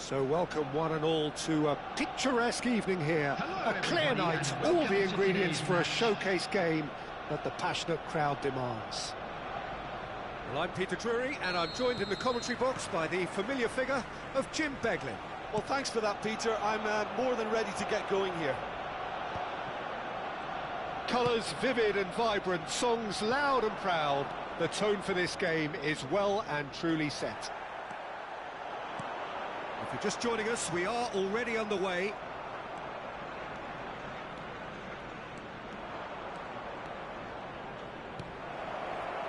So welcome one and all to a picturesque evening here. Hello, a clear night, all the ingredients for a showcase game that the passionate crowd demands. Well, I'm Peter Drury, and I'm joined in the commentary box by the familiar figure of Jim Beglin. Well, thanks for that, Peter. I'm more than ready to get going here. Colours vivid and vibrant, songs loud and proud. The tone for this game is well and truly set. If you're just joining us, we are already underway.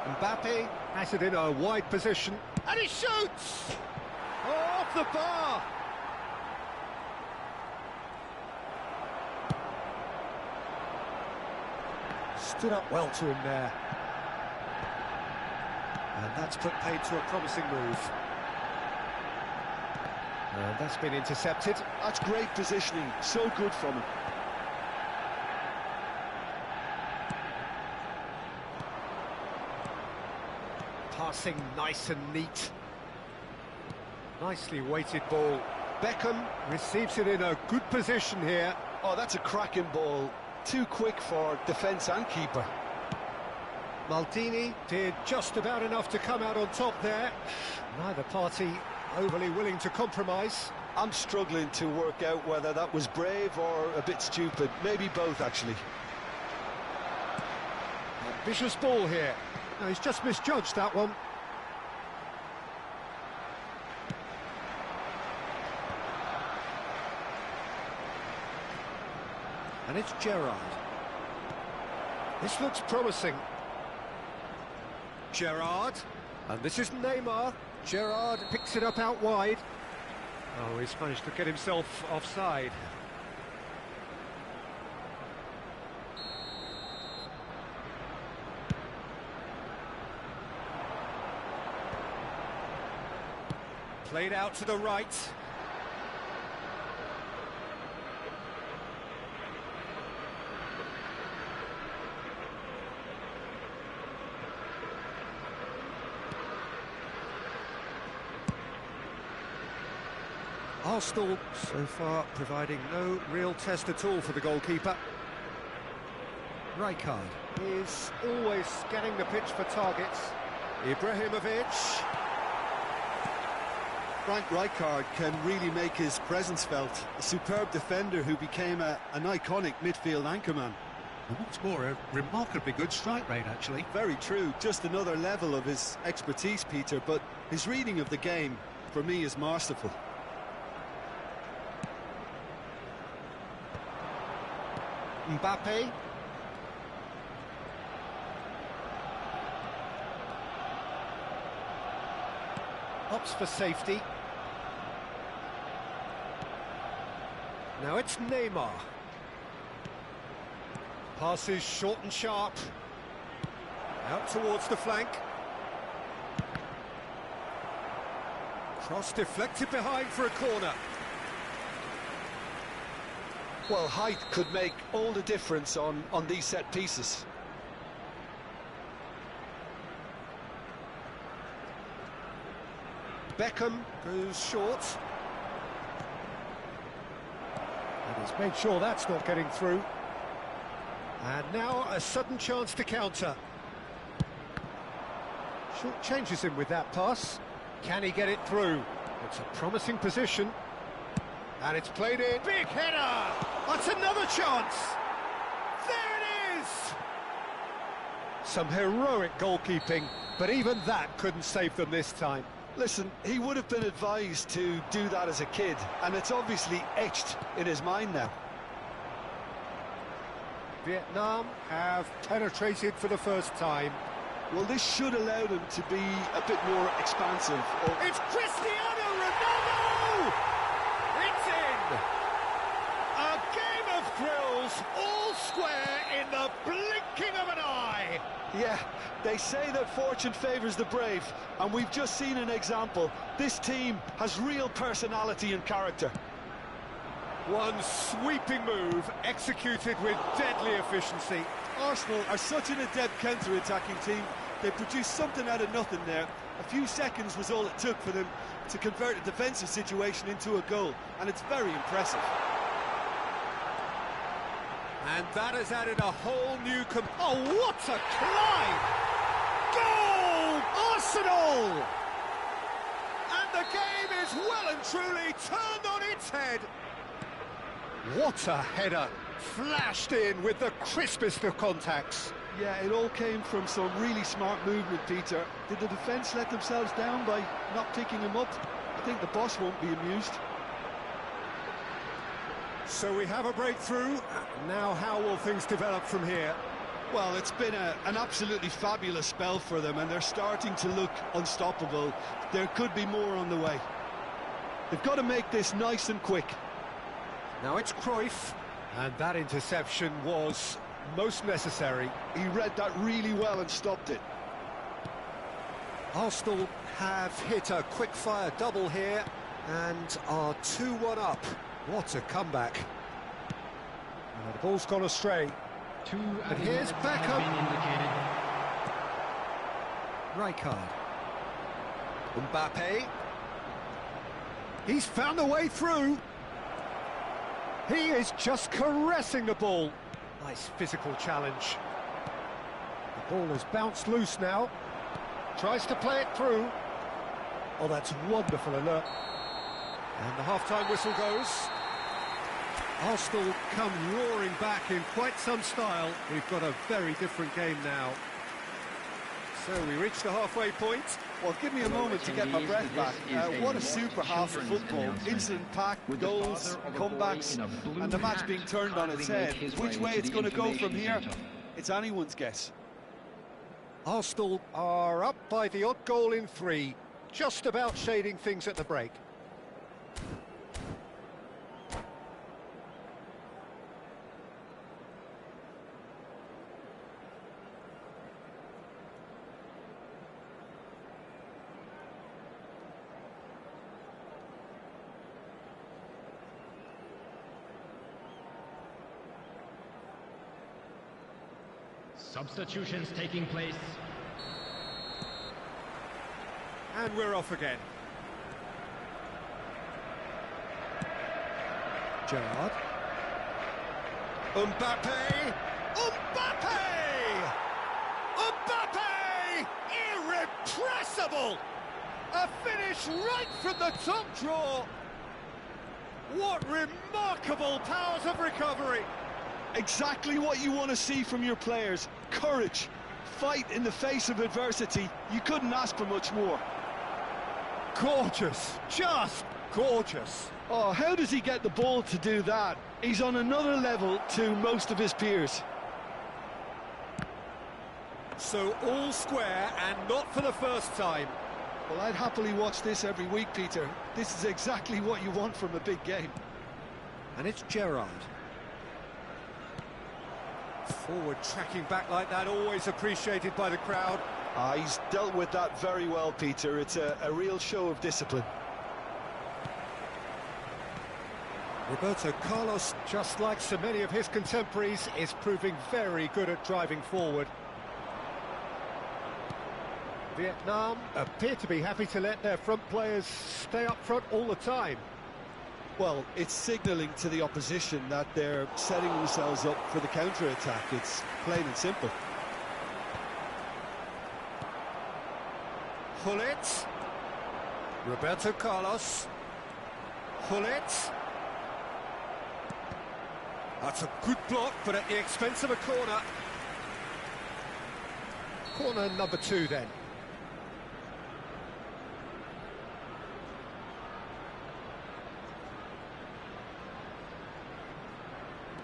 Mbappe has it in a wide position, and he shoots! Oh, off the bar! Stood up well to him there. And that's put paid to a promising move. And that's been intercepted. That's great positioning, so good from him. Passing nice and neat. Nicely weighted ball. Beckham receives it in a good position here. Oh, that's a cracking ball. Too quick for defence and keeper. Maldini did just about enough to come out on top there. Neither party overly willing to compromise. I'm struggling to work out whether that was brave or a bit stupid. Maybe both, actually. Ambitious ball here. No, he's just misjudged that one. And it's Gerrard. This looks promising. Gerrard. And this is Neymar. Gerrard picks it up out wide. Oh, he's managed to get himself offside. Played out to the right. Arsenal, so far, providing no real test at all for the goalkeeper. Rijkaard is always scanning the pitch for targets. Ibrahimovic. Frank Rijkaard can really make his presence felt. A superb defender who became an iconic midfield anchorman. And what's more, a remarkably good strike rate, actually. Very true, just another level of his expertise, Peter, but his reading of the game, for me, is masterful. Mbappe. Opts for safety. Now it's Neymar. Passes short and sharp. Out towards the flank. Cross deflected behind for a corner. Well, height could make all the difference on these set pieces. Beckham goes short. And he's made sure that's not getting through. And now a sudden chance to counter. Short changes him with that pass. Can he get it through? It's a promising position. And it's played in. Big header! That's another chance! There it is! Some heroic goalkeeping, but even that couldn't save them this time. Listen, he would have been advised to do that as a kid, and it's obviously etched in his mind now. Vietnam have penetrated for the first time. Well, this should allow them to be a bit more expansive. It's Cristiano Ronaldo! It's in! A game of thrills, all square in the blinking of an eye! Yeah, they say that fortune favours the brave, and we've just seen an example. This team has real personality and character. One sweeping move, executed with deadly efficiency. Arsenal are such an adept counter-attacking team. They produced something out of nothing there. A few seconds was all it took for them to convert a defensive situation into a goal, and it's very impressive. And that has added a whole new... Oh, what a climb! Goal! Arsenal! And the game is well and truly turned on its head. What a header! Flashed in with the crispest of contacts. Yeah, it all came from some really smart movement, Peter. Did the defence let themselves down by not picking him up? I think the boss won't be amused. So we have a breakthrough. Now how will things develop from here? Well, it's been an absolutely fabulous spell for them, and they're starting to look unstoppable. There could be more on the way. They've got to make this nice and quick. Now it's Cruyff, and that interception was most necessary. He read that really well and stopped it. Arsenal have hit a quick-fire double here and are 2-1 up. What a comeback. And the ball's gone astray. And here's Beckham. Rijkaard. Mbappe. He's found a way through. He is just caressing the ball. Nice physical challenge. The ball has bounced loose now. Tries to play it through. Oh, that's wonderful alert. And the half-time whistle goes. Arsenal come roaring back in quite some style. We've got a very different game now. So we reach the halfway point. Well, give me a moment to get my breath back. What a super half of football. Incident-packed, goals, comebacks, and the match being turned on its head. Which way it's going to go from here, it's anyone's guess. Arsenal are up by the odd goal in 3, just about shading things at the break. Substitutions taking place. And we're off again. Gerrard. Mbappe! Mbappe! Mbappe! Irrepressible! A finish right from the top draw. What remarkable powers of recovery. Exactly what you want to see from your players. Courage, fight in the face of adversity. You couldn't ask for much more. Gorgeous, just gorgeous. Oh, how does he get the ball to do that? He's on another level to most of his peers. So all square and not for the first time. Well, I'd happily watch this every week, Peter. This is exactly what you want from a big game. And it's Gerrard. Forward tracking back like that, always appreciated by the crowd. He's dealt with that very well, Peter. It's a real show of discipline. Roberto Carlos, just like so many of his contemporaries, is proving very good at driving forward. Vietnam appear to be happy to let their front players stay up front all the time. Well, it's signalling to the opposition that they're setting themselves up for the counter-attack. It's plain and simple. Hullet. Roberto Carlos. Hullet. That's a good block, but at the expense of a corner. Corner number 2 then.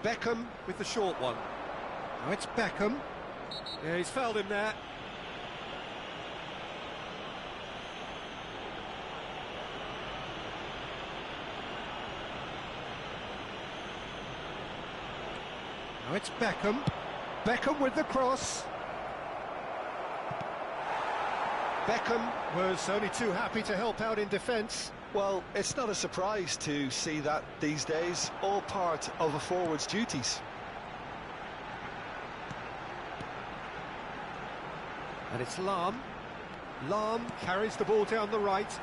Beckham with the short one. Now it's Beckham. Yeah, he's fouled him there. Now it's Beckham. Beckham with the cross. Beckham was only too happy to help out in defence. Well, it's not a surprise to see that these days, all part of a forward's duties. And it's Lahm. Lahm carries the ball down the right.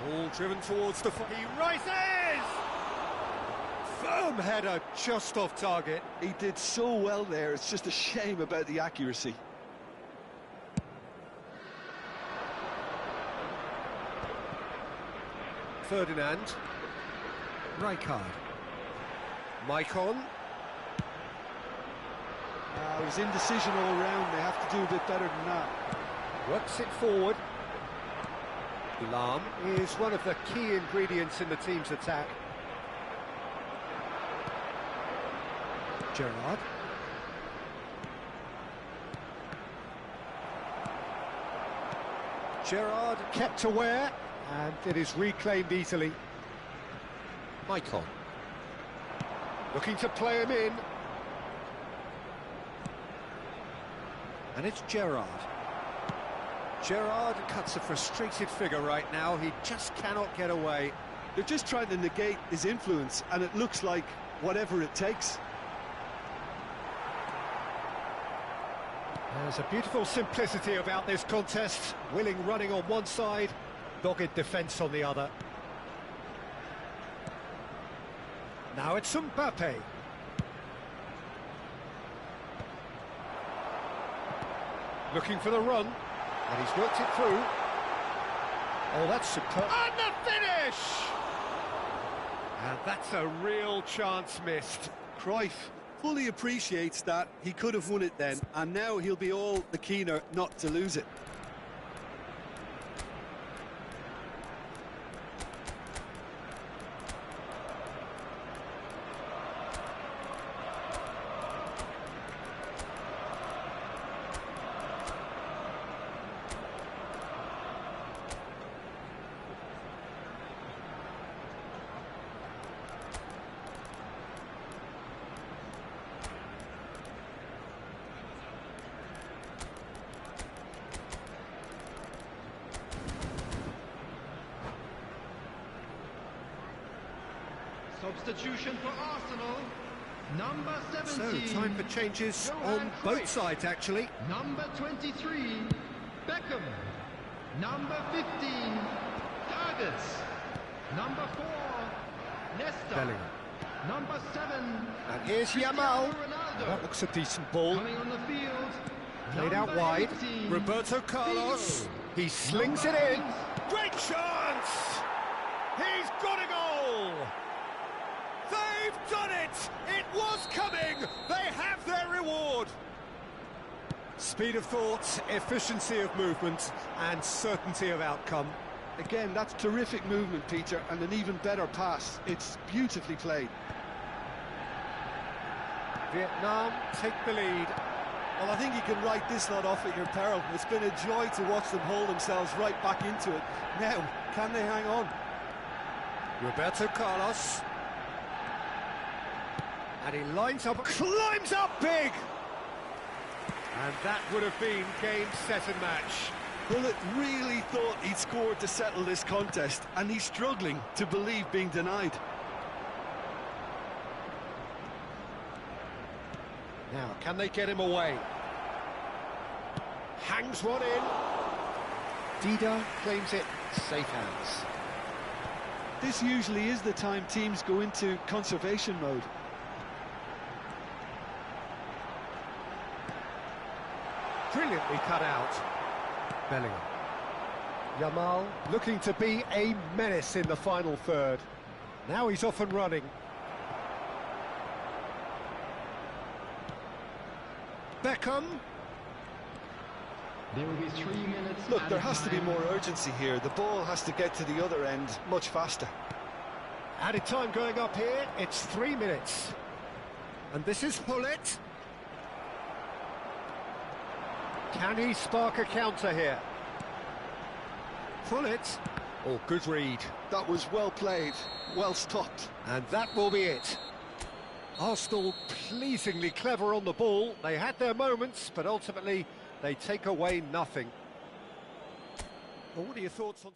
Ball driven towards the... He rises! Firm header, just off target. He did so well there, it's just a shame about the accuracy. Ferdinand. Rijkaard. Maicon. It was indecision all round. They have to do a bit better than that. Works it forward. Lahm is one of the key ingredients in the team's attack. Gerrard. Gerrard kept aware, and it is reclaimed easily. Maicon. Looking to play him in. And it's Gerrard. Gerrard cuts a frustrated figure right now. He just cannot get away. They're just trying to negate his influence, and it looks like whatever it takes. There's a beautiful simplicity about this contest. Willing running on one side, dogged defence on the other. Now it's Mbappe. Looking for the run, and he's worked it through. Oh, that's superb. And the finish! And that's a real chance missed. Cruyff fully appreciates that he could have won it then, and now he'll be all the keener not to lose it. Substitution for Arsenal. Number 17. So, time for changes on both sides, actually. Number 23, Beckham. Number 15, Vargas. Number 4, Nesta. Bellingham. Number 7. And here's Yamal. Ronaldo. That looks a decent ball. Coming on the field. Played out number wide. 18, Roberto Carlos. He slings it in. Great chance! He's got a goal! They've done it! It was coming! They have their reward! Speed of thought, efficiency of movement, and certainty of outcome. Again, that's terrific movement, Peter, and an even better pass. It's beautifully played. Vietnam take the lead. Well, I think you can write this lot off at your peril. It's been a joy to watch them haul themselves right back into it. Now, can they hang on? Roberto Carlos. And he lines up, climbs up big! And that would have been game, set and match. Bullet really thought he'd scored to settle this contest, and he's struggling to believe being denied. Now, can they get him away? Hangs one in. Dida claims it, safe hands. This usually is the time teams go into conservation mode. Brilliantly cut out. Bellingham. Yamal looking to be a menace in the final third. Now he's off and running. Beckham. There will be 3 minutes. Look, there has to be more urgency here. The ball has to get to the other end much faster. Added time going up here. It's 3 minutes. And this is Hullet. Can he spark a counter here? Hullet. Oh, good read. That was well played, well stopped. And that will be it. Arsenal pleasingly clever on the ball. They had their moments, but ultimately they take away nothing. Well, what are your thoughts on...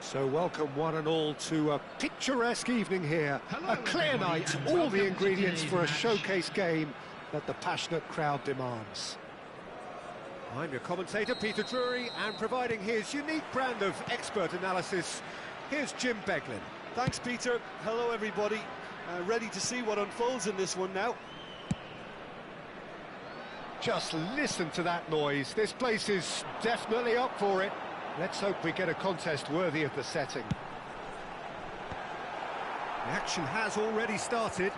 So welcome one and all to a picturesque evening here. Hello, A clear everybody, night, and all welcome the to ingredients today's for a match. showcase game that the passionate crowd demands. I'm your commentator, Peter Drury, and providing his unique brand of expert analysis, here's Jim Beglin. Thanks, Peter. Hello, everybody. Ready to see what unfolds in this one now. Just listen to that noise. This place is definitely up for it. Let's hope we get a contest worthy of the setting. The action has already started.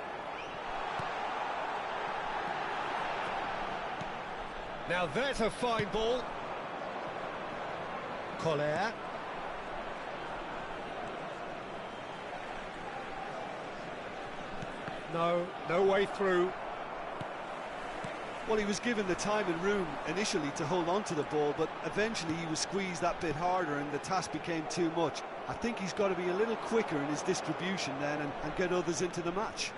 Now there's a fine ball. Collier. No way through. Well, he was given the time and room initially to hold on to the ball, but eventually he was squeezed that bit harder and the task became too much. I think he's got to be a little quicker in his distribution then and get others into the match.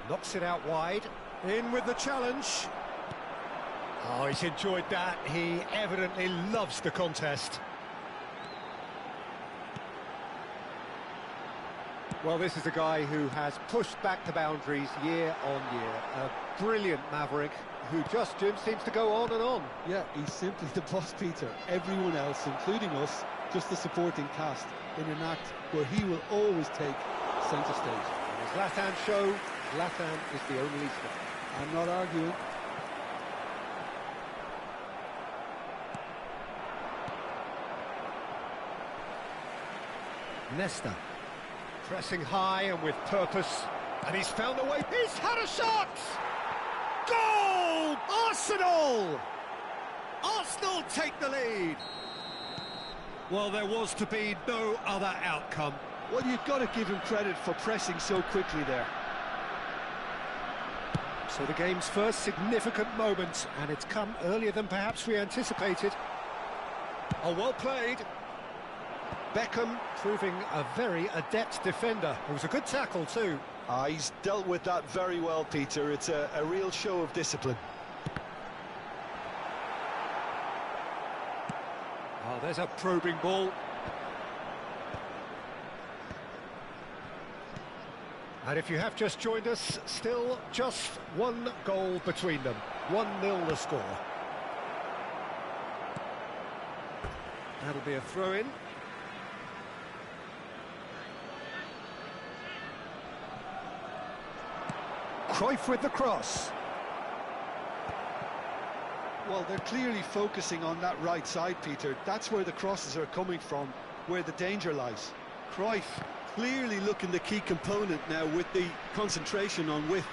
Knocks it out wide. In with the challenge. Oh, he's enjoyed that. He evidently loves the contest. Well, this is a guy who has pushed back the boundaries year on year. A brilliant maverick who just, Jim, seems to go on and on. Yeah, he's simply the boss, Peter. Everyone else, including us, just the supporting cast in an act where he will always take centre stage. And as Zlatan show, Zlatan is the only star. I'm not arguing. Nesta. Pressing high and with purpose, and he's found a way. He's had a shot! Goal! Arsenal! Arsenal take the lead. Well, there was to be no other outcome. Well, you've got to give him credit for pressing so quickly there. So the game's first significant moment, and it's come earlier than perhaps we anticipated. Oh, well played. Beckham proving a very adept defender. It was a good tackle too. He's dealt with that very well, Peter. It's a real show of discipline. Oh, there's a probing ball. And if you have just joined us, still just one goal between them. 1-0 the score. That'll be a throw-in. Cruyff with the cross. Well, they're clearly focusing on that right side, Peter. That's where the crosses are coming from, where the danger lies. Cruyff clearly looking the key component now with the concentration on width.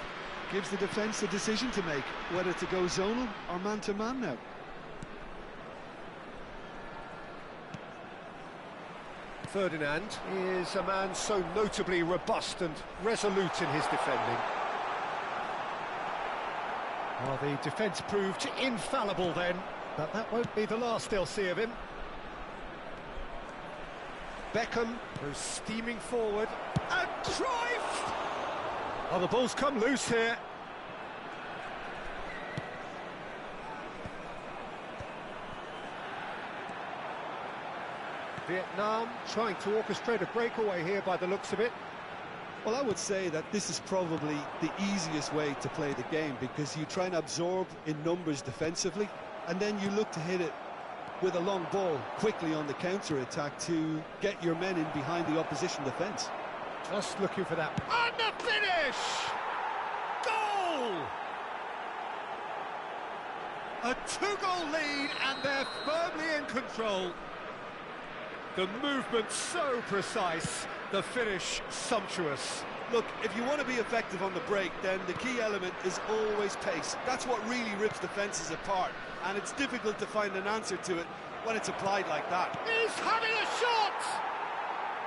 Gives the defence a decision to make, whether to go zonal or man-to-man now. Ferdinand is a man so notably robust and resolute in his defending. Well, the defence proved infallible then, but that won't be the last they'll see of him. Beckham goes steaming forward, and Cruyff! Oh, the ball's come loose here. Vietnam trying to orchestrate a breakaway here by the looks of it. Well, I would say that this is probably the easiest way to play the game, because you try and absorb in numbers defensively, and then you look to hit it with a long ball quickly on the counter-attack to get your men in behind the opposition defence. Just looking for that. And the finish! Goal! A 2-goal lead, and they're firmly in control. The movement so precise, the finish sumptuous. Look, if you want to be effective on the break, then the key element is always pace. That's what really rips defences apart, and it's difficult to find an answer to it when it's applied like that. He's having a shot!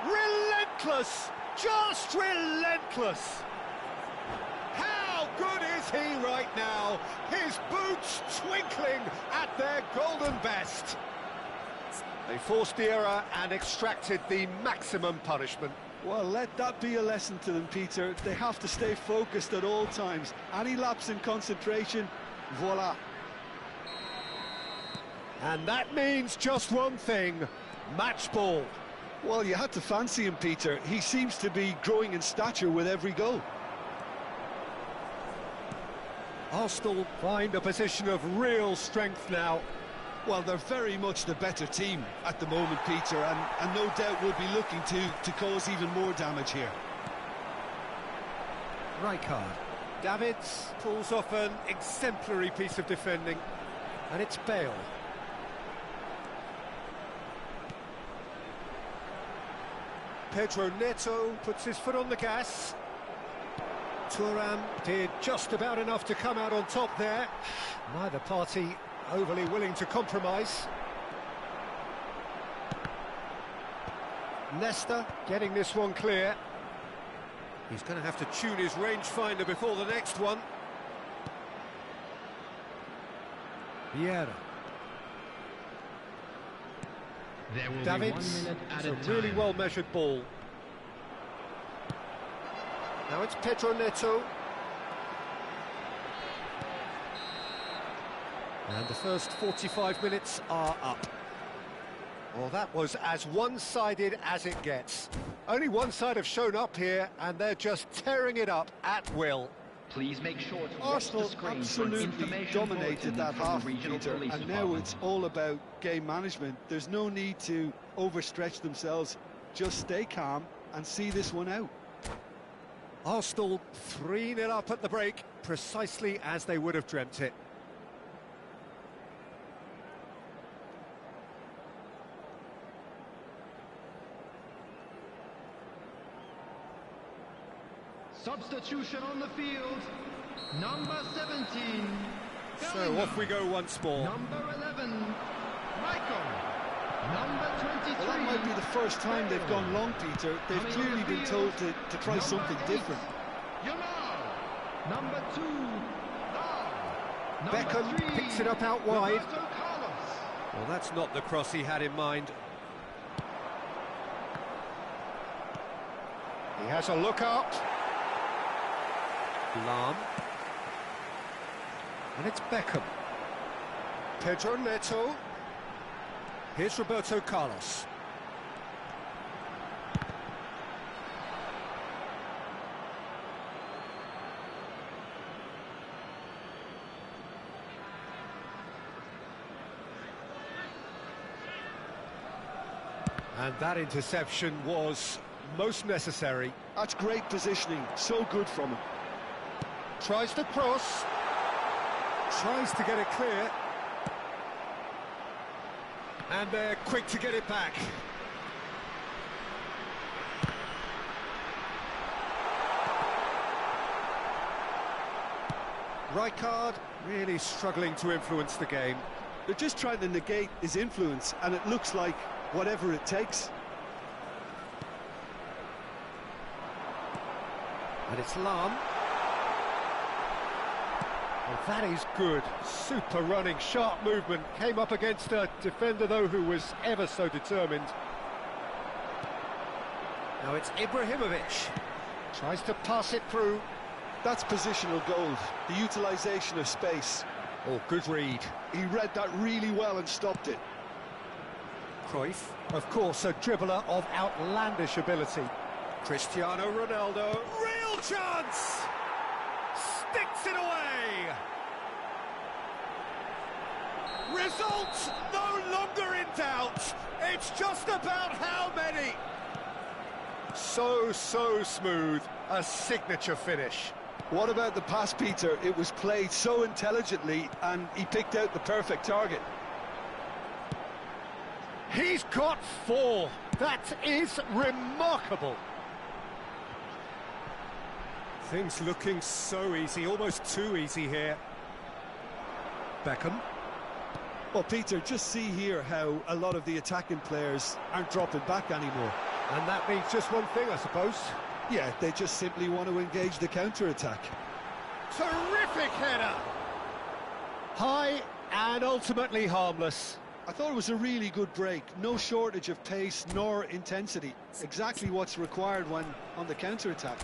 Relentless! Just relentless! How good is he right now? His boots twinkling at their golden best. They forced the error and extracted the maximum punishment. Well, let that be a lesson to them, Peter. They have to stay focused at all times. Any lapse in concentration, voila. And that means just one thing, match ball. Well, you had to fancy him, Peter. He seems to be growing in stature with every goal. Arsenal find a position of real strength now. Well, they're very much the better team at the moment, Peter, and no doubt will be looking to cause even more damage here. Rijkaard. Davids pulls off an exemplary piece of defending, and it's Bale. Pedro Neto puts his foot on the gas. Thuram did just about enough to come out on top there. Neither party overly willing to compromise. Nesta getting this one clear. He's going to have to tune his rangefinder before the next one. Vieira. There will Davids, be 1 minute at it's a a really time. well-measured ball. Now it's Pedro Neto. And the first 45 minutes are up. Well, that was as one-sided as it gets. Only one side have shown up here, and they're just tearing it up at will. Please make sure to watch the Arsenal screen for an absolutely information dominated bulletin that from half, the regional Peter, police and now department. it's all about game management. There's no need to overstretch themselves. Just stay calm and see this one out. Arsenal 3-0 up at the break, precisely as they would have dreamt it. Substitution on the field. Number 17, So off we go once more. Number 11, Michael. Number 23. Well, that might be the first time they've gone long, Peter. They've clearly been told to try something different. Number 2, Beckham picks it up out wide. Well, that's not the cross he had in mind. He has a look up. Lahm. And it's Beckham. Pedro Neto. Here's Roberto Carlos. And that interception was most necessary. That's great positioning, so good from him. Tries to cross. Tries to get it clear. And they're quick to get it back. Rijkaard really struggling to influence the game. They're just trying to negate his influence, and it looks like whatever it takes. And it's Lahm. And that is good. Super running, sharp movement. Came up against a defender, though, who was ever so determined. Now it's Ibrahimovic. Tries to pass it through. That's positional gold, the utilisation of space. Oh, good read. He read that really well and stopped it. Cruyff, of course, a dribbler of outlandish ability. Cristiano Ronaldo, real chance! Sticks it away! Result no longer in doubt. It's just about how many. So smooth, a signature finish. What about the pass, Peter? It was played so intelligently, and he picked out the perfect target. He's got 4. That is remarkable. Things looking so easy, almost too easy here. Beckham. Well, Peter, just see here how a lot of the attacking players aren't dropping back anymore. And that means just one thing, I suppose. Yeah, they just simply want to engage the counter-attack. Terrific header! High and ultimately harmless. I thought it was a really good break. No shortage of pace nor intensity. Exactly what's required when on the counter-attack.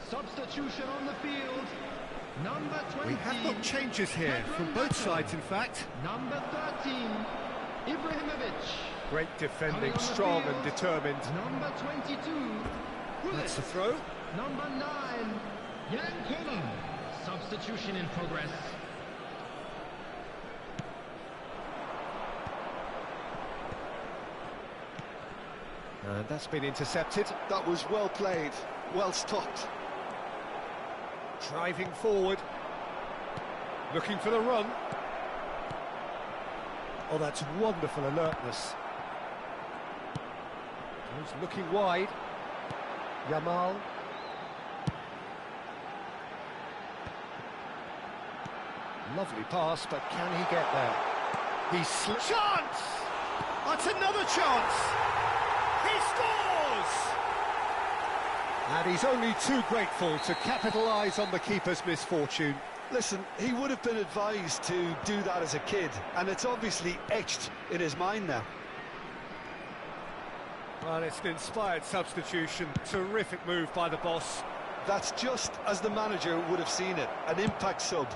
Substitution on the field. Number 20. We have got changes here from both sides, in fact. Number 13, Ibrahimovic. Great defending, Coming on the strong field, and determined. Number 22, That's the throw. Number 9, Jan Koller. Substitution in progress. And that's been intercepted. That was well played, well stopped. Driving forward. Looking for the run. Oh, that's wonderful alertness. He's looking wide. Yamal. Lovely pass, but can he get there? Chance! That's another chance! He scores! And he's only too grateful to capitalise on the keeper's misfortune. Listen, he would have been advised to do that as a kid, and it's obviously etched in his mind now. Well, it's an inspired substitution. Terrific move by the boss. That's just as the manager would have seen it, an impact sub.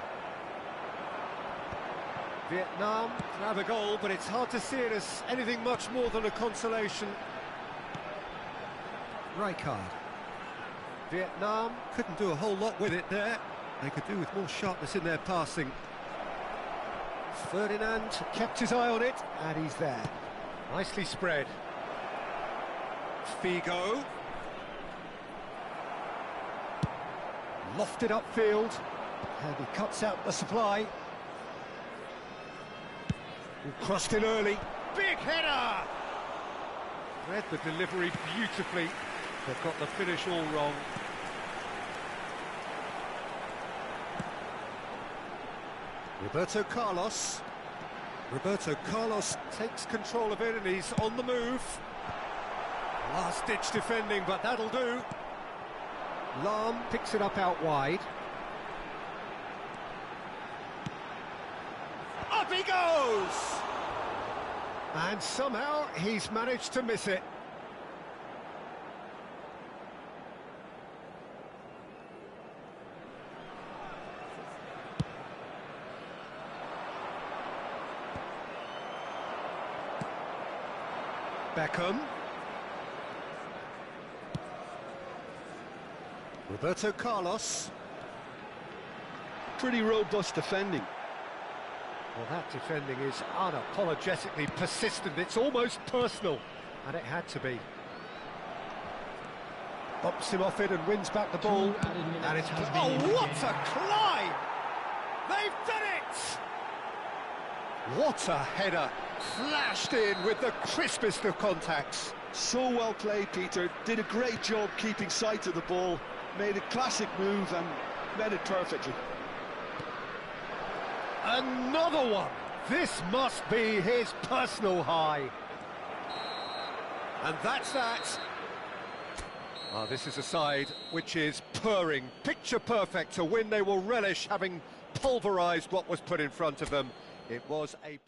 Vietnam can have a goal, but it's hard to see it as anything much more than a consolation. Rijkaard. Vietnam couldn't do a whole lot with it there. They could do with more sharpness in their passing. Ferdinand kept his eye on it, and he's there. Nicely spread. Figo. Lofted upfield, and he cuts out the supply. Crossed in early. Big header! Read the delivery beautifully. They've got the finish all wrong. Roberto Carlos. Roberto Carlos takes control of it and he's on the move. Last-ditch defending, but that'll do. Lahm picks it up out wide. Up he goes! And somehow he's managed to miss it. Beckham. Roberto Carlos. Pretty robust defending. Well, that defending is unapologetically persistent. It's almost personal, and it had to be. Bumps him off it and wins back the ball. And it's... Oh, what a climb! They've done it! What a header! Flashed in with the crispest of contacts. So well played, Peter. Did a great job keeping sight of the ball. Made a classic move and met it perfectly. Another one! This must be his personal high. And that's that. Oh, this is a side which is purring, picture perfect, a win they will relish, having pulverised what was put in front of them. It was a...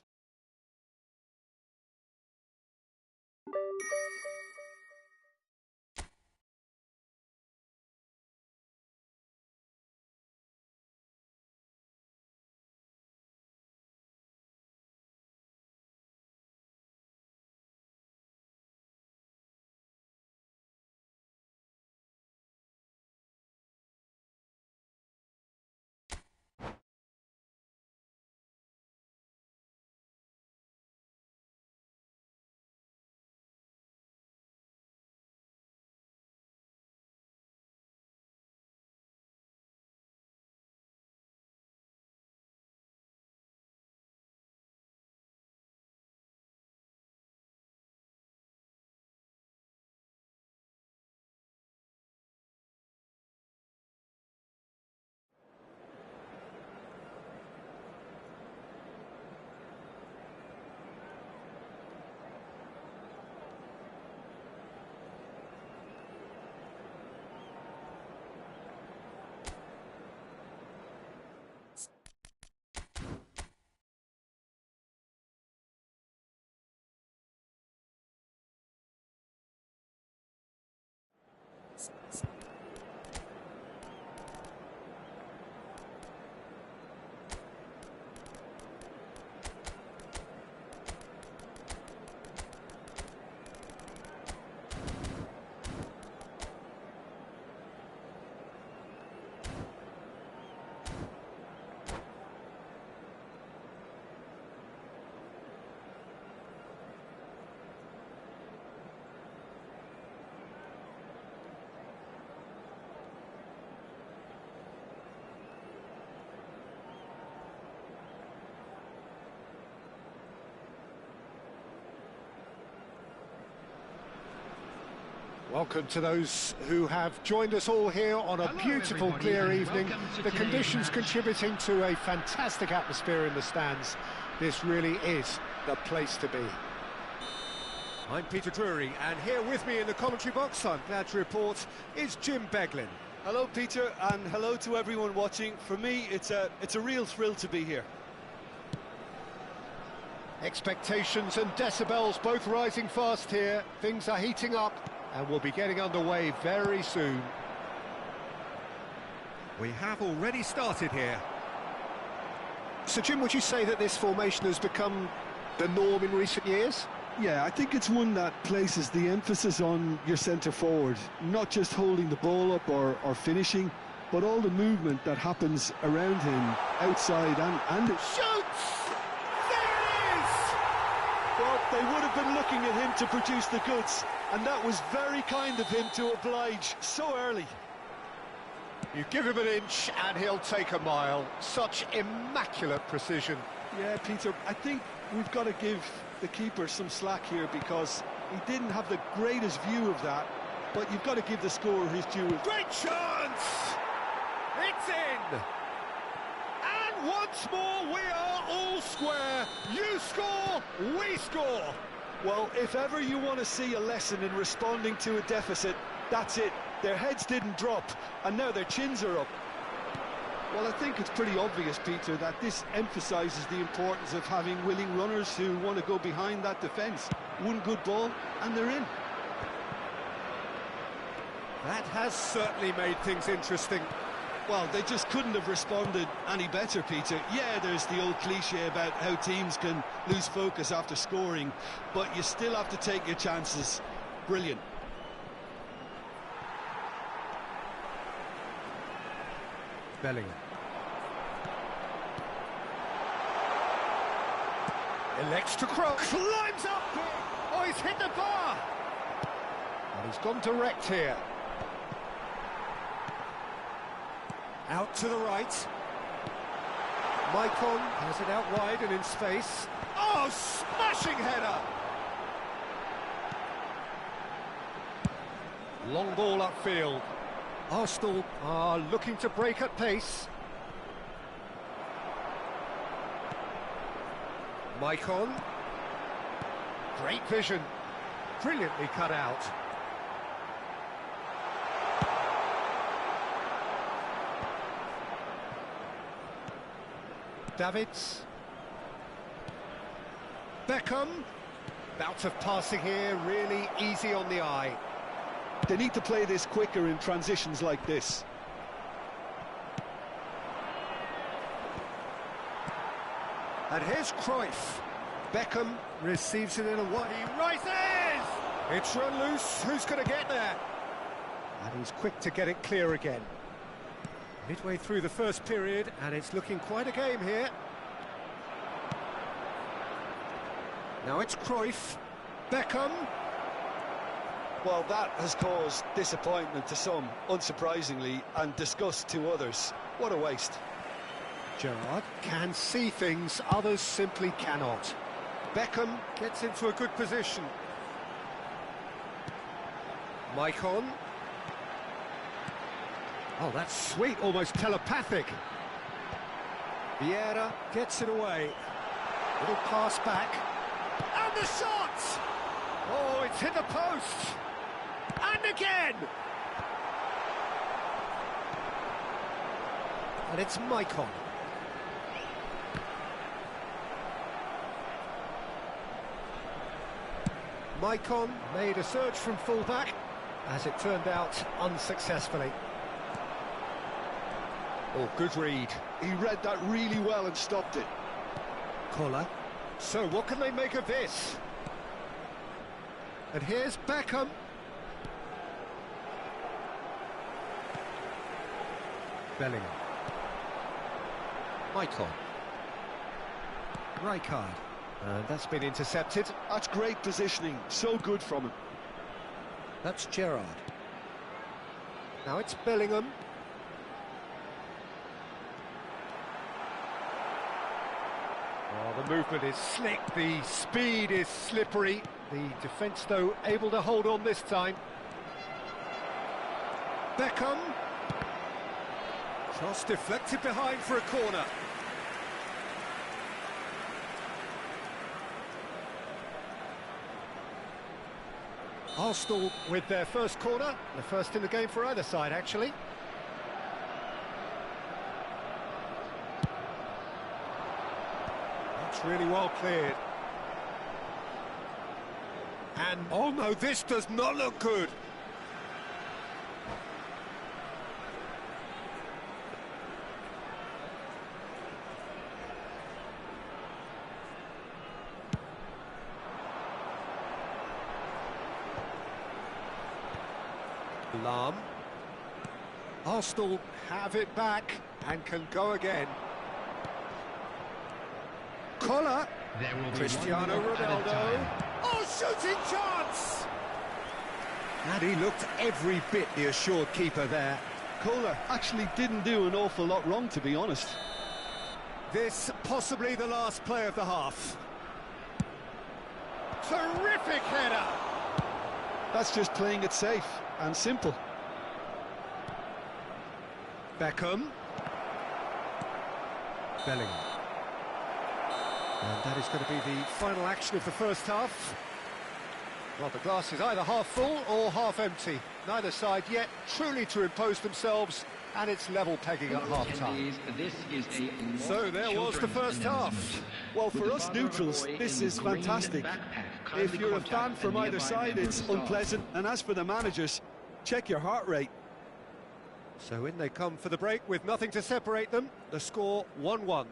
Welcome to those who have joined us all here on a beautiful, clear evening. The conditions contributing to a fantastic atmosphere in the stands. This really is the place to be. I'm Peter Drury, and here with me in the commentary box, I'm glad to report, is Jim Beglin. Hello, Peter, and hello to everyone watching. For me, it's a real thrill to be here. Expectations and decibels both rising fast here. Things are heating up, and we'll be getting underway very soon. We have already started here. So, Jim, would you say that this formation has become the norm in recent years? Yeah, I think it's one that places the emphasis on your centre-forward, not just holding the ball up or finishing, but all the movement that happens around him, outside and... Shoots! They would have been looking at him to produce the goods, and that was very kind of him to oblige so early. You give him an inch and he'll take a mile. Such immaculate precision. Yeah, Peter, I think we've got to give the keeper some slack here because he didn't have the greatest view of that, but you've got to give the scorer his due. Great chance! It's in! And once more we are all square. You score, we score. Well, if ever you want to see a lesson in responding to a deficit, that's it. Their heads didn't drop, and now their chins are up. Well, I think it's pretty obvious, Peter, that this emphasises the importance of having willing runners who want to go behind that defence. One good ball, and they're in. That has certainly made things interesting. Well, they just couldn't have responded any better, Peter. Yeah, there's the old cliche about how teams can lose focus after scoring, but you still have to take your chances. Brilliant. Bellingham. Elects to cross. Climbs up! Oh, he's hit the bar! And he's gone direct here. Out to the right. Maicon has it out wide and in space. Oh, smashing header! Long ball upfield. Arsenal are looking to break at pace. Maicon. Great vision. Brilliantly cut out. Davids. Beckham. Bout of passing here, really easy on the eye. They need to play this quicker in transitions like this. And here's Cruyff. Beckham receives it in a wide. He rises! It's run loose. Who's going to get there? And he's quick to get it clear again. Midway through the first period, and it's looking quite a game here. Now it's Cruyff. Beckham. Well, that has caused disappointment to some, unsurprisingly, and disgust to others. What a waste. Gerrard can see things others simply cannot. Beckham gets into a good position. Maicon. Oh, that's sweet, almost telepathic. Vieira gets it away. Little pass back. And the shot! Oh, it's hit the post. And again! And it's Maicon. Maicon made a surge from fullback, as it turned out unsuccessfully. Oh, good read. He read that really well and stopped it. Collar. So what can they make of this? And here's Beckham. Bellingham. Maicon. Rijkaard. And that's been intercepted. That's great positioning. So good from him. That's Gerrard. Now it's Bellingham. Oh, the movement is slick, the speed is slippery. The defence, though, able to hold on this time. Beckham. Cross deflected behind for a corner. Arsenal with their first corner, the first in the game for either side, actually. That's really well cleared. And, oh no, this does not look good. Lahm. Arsenal have it back and can go again. Koller. There will be Cristiano 1 minute at a Ronaldo. time. Oh, shooting chance! And he looked every bit the assured keeper there. Kohler actually didn't do an awful lot wrong, to be honest. This possibly the last play of the half. Terrific header! That's just playing it safe and simple. Beckham. Bellingham. And that is going to be the final action of the first half. Well, the glass is either half full or half empty. Neither side yet truly to impose themselves, and it's level pegging at half-time. So there was the first half. Well, for us neutrals, this is fantastic. If you're a fan from either side, it's unpleasant. And as for the managers, check your heart rate. So in they come for the break with nothing to separate them. The score 1-1.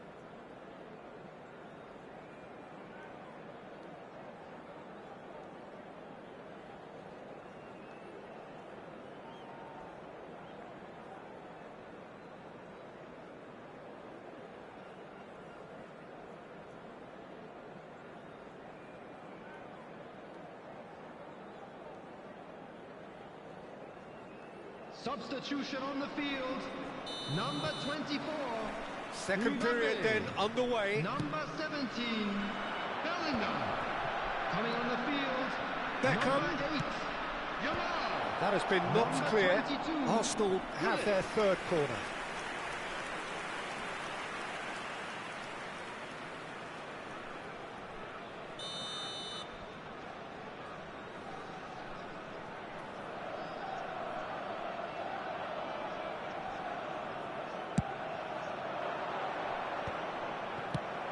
Substitution on the field. Number 24. Second period then underway. Number 17. Bellingham. Coming on the field. Beckham. Number 8. Yamal. That has been knocked Number clear. 22. Arsenal have their third corner.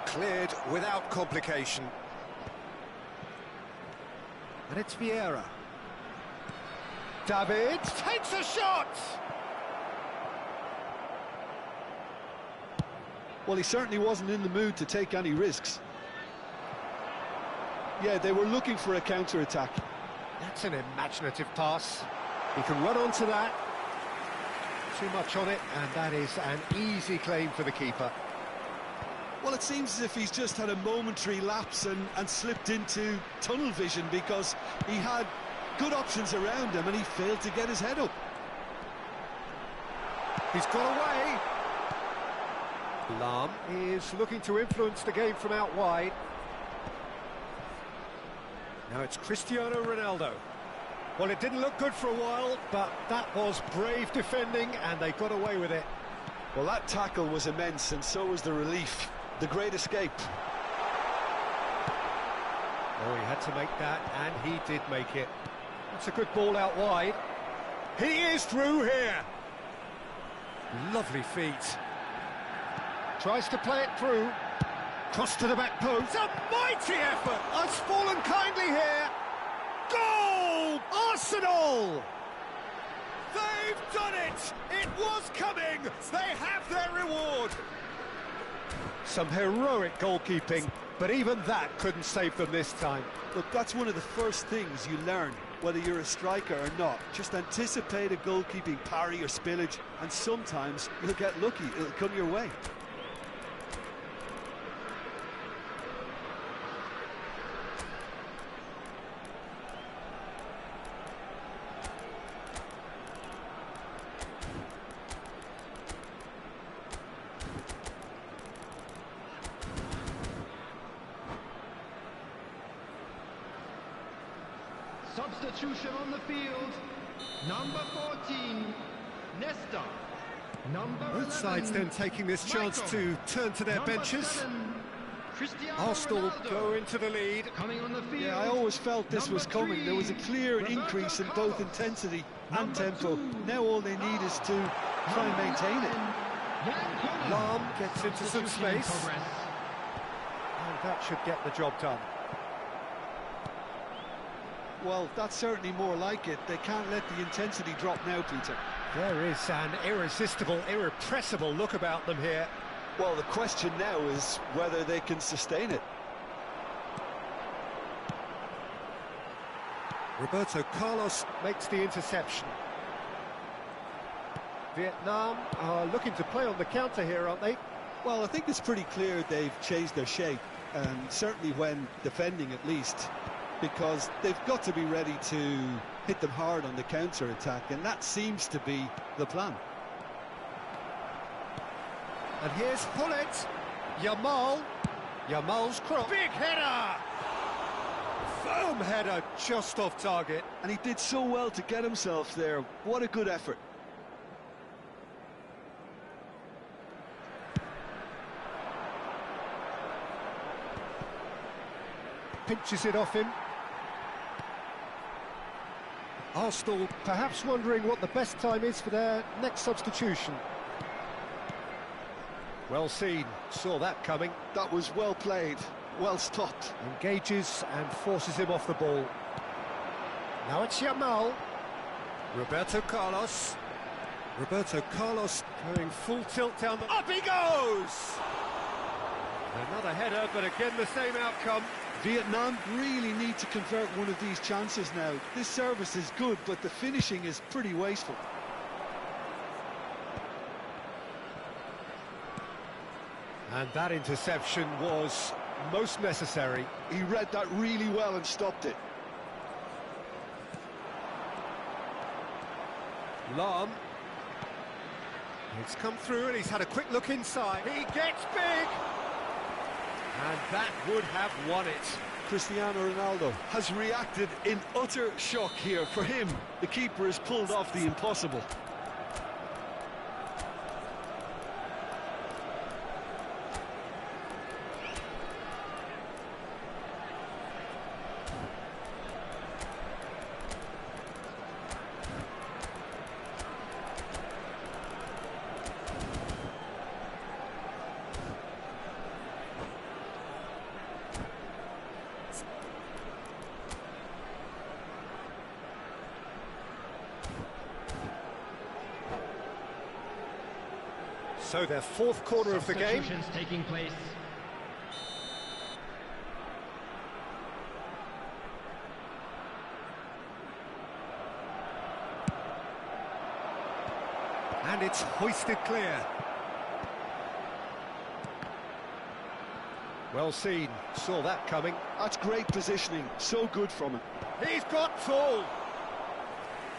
Cleared without complication. And it's Vieira. David takes a shot! Well, he certainly wasn't in the mood to take any risks. Yeah, they were looking for a counter-attack. That's an imaginative pass. He can run onto that. Too much on it, and that is an easy claim for the keeper. Well, it seems as if he's just had a momentary lapse and slipped into tunnel vision, because he had good options around him and he failed to get his head up. He's got away. Lahm is looking to influence the game from out wide. Now it's Cristiano Ronaldo. Well, it didn't look good for a while, but that was brave defending and they got away with it. Well, that tackle was immense, and so was the relief. The great escape. Oh, he had to make that, and he did make it. That's a good ball out wide. He is through here. Lovely feet. Tries to play it through. Cross to the back post. A mighty effort. Has fallen kindly here. Goal! Arsenal! They've done it! It was coming! They have their reward! Some heroic goalkeeping, but even that couldn't save them this time. Look, that's one of the first things you learn, whether you're a striker or not. Just anticipate a goalkeeping parry or spillage, and sometimes you'll get lucky, it'll come your way. Substitution on the field. Number 14, Nesta. Number Both 11, sides then taking this chance Michael. to turn to their Number benches. 7, Cristiano Arsenal Ronaldo. go into the lead. Coming on the field. Yeah, I always felt this Number was coming. 3, There was a clear Roberto increase in both Carlos. intensity and Number tempo. 2, Now all they need is to try and maintain it. Lahm gets into some space. And that should get the job done. Well, that's certainly more like it. They can't let the intensity drop now, Peter. There is an irresistible, irrepressible look about them here. Well, the question now is whether they can sustain it. Roberto Carlos makes the interception. Vietnam are looking to play on the counter here, aren't they? Well, I think it's pretty clear they've changed their shape. certainly when defending at least, because they've got to be ready to hit them hard on the counter-attack, and that seems to be the plan. And here's Hullet. Yamal's cross. Big header! Firm header, just off target. And he did so well to get himself there. What a good effort. Pinches it off him. Arsenal perhaps wondering what the best time is for their next substitution. Well seen, saw that coming. That was well played, well stopped. Engages and forces him off the ball. Now it's Yamal. Roberto Carlos going full tilt down the... Up he goes! Another header, but again the same outcome. Vietnam really need to convert one of these chances now. This service is good, but the finishing is pretty wasteful. And that interception was most necessary. He read that really well and stopped it. Lahm. It's come through and he's had a quick look inside. He gets big! And that would have won it. Cristiano Ronaldo has reacted in utter shock here. For him, the keeper has pulled off the impossible. So their fourth quarter of the game. Substitutions taking place. And it's hoisted clear. Well seen, saw that coming. That's great positioning, so good from him. He's got full.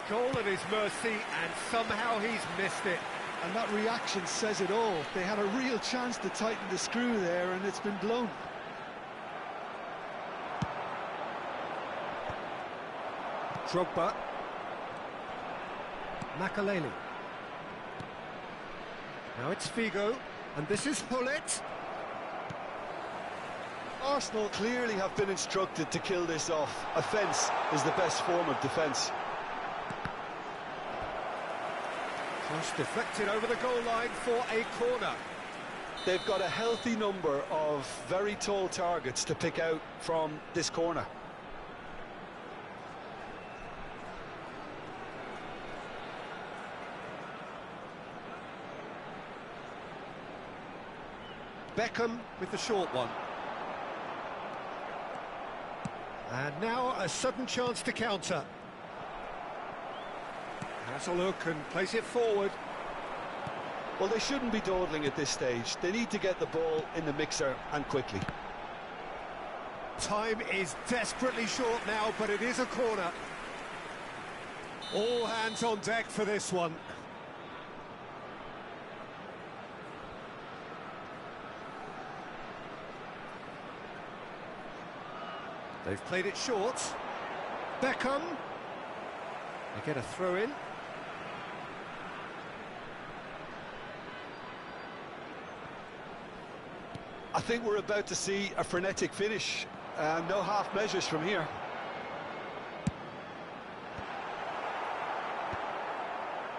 Goal at his mercy, and somehow he's missed it. And that reaction says it all. They had a real chance to tighten the screw there, and it's been blown. Drogba. Makaleli. Now it's Figo, and this is Hullet. Arsenal clearly have been instructed to kill this off. Offence is the best form of defence. Cross deflected over the goal line for a corner. They've got a healthy number of very tall targets to pick out from this corner. Beckham with the short one. And now a sudden chance to counter. Has a look and plays it forward. Well, they shouldn't be dawdling at this stage. They need to get the ball in the mixer, and quickly. Time is desperately short now, but it is a corner. All hands on deck for this one. They've played it short. Beckham. They get a throw in. I think we're about to see a frenetic finish. No half measures from here.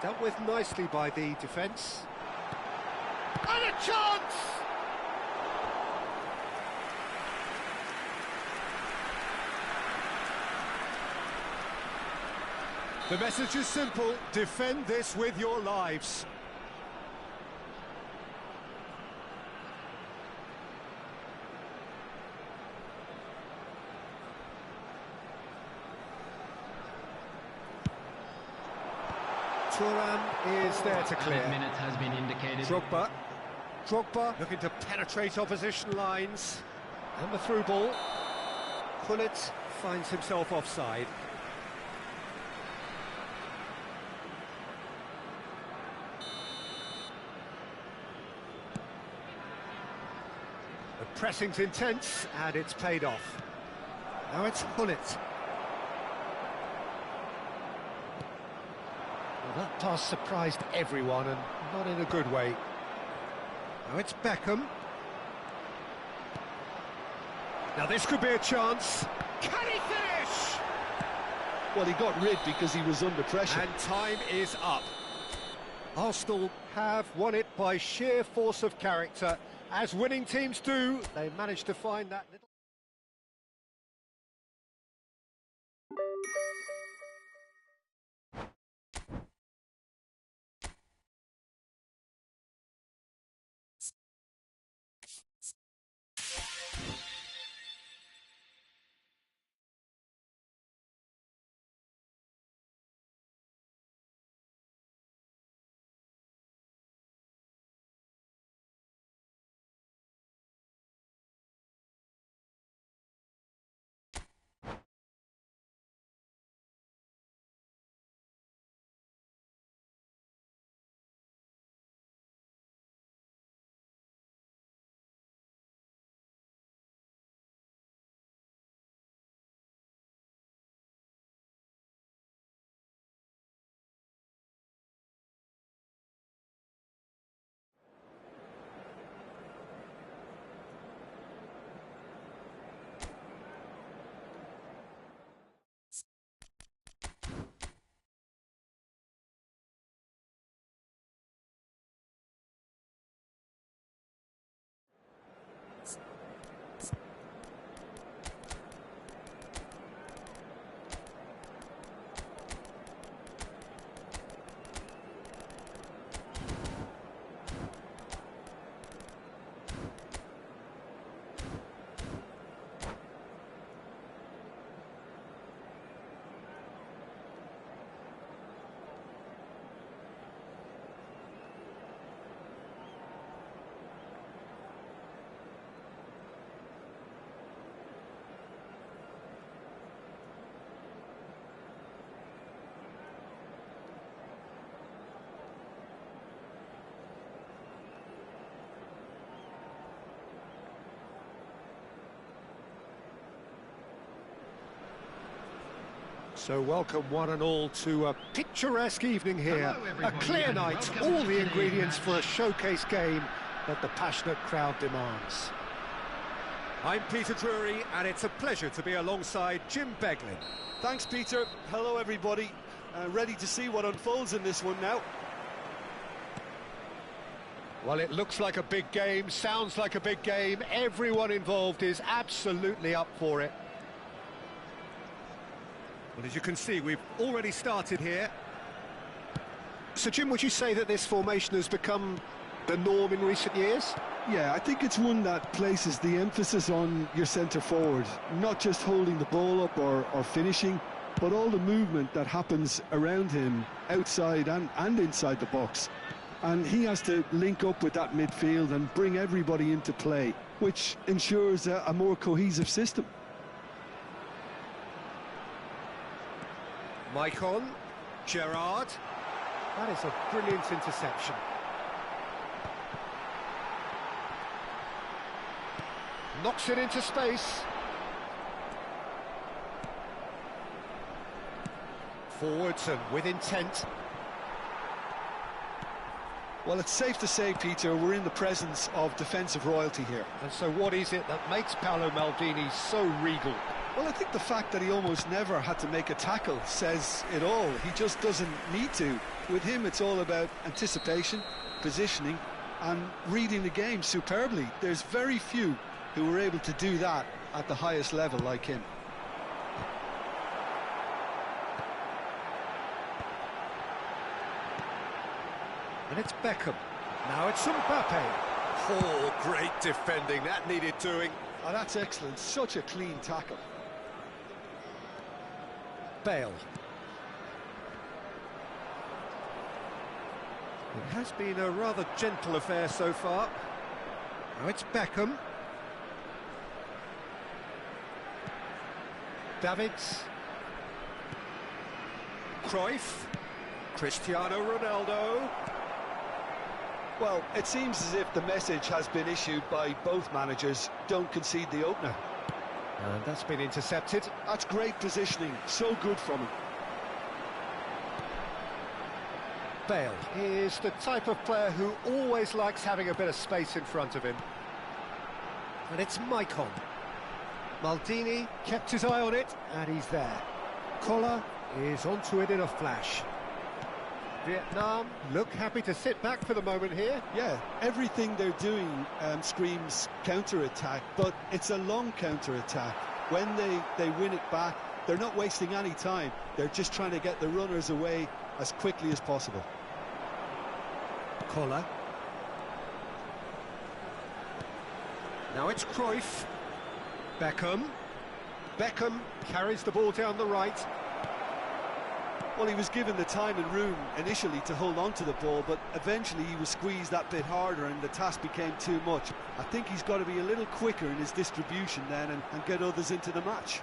Dealt with nicely by the defence. And a chance! The message is simple: defend this with your lives. Thuram is there to clear. Minutes has been indicated. Drogba looking to penetrate opposition lines. And the through ball. Pullet finds himself offside. The pressing's intense, and it's paid off. Now it's Pullet. Well, that pass surprised everyone, and not in a good way. Now it's Beckham. Now this could be a chance. Can he finish? Well, he got rid because he was under pressure. And time is up. Arsenal have won it by sheer force of character. As winning teams do, they managed to find that little... So welcome one and all to a picturesque evening here. Hello, A everybody, clear and night, welcome all to the the ingredients for a match. showcase game that the passionate crowd demands. I'm Peter Drury, and it's a pleasure to be alongside Jim Beglin. Thanks, Peter. Hello, everybody. Ready to see what unfolds in this one now. Well, it looks like a big game, sounds like a big game. Everyone involved is absolutely up for it. Well, as you can see, we've already started here. So, Jim, would you say that this formation has become the norm in recent years? Yeah, I think it's one that places the emphasis on your centre forward, not just holding the ball up or finishing, but all the movement that happens around him, outside and inside the box. And he has to link up with that midfield and bring everybody into play, which ensures a more cohesive system. Maicon, Gerrard. That is a brilliant interception. Knocks it into space. Forwards and with intent. Well, it's safe to say, Peter, we're in the presence of defensive royalty here. And so what is it that makes Paolo Maldini so regal? Well, I think the fact that he almost never had to make a tackle says it all. He just doesn't need to. With him, it's all about anticipation, positioning, and reading the game superbly. There's very few who were able to do that at the highest level like him. And it's Beckham. Now it's Mbappe. Oh, great defending. That needed doing. Oh, that's excellent. Such a clean tackle. Bale. It has been a rather gentle affair so far. Now it's Beckham. Davids. Cruyff. Cristiano Ronaldo. Well, it seems as if the message has been issued by both managers: don't concede the opener. And that's been intercepted. That's great positioning, so good from him. Bale is the type of player who always likes having a bit of space in front of him. And it's Maicon. Maldini kept his eye on it, and he's there. Koller is onto it in a flash. Vietnam look happy to sit back for the moment here. Yeah, everything they're doing screams counter-attack, but it's a long counter-attack. When they win it back, they're not wasting any time. They're just trying to get the runners away as quickly as possible. Koller. Now it's Cruyff. Beckham. Beckham carries the ball down the right. Well, he was given the time and room initially to hold on to the ball, but eventually he was squeezed that bit harder and the task became too much. I think he's got to be a little quicker in his distribution then and get others into the match.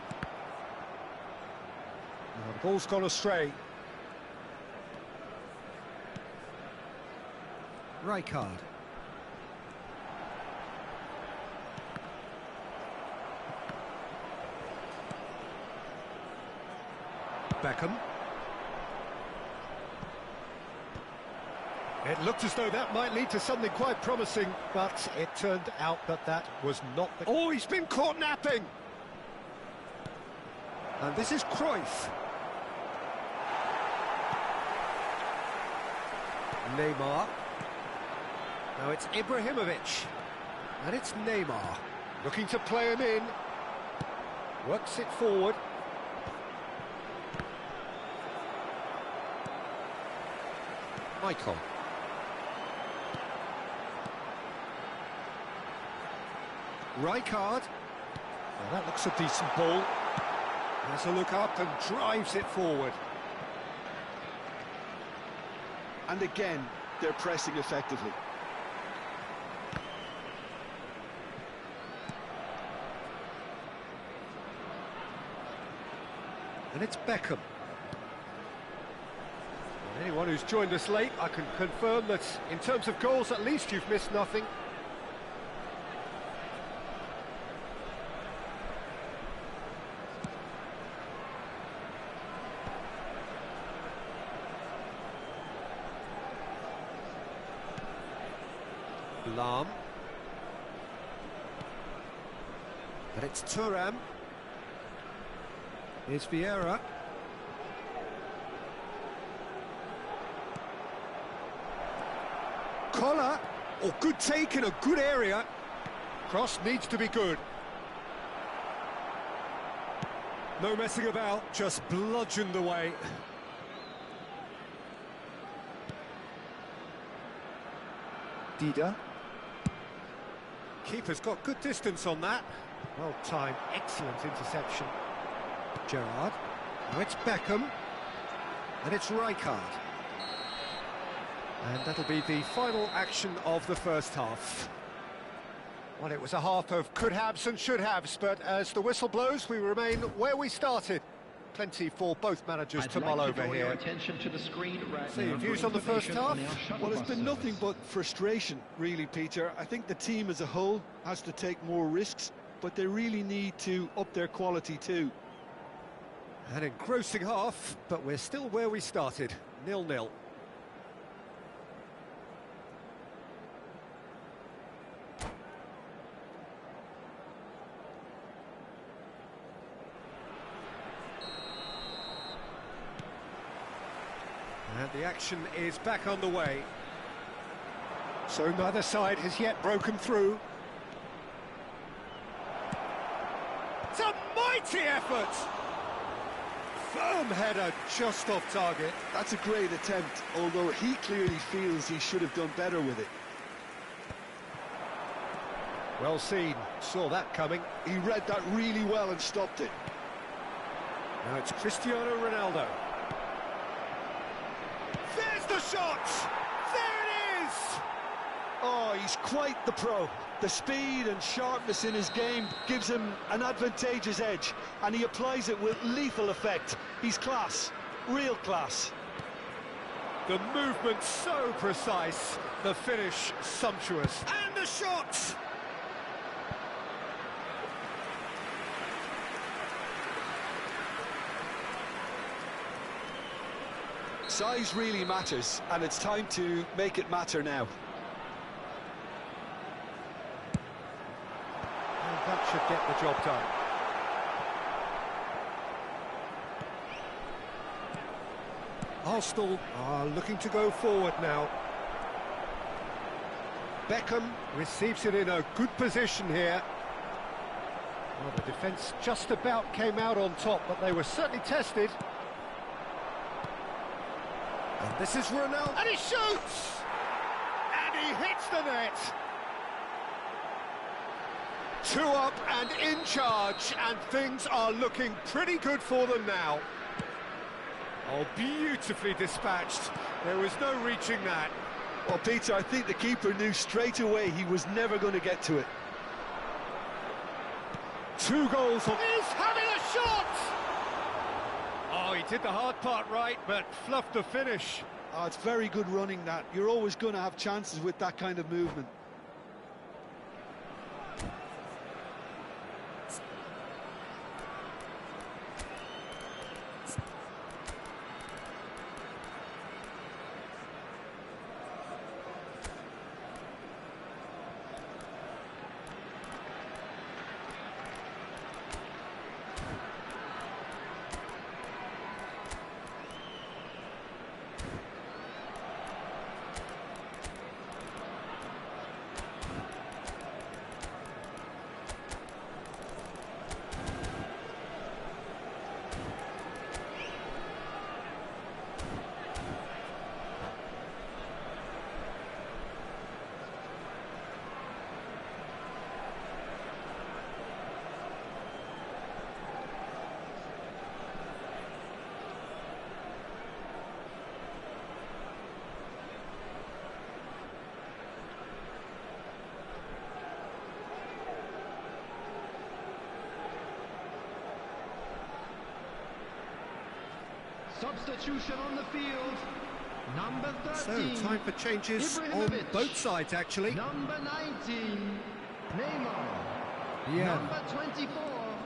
Now the ball's gone astray. Rijkaard. Beckham. It looked as though that might lead to something quite promising, but it turned out that that was not the... Oh, he's been caught napping! And this is Cruyff. Neymar. Now it's Ibrahimovic. And it's Neymar. Looking to play him in. Works it forward. Michael. Rijkaard. Well, that looks a decent ball. Has a look up and drives it forward. And again, they're pressing effectively. And it's Beckham. And anyone who's joined us late, I can confirm that in terms of goals, at least you've missed nothing. Lahm. But it's Thuram. Here's Vieira. Koller. Oh, good take in a good area. Cross needs to be good. No messing about, just bludgeoned away. Dida. Keeper's got good distance on that. Well timed, excellent interception. Gerrard. Now it's Beckham. And it's Rijkaard. And that'll be the final action of the first half. Well, it was a half of could-haves and should-haves, but as the whistle blows, we remain where we started. Plenty for both managers to mull over here. Attention to the screen right So now. your views on the first half? Well, it's been nothing but frustration, really, Peter. I think the team as a whole has to take more risks, but they really need to up their quality too. An engrossing half, but we're still where we started, 0-0. And the action is back on the way. So neither side has yet broken through. It's a mighty effort! Firm header just off target. That's a great attempt, although he clearly feels he should have done better with it. Well seen, saw that coming. He read that really well and stopped it. Now it's Cristiano Ronaldo. There's the shot! There it is! Oh, he's quite the pro. The speed and sharpness in his game gives him an advantageous edge, and he applies it with lethal effect. He's class, real class. The movement so precise, the finish sumptuous. And the shot! Size really matters, and it's time to make it matter now. And that should get the job done. Arsenal are looking to go forward now. Beckham receives it in a good position here. Well, the defence just about came out on top, but they were certainly tested. And this is Ronaldo, and he shoots! And he hits the net! 2 up and in charge, and things are looking pretty good for them now. Oh, beautifully dispatched. There was no reaching that. Well, Peter, I think the keeper knew straight away he was never going to get to it. 2 goals. He's having a shot! Oh, he did the hard part right, but fluffed the finish. Oh, it's very good running, that. You're always going to have chances with that kind of movement. Substitution on the field. Number 13. So, time for changes on Ibrahimovic. both sides, actually. Number 19. Neymar. Yeah. Number 24.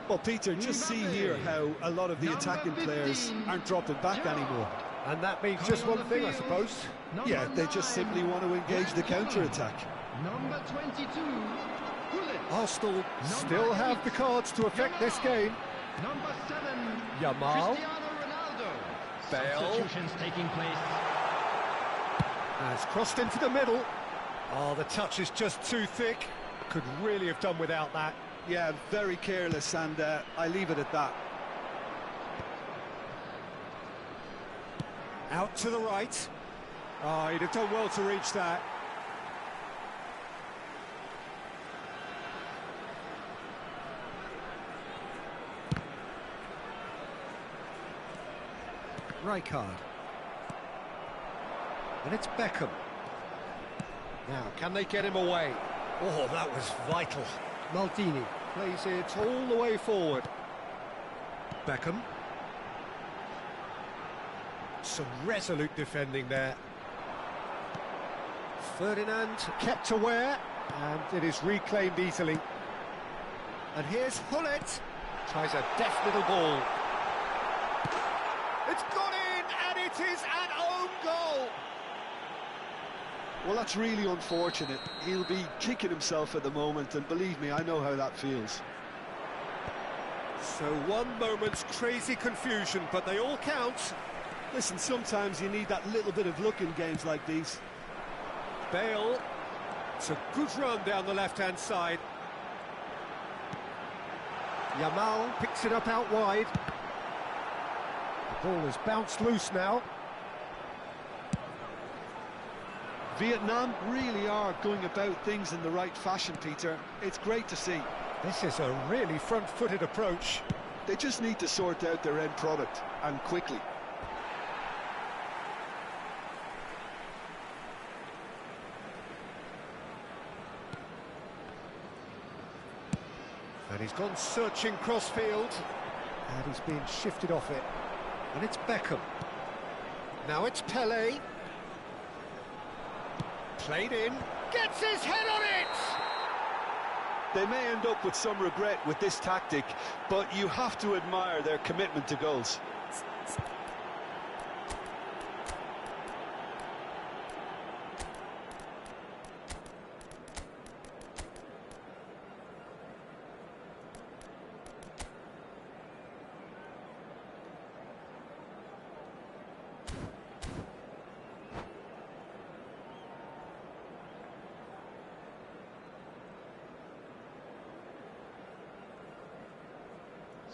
Well, Peter, just see here how a lot of the Number attacking players 15, aren't dropping back Gerrard. anymore. And that means just one thing, I suppose. Number Yeah, they just 9, simply want to engage the Jan counter-attack. Number 22. Gullit. Arsenal still have the cards to affect this game. Number 7. Yamal. Cristiano Ronaldo. Bale. Substitutions taking place. Has crossed into the middle. Oh, the touch is just too thick. Could really have done without that. Yeah, very careless, and I leave it at that. Out to the right. Oh, he'd have done well to reach that. Rijkaard. And it's Beckham. Now, can they get him away? Oh, that was vital. Maldini plays it all the way forward. Beckham. Some resolute defending there. Ferdinand kept aware, and it is reclaimed easily. And here's Hullet. Tries a deft little ball. It's gone in, and it is an own goal. Well, that's really unfortunate. He'll be kicking himself at the moment, and believe me, I know how that feels. So one moment's crazy confusion, but they all count. Listen, sometimes you need that little bit of luck in games like these. Bale. It's a good run down the left-hand side. Yamal picks it up out wide. The ball has bounced loose now. Vietnam really are going about things in the right fashion, Peter. It's great to see. This is a really front-footed approach. They just need to sort out their end product, and quickly. And he's gone searching crossfield, and he's been shifted off it. And it's Beckham. Now it's Pele. Played in, gets his head on it! They may end up with some regret with this tactic, but you have to admire their commitment to goals.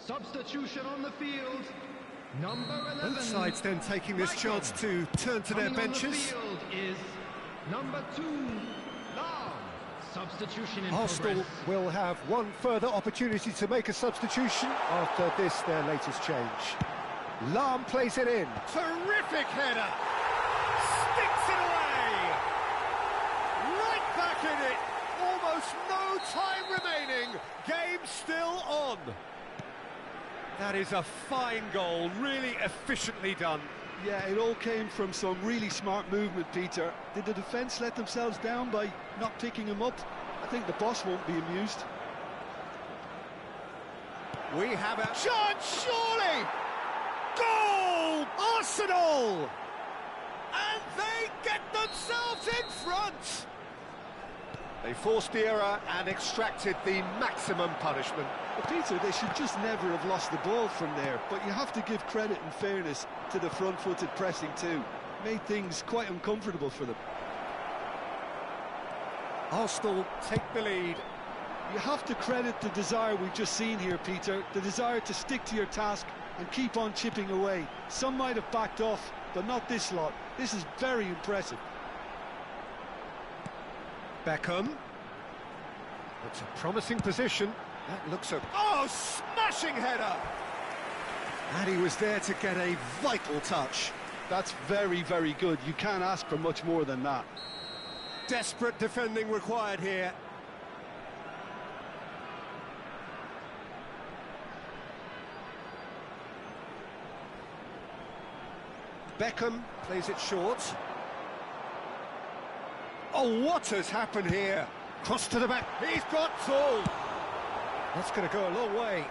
Substitution on the field. Number 11. Both sides then taking this chance to turn to their benches. On the field is number 2, Lam. Substitution in Arsenal progress. will have one further opportunity to make a substitution after this, their latest change. Lam plays it in. Terrific header! Sticks it away! Right back in it! Almost no time remaining. Game still on. That is a fine goal, really efficiently done. Yeah, it all came from some really smart movement, Peter. Did the defence let themselves down by not picking him up? I think the boss won't be amused. We have a chance, surely! Goal! Arsenal! And they get themselves in front! They forced the error and extracted the maximum punishment. But Peter, they should just never have lost the ball from there. But you have to give credit and fairness to the front-footed pressing too. Made things quite uncomfortable for them. Arsenal take the lead. You have to credit the desire we've just seen here, Peter. The desire to stick to your task and keep on chipping away. Some might have backed off, but not this lot. This is very impressive. Beckham. It's a promising position. That looks a... Oh, smashing header! And he was there to get a vital touch. That's very, very good. You can't ask for much more than that. Desperate defending required here. Beckham plays it short. Oh, what has happened here? Cross to the back. He's got Saul. That's going to go a long way.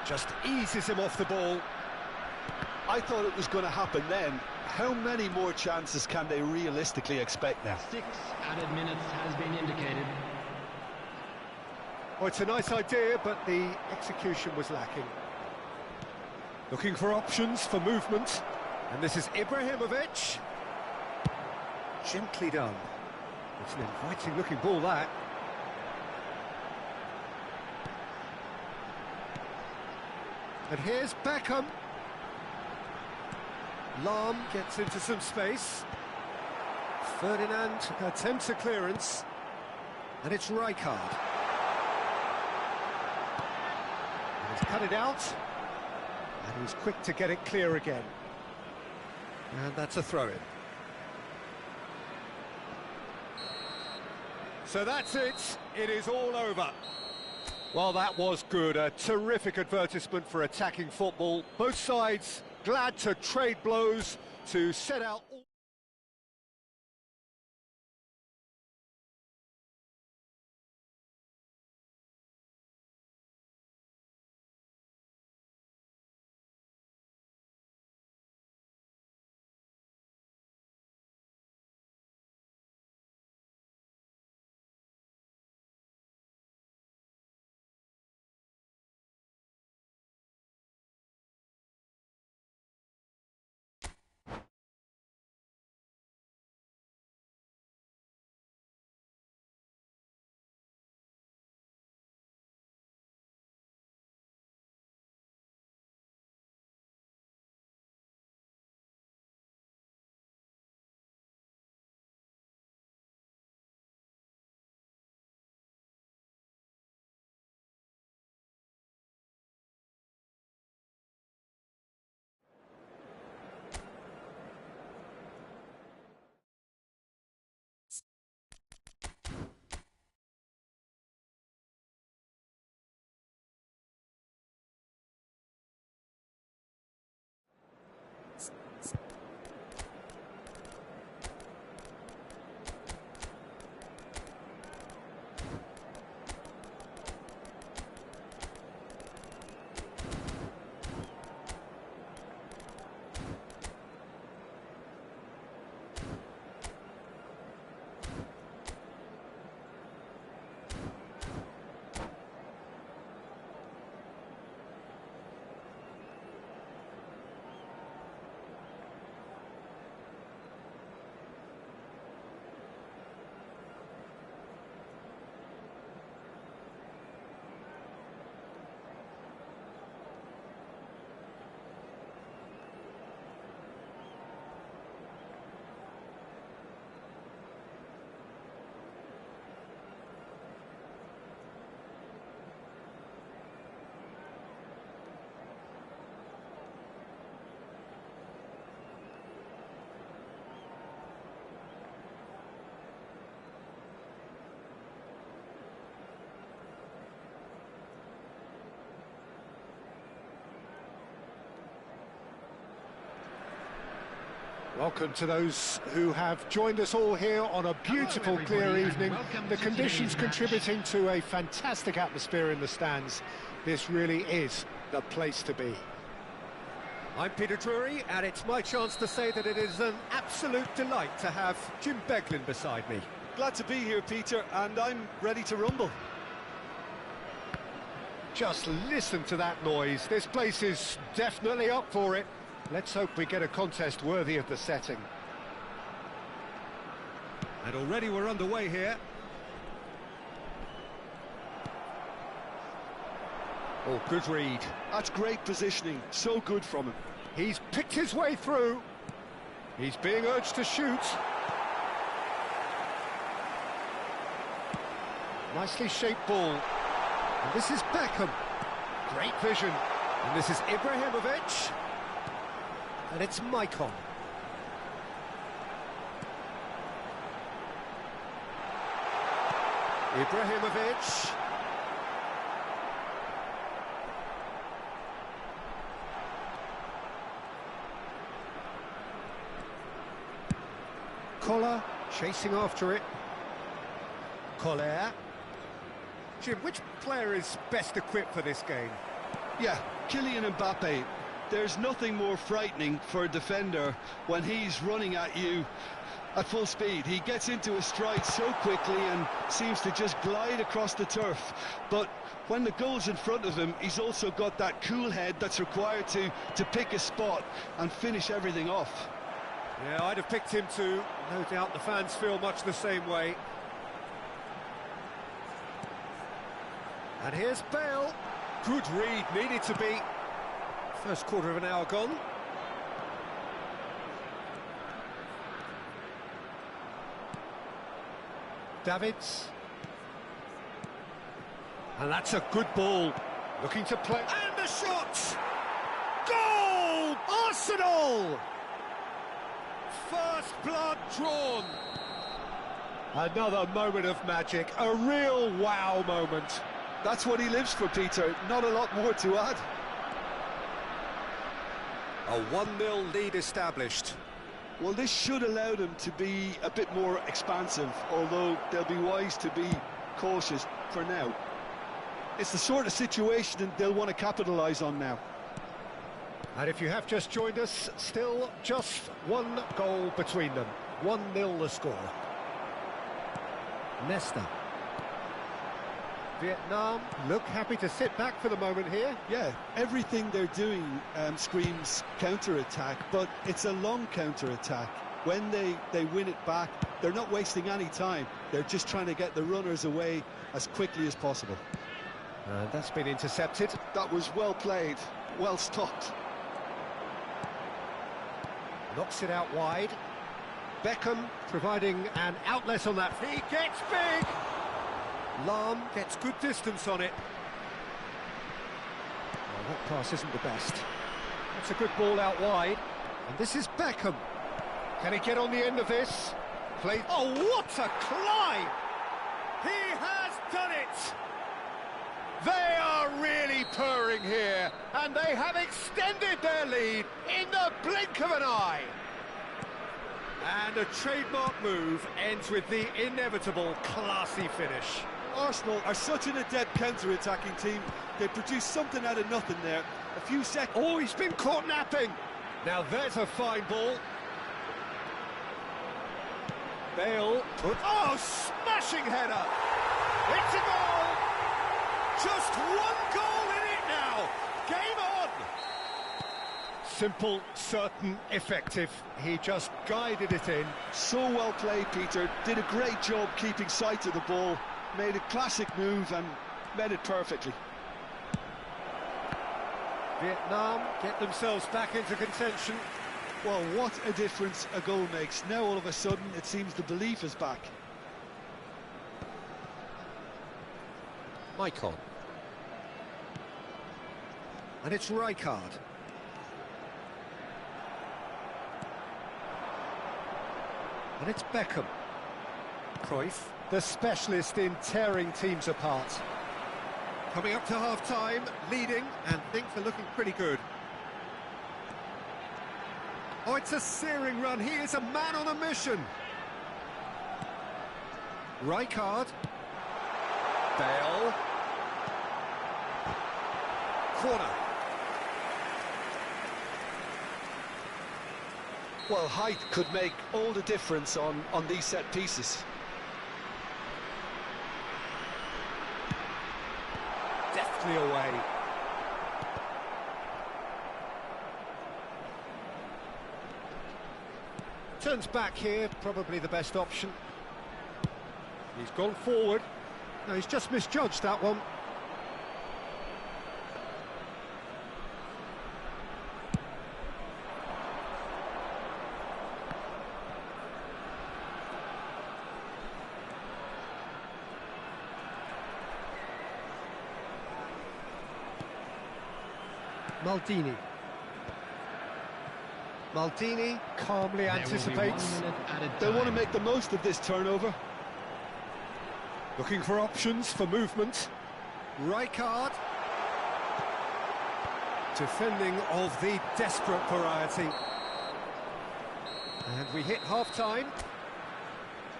Just eases him off the ball. I thought it was going to happen then. How many more chances can they realistically expect now? 6 added minutes has been indicated. Oh, it's a nice idea, but the execution was lacking. Looking for options for movement. And this is Ibrahimovic. Gently done. It's an inviting looking ball, that. And here's Beckham. Lam gets into some space. Ferdinand attempts a clearance. And it's Rijkaard. And he's cut it out. And he's quick to get it clear again. And that's a throw-in. So that's it. It is all over. Well, that was good. A terrific advertisement for attacking football. Both sides glad to trade blows to set out... Welcome to those who have joined us all here on a beautiful, clear evening. The conditions contributing to a fantastic atmosphere in the stands. This really is the place to be. I'm Peter Drury, and it's my chance to say that it is an absolute delight to have Jim Beglin beside me. Glad to be here, Peter, and I'm ready to rumble. Just listen to that noise. This place is definitely up for it. Let's hope we get a contest worthy of the setting. And already we're underway here. Oh, good read. That's great positioning, so good from him. He's picked his way through. He's being urged to shoot. Nicely shaped ball. And this is Beckham. Great vision. And this is Ibrahimovic. And it's Maicon. Ibrahimovic. Collar chasing after it. Collar. Jim, which player is best equipped for this game? Yeah, Kylian Mbappe. There's nothing more frightening for a defender when he's running at you at full speed. He gets into a stride so quickly and seems to just glide across the turf. But when the goal's in front of him, he's also got that cool head that's required to pick a spot and finish everything off. Yeah, I'd have picked him too. No doubt the fans feel much the same way. And here's Bale. Good read, needed to be. First quarter of an hour gone. Davids. And that's a good ball. Looking to play. And the shot! Goal! Arsenal! First blood drawn. Another moment of magic. A real wow moment. That's what he lives for, Peter. Not a lot more to add. A 1-0 lead established. Well, this should allow them to be a bit more expansive, although they'll be wise to be cautious for now. It's the sort of situation they'll want to capitalise on now. And if you have just joined us, still just one goal between them. 1-0 the score. Nesta. Vietnam look happy to sit back for the moment here. Yeah, everything they're doing screams counter-attack, but it's a long counter-attack. When they win it back, they're not wasting any time. They're just trying to get the runners away as quickly as possible. And that's been intercepted. That was well played, well stopped. Knocks it out wide. Beckham providing an outlet on that. He gets big! Lahm gets good distance on it. Well, that pass isn't the best. That's a good ball out wide. And this is Beckham. Can he get on the end of this? Play. Oh, what a climb! He has done it! They are really purring here, and they have extended their lead in the blink of an eye. And a trademark move ends with the inevitable classy finish. Arsenal are such an adept counter-attacking team. They produce something out of nothing there. A few seconds. Oh, he's been caught napping. Now there's a fine ball. Bale. Oh, smashing header. It's a goal. Just one goal in it now. Game on. Simple, certain, effective. He just guided it in. So well played, Peter. Did a great job keeping sight of the ball. Made a classic move and made it perfectly. Vietnam get themselves back into contention. Well, what a difference a goal makes. Now all of a sudden it seems the belief is back. Maicon. And it's Rijkaard. And it's Beckham. Cruyff, the specialist in tearing teams apart. Coming up to half-time, leading, and things are looking pretty good. Oh, it's a searing run. He is a man on a mission. Rijkaard. Bale. Corner. Well, height could make all the difference on these set pieces. Deftly away. Turns back here, probably the best option. He's gone forward. No, he's just misjudged that one. Maldini calmly anticipates. They want to make the most of this turnover. Looking for options for movement. Rijkaard. Defending of the desperate variety. And we hit half-time.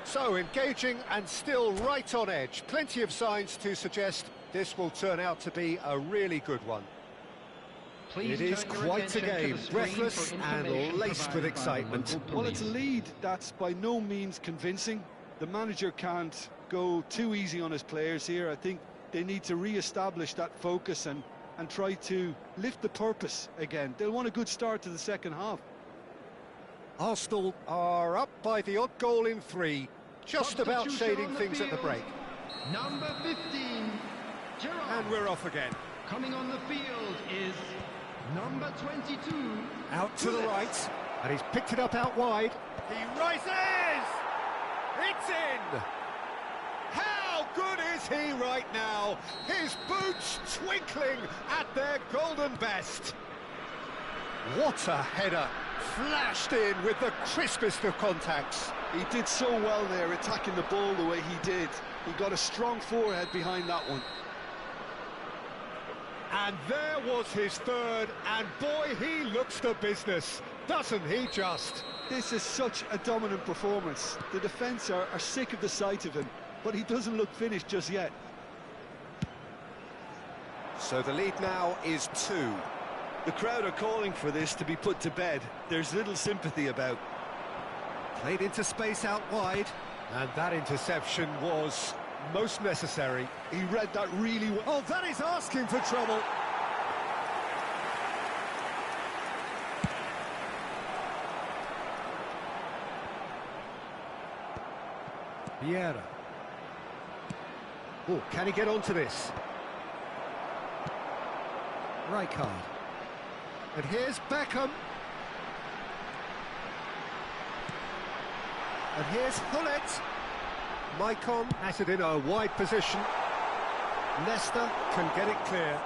So, engaging and still right on edge. Plenty of signs to suggest this will turn out to be a really good one. Please it is turn your quite a attention to game, the screen breathless for and information laced with provided by excitement. local Well, it's a police. lead that's by no means convincing. The manager can't go too easy on his players here. I think they need to re-establish that focus and try to lift the purpose again. They'll want a good start to the second half. Arsenal are up by the odd goal in 3, just about Substitution shading on the things at the field. break. Number 15, Gerard. And we're off again. Coming on the field is number 22. Out to the right, and he's picked it up out wide. He rises! It's in! How good is he right now? His boots twinkling at their golden best. What a header! Flashed in with the crispest of contacts. He did so well there, attacking the ball the way he did. He got a strong forehead behind that one. And there was his third, and boy, he looks the business, doesn't he just? This is such a dominant performance. The defence are sick of the sight of him, but he doesn't look finished just yet. So the lead now is 2. The crowd are calling for this to be put to bed. There's little sympathy about. Played into space out wide, and that interception was most necessary. He read that really well. Oh, that is asking for trouble. Vieira. Oh, can he get onto this? Rijkaard. And here's Beckham. And here's Hullet. Maicon has it in a wide position. Leicester can get it clear.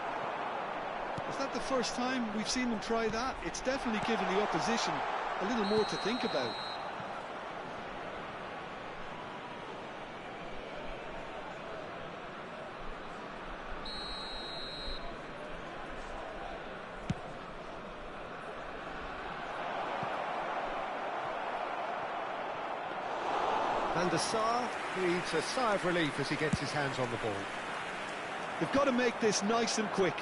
Is that the first time we've seen them try that? It's definitely given the opposition a little more to think about. Van der Sar breathes a sigh of relief as he gets his hands on the ball. They've got to make this nice and quick.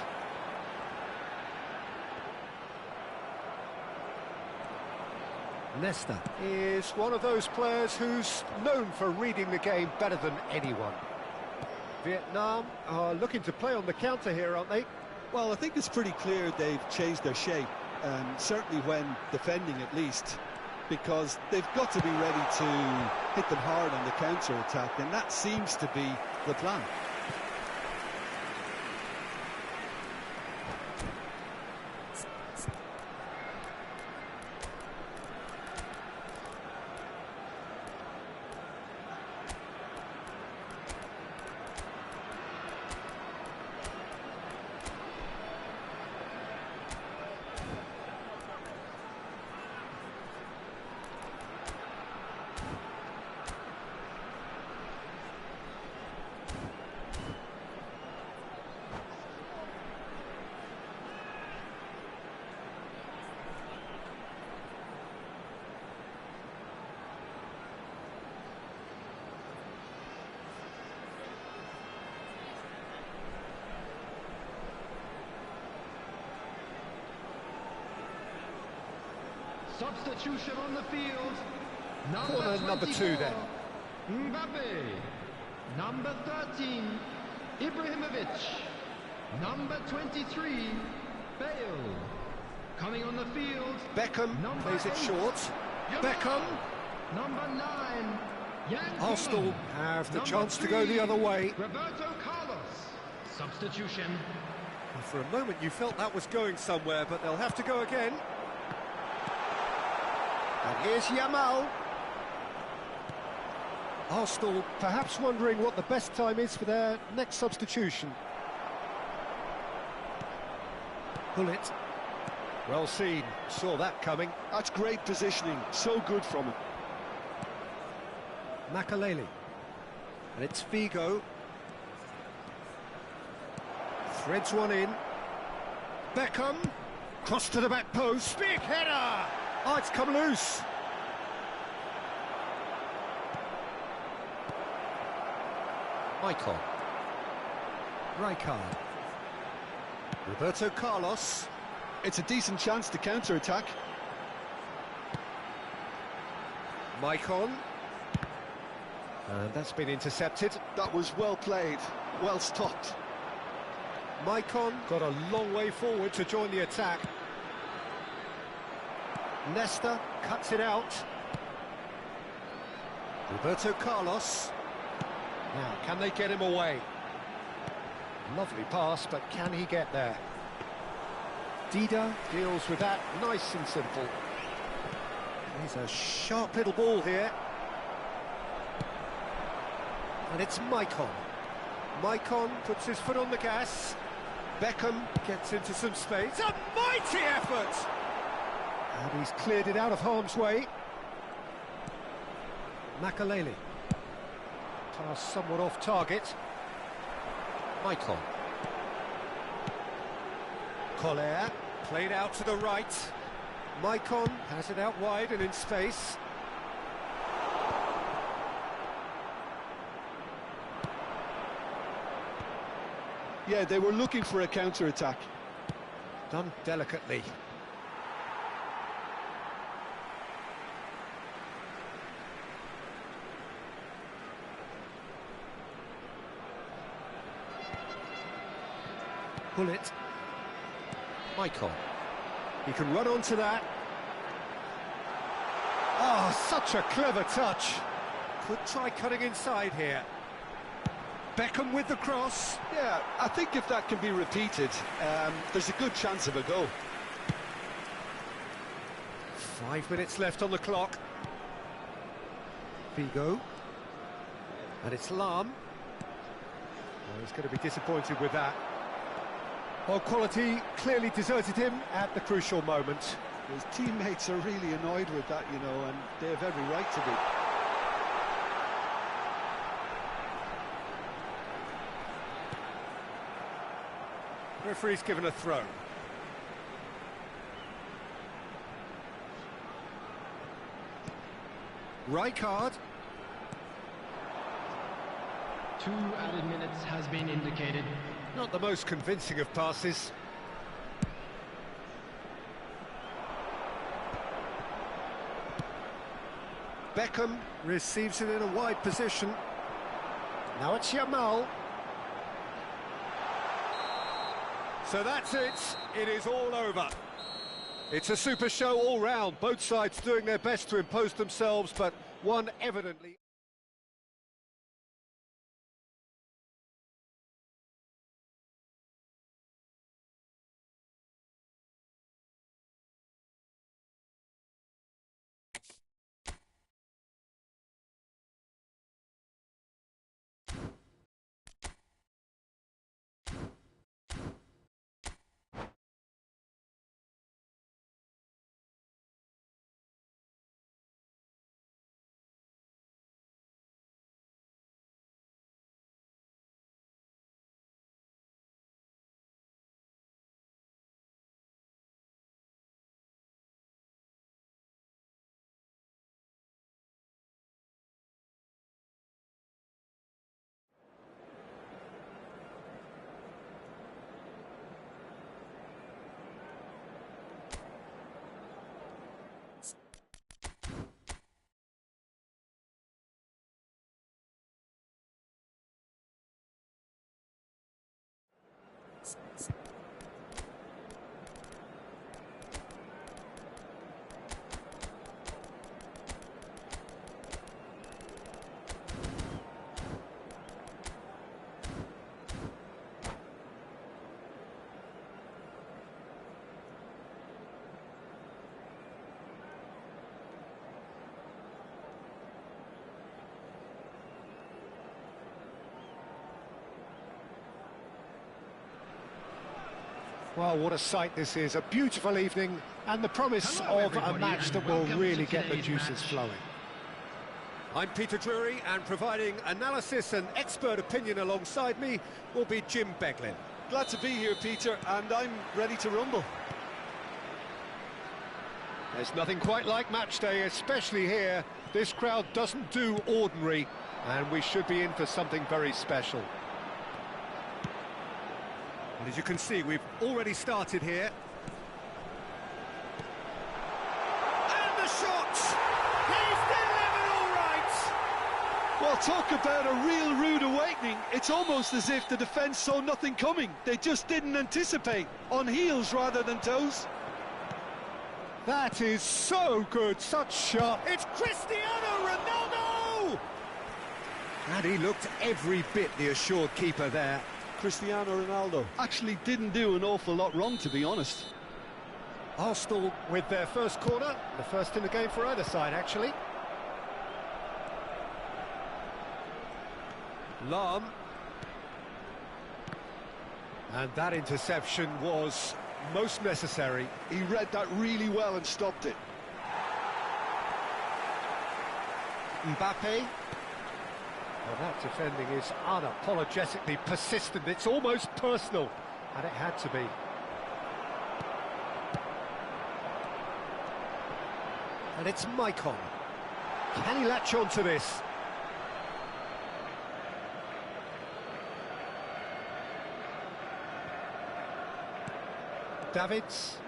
Nesta is one of those players who's known for reading the game better than anyone. Vietnam are looking to play on the counter here, aren't they? Well, I think it's pretty clear they've changed their shape, certainly when defending at least, because they've got to be ready to hit them hard on the counter-attack, and that seems to be the plan. Substitution on the field. Corner number 2 then. Mbappe. Number 13, Ibrahimovic. Number 23, Bale. Coming on the field. Beckham Number plays it 8, short. Yamal. Beckham. Number 9, Yankee. Arsenal have the Number chance to go 3, the other way. Roberto Carlos. Substitution. And for a moment you felt that was going somewhere, but they'll have to go again. And here's Yamal. Arsenal perhaps wondering what the best time is for their next substitution. Bullet. Well seen, saw that coming. That's great positioning, so good from him. Makaleli. And it's Figo. Threads one in. Beckham. Cross to the back post. Big header! Oh, it's come loose. Michael. Rijkaard. Roberto Carlos. It's a decent chance to counter-attack. Maicon. And that's been intercepted. That was well played, well stopped. Maicon got a long way forward to join the attack. Nesta cuts it out. Roberto Carlos. Now, can they get him away? Lovely pass, but can he get there? Dida deals with that, nice and simple. He's a sharp little ball here. And it's Maicon. Maicon puts his foot on the gas. Beckham gets into some space. A mighty effort! And he's cleared it out of harm's way. Makaleli. Pass somewhat off target. Maicon. Collier, played out to the right. Maicon has it out wide and in space. Yeah, they were looking for a counter-attack. Done delicately. Bullet. Michael. He can run onto that. Oh, such a clever touch. Could try cutting inside here. Beckham with the cross. Yeah, I think if that can be repeated, there's a good chance of a goal. 5 minutes left on the clock. Figo. And it's Lam. Oh, he's going to be disappointed with that. Well, quality clearly deserted him at the crucial moment. His teammates are really annoyed with that, you know, and they have every right to be. Referee's given a throw. Rijkaard. 2 added minutes has been indicated. Not the most convincing of passes. Beckham receives it in a wide position. Now it's Yamal. So that's it. It is all over. It's a super show all round. Both sides doing their best to impose themselves, but one evidently... Well, what a sight this is. A beautiful evening and the promise of a match that will really get the juices flowing. I'm Peter Drury, and providing analysis and expert opinion alongside me will be Jim Beglin. Glad to be here, Peter, and I'm ready to rumble. There's nothing quite like match day, especially here. This crowd doesn't do ordinary, and we should be in for something very special. And as you can see, we've already started here. And the shot! He's delivered all right! Well, talk about a real rude awakening. It's almost as if the defence saw nothing coming. They just didn't anticipate. On heels rather than toes. That is so good, such sharp. It's Cristiano Ronaldo! And he looked every bit the assured keeper there. Cristiano Ronaldo Actually didn't do an awful lot wrong, to be honest. Arsenal with their first corner, the first in the game for either side, actually. Lahm. And that interception was most necessary. He read that really well and stopped it. Mbappe. Well, that defending is unapologetically persistent. It's almost personal, and it had to be. And it's Maicon. Can he latch on to this? Davids.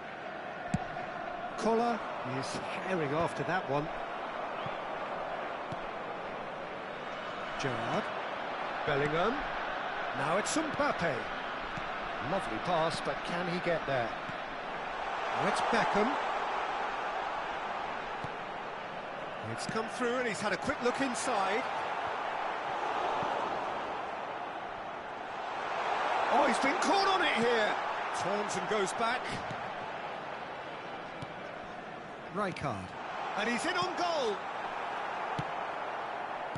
Collar. He is herring after that one. Gerrard. Bellingham. Now it's Mbappe. Lovely pass, but can he get there? Now it's Beckham. It's come through and he's had a quick look inside. Oh, he's been caught on it here. Turns and goes back. Rijkaard. And he's in on goal.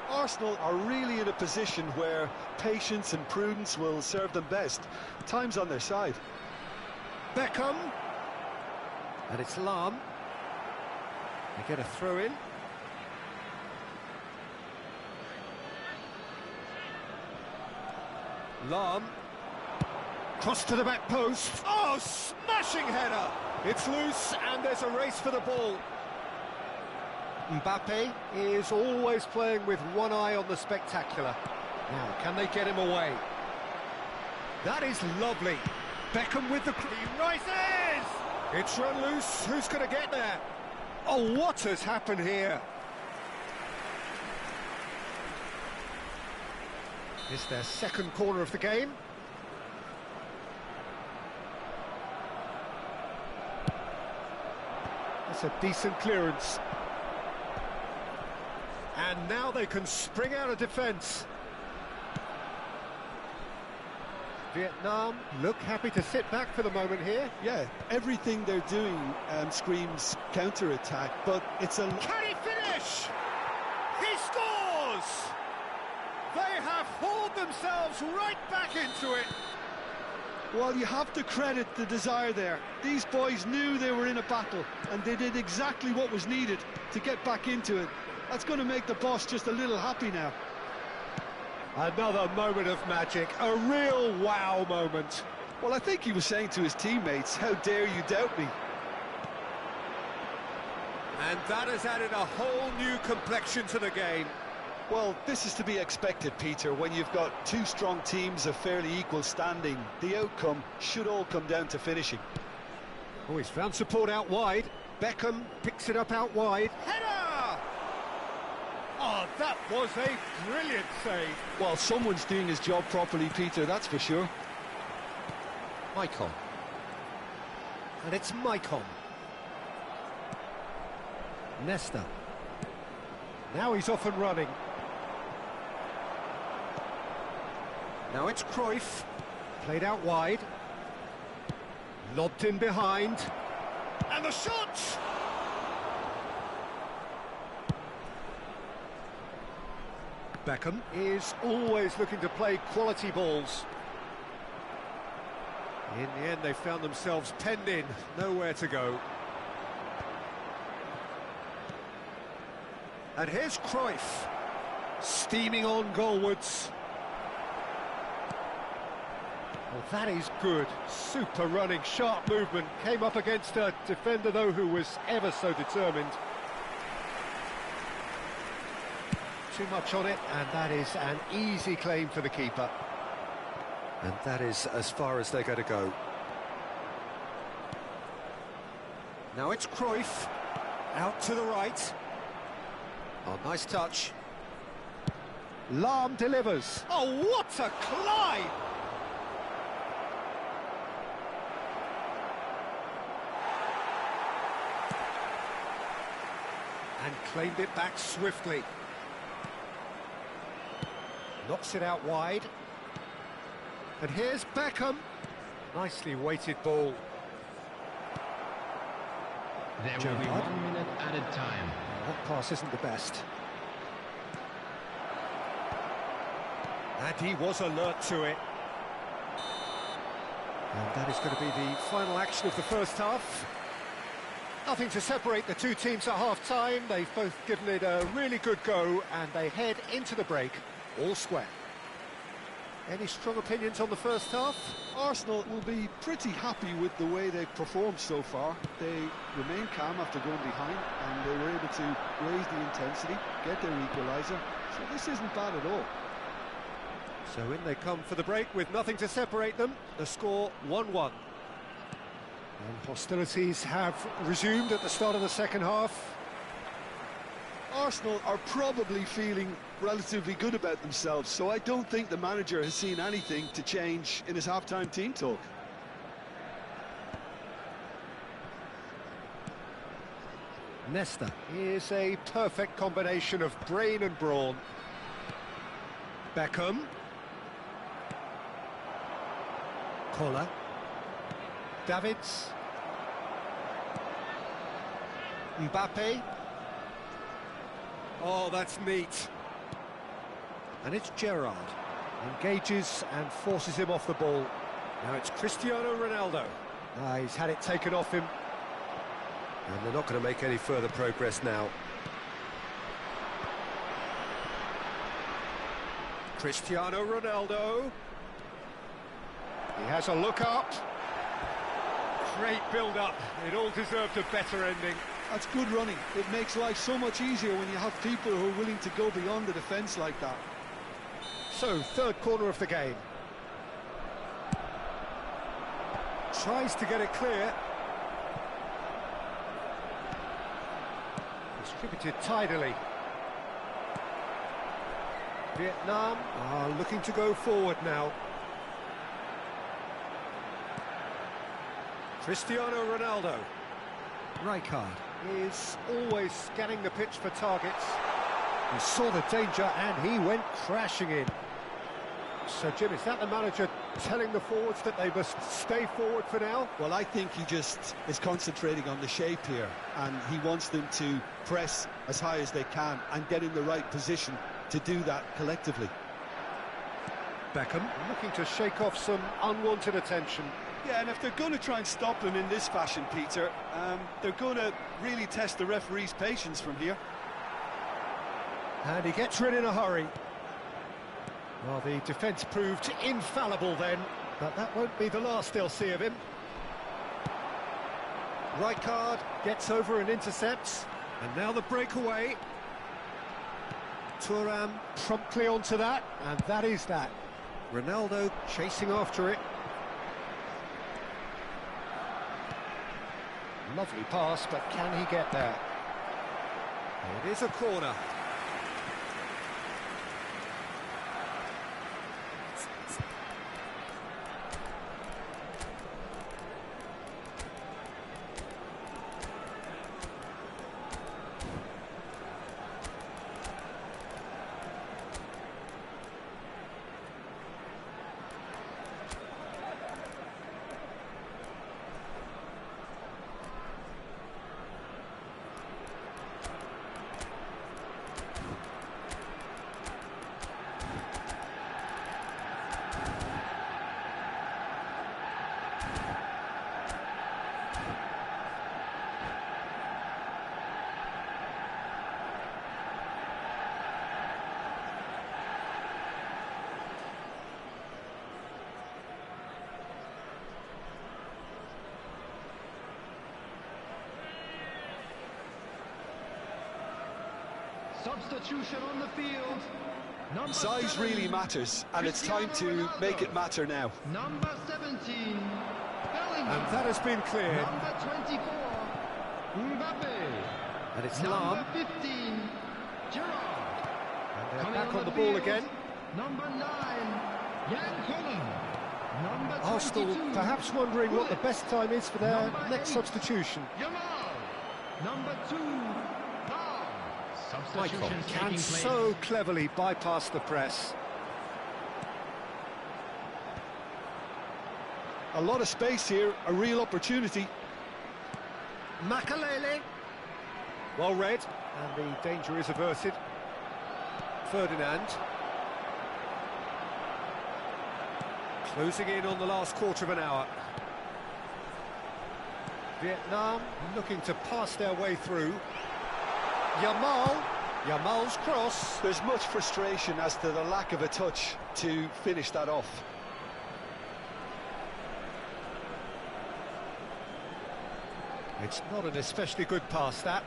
Arsenal are really in a position where patience and prudence will serve them best. Time's on their side. Beckham. And it's Lahm. They get a throw in. Lahm. Cross to the back post. Oh, smashing header! It's loose and there's a race for the ball. Mbappe is always playing with one eye on the spectacular. Now, can they get him away? That is lovely. Beckham with the... He rises! It's run loose. Who's going to get there? Oh, what has happened here? It's their second corner of the game. That's a decent clearance. And now they can spring out of defence. Vietnam look happy to sit back for the moment here. Yeah, everything they're doing screams counter-attack, but it's a... Can he finish? He scores! They have hauled themselves right back into it. Well, you have to credit the desire there. These boys knew they were in a battle, and they did exactly what was needed to get back into it. That's going to make the boss just a little happy now. Another moment of magic, a real wow moment. Well, I think he was saying to his teammates, how dare you doubt me? And that has added a whole new complexion to the game. Well, this is to be expected, Peter. When you've got two strong teams of fairly equal standing, the outcome should all come down to finishing. Oh, he's found support out wide. Beckham picks it up out wide. Header! Oh, that was a brilliant save. Well, someone's doing his job properly, Peter, that's for sure. Maicon. And it's Maicon. Nesta. Now he's off and running. Now it's Cruyff. Played out wide. Lobbed in behind. And the shot! Beckham is always looking to play quality balls. In the end, they found themselves penned in, nowhere to go. And here's Cruyff, steaming on goalwards. Well, that is good. Super running, sharp movement. Came up against a defender, though, who was ever so determined. Too much on it, and that is an easy claim for the keeper. And that is as far as they're going to go. Now it's Cruyff, out to the right. Oh, nice touch. Lahm delivers. Oh, what a climb! And claimed it back swiftly. Knocks it out wide. And here's Beckham. Nicely weighted ball. There will be 1 minute added time. That pass isn't the best. And he was alert to it. And that is going to be the final action of the first half. Nothing to separate the two teams at half-time. They've both given it a really good go, and they head into the break all square. Any strong opinions on the first half? Arsenal will be pretty happy with the way they've performed so far. They remain calm after going behind, and they were able to raise the intensity, get their equaliser. So this isn't bad at all. So in they come for the break with nothing to separate them. The score 1-1. And hostilities have resumed at the start of the second half. Arsenal are probably feeling relatively good about themselves, so I don't think the manager has seen anything to change in his half-time team talk. Nesta is a perfect combination of brain and brawn. Beckham. Koller. Davids. Mbappe. Oh, that's neat. And it's Gerrard. Engages and forces him off the ball. Now it's Cristiano Ronaldo. He's had it taken off him. And they're not going to make any further progress now. Cristiano Ronaldo. He has a look up. Great build-up. It all deserved a better ending. That's good running. It makes life so much easier when you have people who are willing to go beyond the defence like that. So, third corner of the game. Tries to get it clear. Distributed tidily. Vietnam are looking to go forward now. Cristiano Ronaldo. Rijkaard is always scanning the pitch for targets. He saw the danger and he went crashing in. So, Jim, is that the manager telling the forwards that they must stay forward for now? Well, I think he just is concentrating on the shape here, and he wants them to press as high as they can and get in the right position to do that collectively. Beckham looking to shake off some unwanted attention. Yeah, and if they're going to try and stop them in this fashion, Peter, they're going to really test the referee's patience from here. And he gets rid in a hurry. Well, the defence proved infallible then, but that won't be the last they'll see of him. Rijkaard gets over and intercepts, and now the breakaway. Thuram promptly onto that, and that is that. Ronaldo chasing after it. Lovely pass, but can he get there? It is a corner. Substitution on the field. Number Size 7, really matters, and it's time to Cristiano Ronaldo. make it matter now. Number 17, Bellingham. And that has been cleared. Number 24, Mbappe. And it's Number Lam. 15, Gerrard. And they're Coming back on the field, ball again. Number 9, Jan Koller. Number Arsenal 22, perhaps wondering what the best time is for their Number next 8, substitution. Yamal. Number 2, Lam. Michael Substitutions can taking place. so cleverly bypass the press. A lot of space here, a real opportunity. Makalele. Well read, and the danger is averted. Ferdinand. Closing in on the last quarter of an hour. Vietnam looking to pass their way through. Yamal's cross. There's much frustration as to the lack of a touch to finish that off. It's not an especially good pass, that.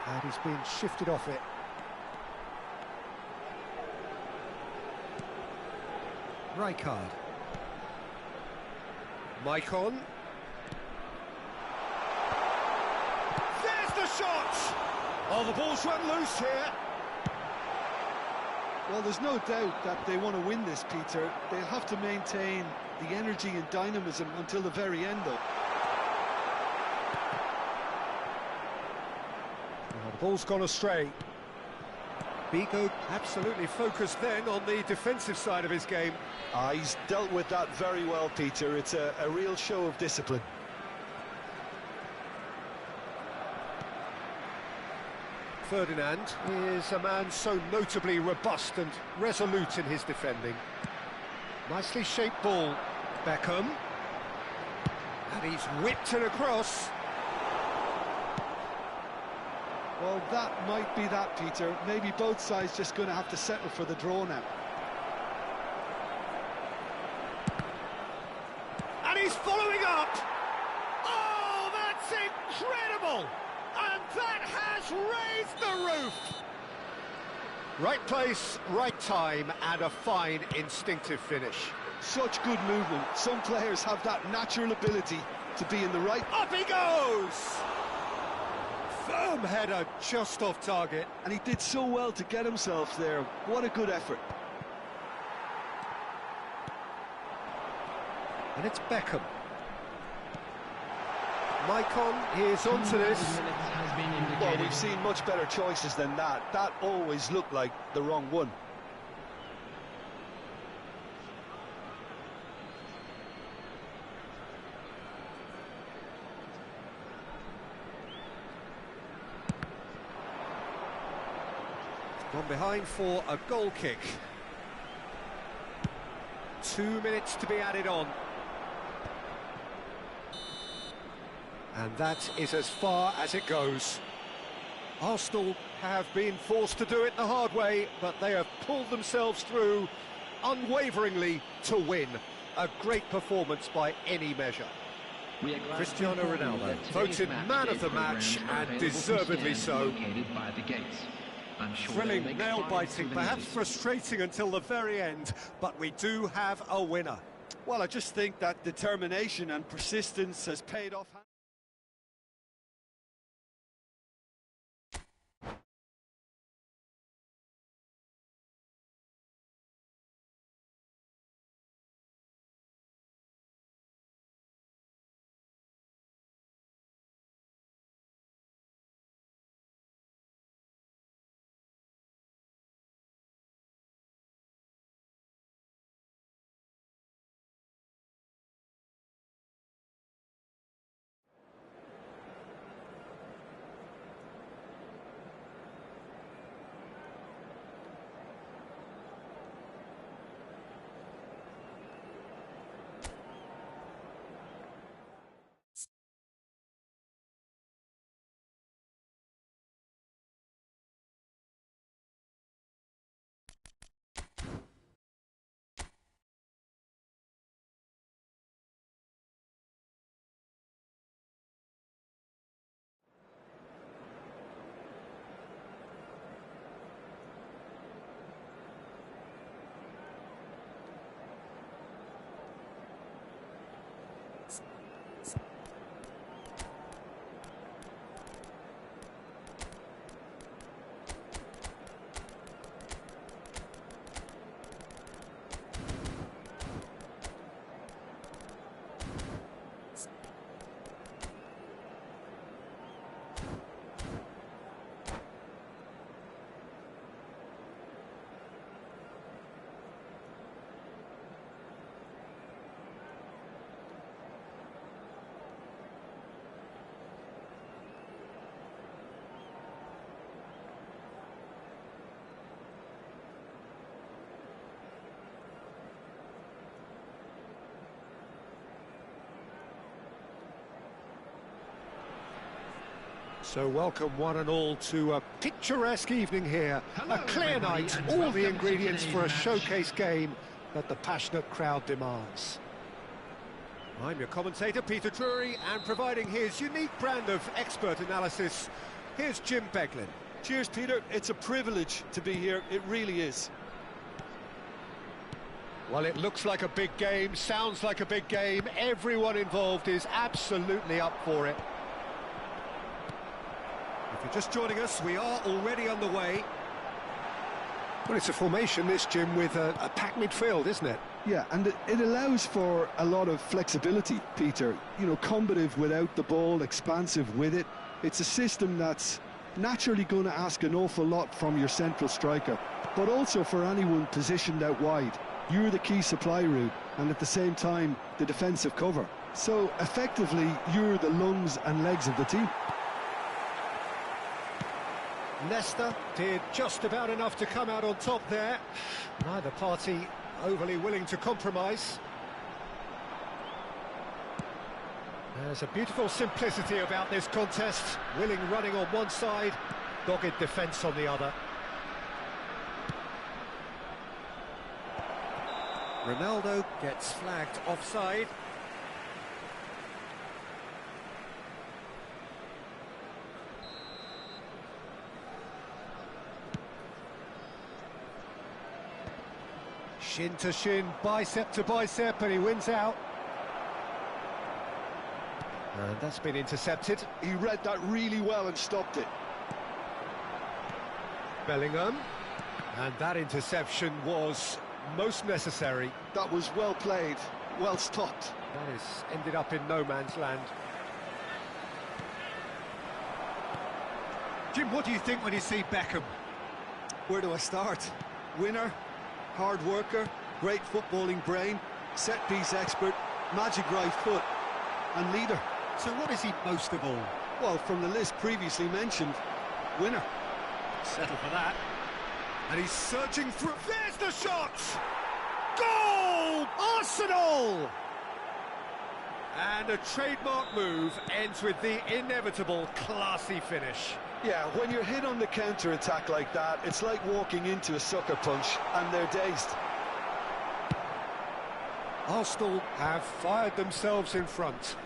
And he's been shifted off it. Rijkaard. Maicon. There's the shot! Oh, the ball's run loose here. Well, there's no doubt that they want to win this, Peter. They'll have to maintain the energy and dynamism until the very end, though. Well, the ball's gone astray. Bigo absolutely focused then on the defensive side of his game. He's dealt with that very well, Peter. It's a real show of discipline. Ferdinand is a man so notably robust and resolute in his defending. Nicely shaped ball. Beckham. And he's whipped it across. Well, that might be that, Peter. Maybe both sides just going to have to settle for the draw now. And he's following up. Oh, that's incredible! And that has raised the roof! Right place, right time, and a fine instinctive finish. Such good movement. Some players have that natural ability to be in the right... Up he goes! Firm header just off target. And he did so well to get himself there. What a good effort. And it's Beckham. Maicon is onto this. Has been indicated. Well, we've seen much better choices than that. That always looked like the wrong one. Gone behind for a goal kick. 2 minutes to be added on. And that is as far as it goes. Arsenal have been forced to do it the hard way, but they have pulled themselves through unwaveringly to win. A great performance by any measure. Cristiano Ronaldo voted man of the match, and deservedly so. Thrilling, nail-biting, perhaps frustrating until the very end, but we do have a winner. Well, I just think that determination and persistence has paid off. So welcome one and all to a picturesque evening here. Hello, A clear everybody, night, and all welcome the to ingredients for a today's match. showcase game that the passionate crowd demands. I'm your commentator, Peter Drury, and providing his unique brand of expert analysis, here's Jim Beglin. Cheers, Peter. It's a privilege to be here. It really is. Well, it looks like a big game, sounds like a big game. Everyone involved is absolutely up for it. If you're just joining us, we are already underway. Well, it's a formation, this, Jim, with a packed midfield, isn't it? Yeah, and it allows for a lot of flexibility, Peter. You know, combative without the ball, expansive with it. It's a system that's naturally going to ask an awful lot from your central striker, but also for anyone positioned out wide. You're the key supply route, and at the same time, the defensive cover. So, effectively, you're the lungs and legs of the team. Leicester did just about enough to come out on top there. Neither party overly willing to compromise. There's a beautiful simplicity about this contest. Willing running on one side, dogged defence on the other. Ronaldo gets flagged offside. Shin to shin, bicep to bicep, and he wins out. And that's been intercepted. He read that really well and stopped it. Bellingham. And that interception was most necessary. That was well played, well stopped. That has ended up in no man's land. Jim, what do you think when you see Beckham? Where do I start? Winner, hard worker, great footballing brain, set-piece expert, magic right foot, and leader. So what is he most of all? Well, from the list previously mentioned, winner. Settle for that. And he's surging through. There's the shot! Goal! Arsenal! And a trademark move ends with the inevitable classy finish. Yeah, when you're hit on the counter-attack like that, it's like walking into a sucker punch, and they're dazed. Arsenal have fired themselves in front.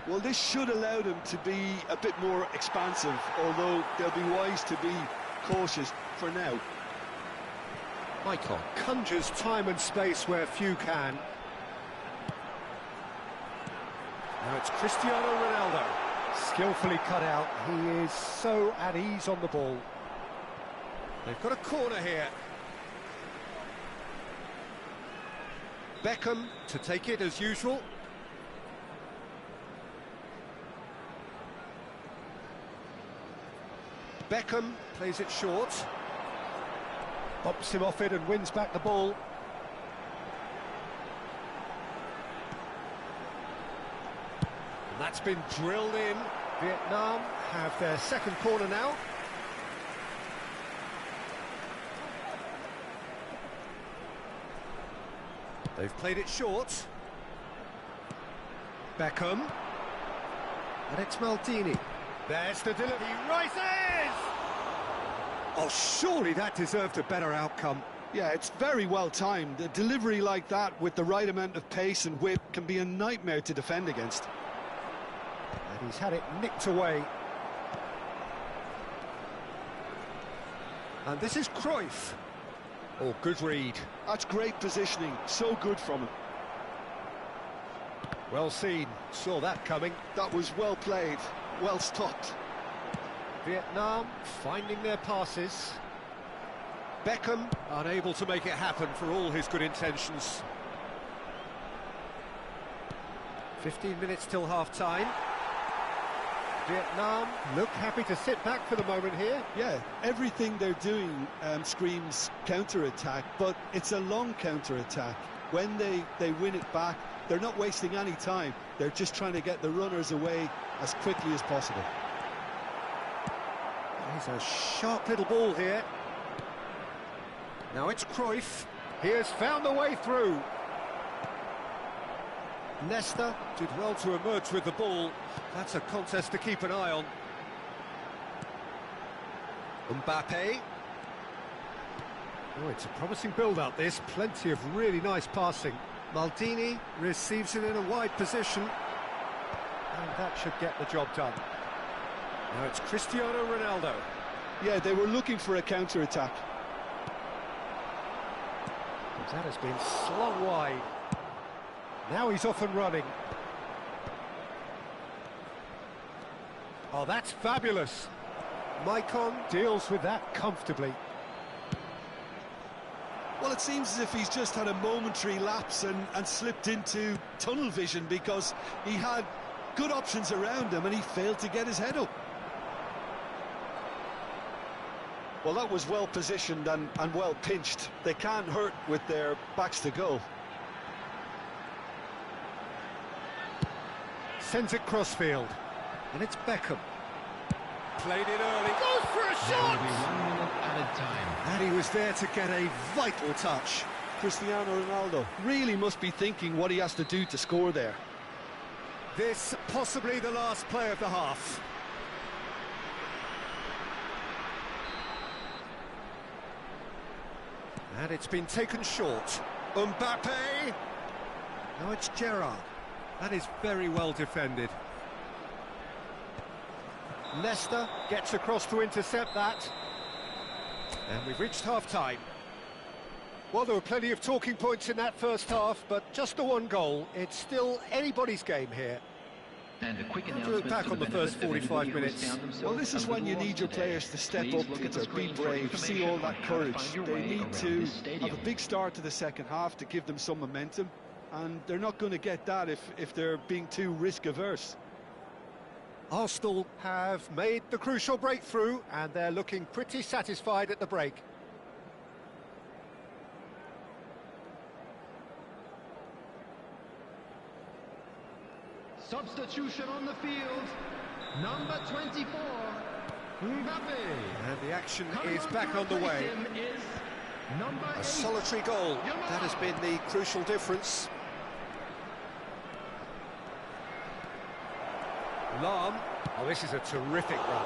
Well, this should allow them to be a bit more expansive, although they'll be wise to be cautious for now. Icon conjures time and space where few can. Now it's Cristiano Ronaldo. Skillfully cut out. He is so at ease on the ball. They've got a corner here. Beckham to take it as usual. Beckham plays it short. Bumps him off it and wins back the ball. And that's been drilled in. Vietnam have their second corner now. They've played it short. Beckham. And it's Maldini. There's the delivery. He rises! Oh, surely that deserved a better outcome. Yeah, it's very well timed. A delivery like that with the right amount of pace and whip can be a nightmare to defend against. And he's had it nicked away. And this is Cruyff. Oh, good read. That's great positioning, so good from him. Well seen, saw that coming. That was well played, well stopped. Vietnam finding their passes. Beckham unable to make it happen for all his good intentions. 15 minutes till half-time. Vietnam look happy to sit back for the moment here. Yeah, everything they're doing screams counter-attack, but it's a long counter-attack. When they win it back, they're not wasting any time. They're just trying to get the runners away as quickly as possible. He's a sharp little ball here. Now it's Cruyff. He has found a way through. Leicester did well to emerge with the ball. That's a contest to keep an eye on. Mbappe. Oh, it's a promising build-up, this. Plenty of really nice passing. Maldini receives it in a wide position. And that should get the job done. Now it's Cristiano Ronaldo. Yeah, they were looking for a counter-attack. That has been slung wide. Now he's off and running. Oh, that's fabulous. Maicon deals with that comfortably. Well, it seems as if he's just had a momentary lapse and slipped into tunnel vision, because he had good options around him and he failed to get his head up. Well, that was well positioned and well pinched. They can't hurt with their backs to goal. Sends it crossfield. And it's Beckham. Played it early. Goes for a There will shot! be 1 minute added time. And he was there to get a vital touch. Cristiano Ronaldo really must be thinking what he has to do to score there. This possibly the last play of the half. And it's been taken short. Mbappe! Now it's Gerrard. That is very well defended. Leicester gets across to intercept that. And we've reached half-time. Well, there were plenty of talking points in that first half, but just the one goal. It's still anybody's game here. And a quick Have to announcement look back for on the benefit first of 45 anybody who has minutes. found themselves Well, this is a when you little need your lost today. players to step Please up, look at the to be screen for brave, see information all on that how to courage. find your They way need around to this stadium. have a big start to the second half to give them some momentum, and they're not going to get that if they're being too risk-averse. Arsenal have made the crucial breakthrough, and they're looking pretty satisfied at the break. Substitution on the field. Number 24, Mbappe. And the action Coming is on back to on the replace way. him is number A 8. solitary goal. That has been the crucial difference. Lahm. Oh, this is a terrific run.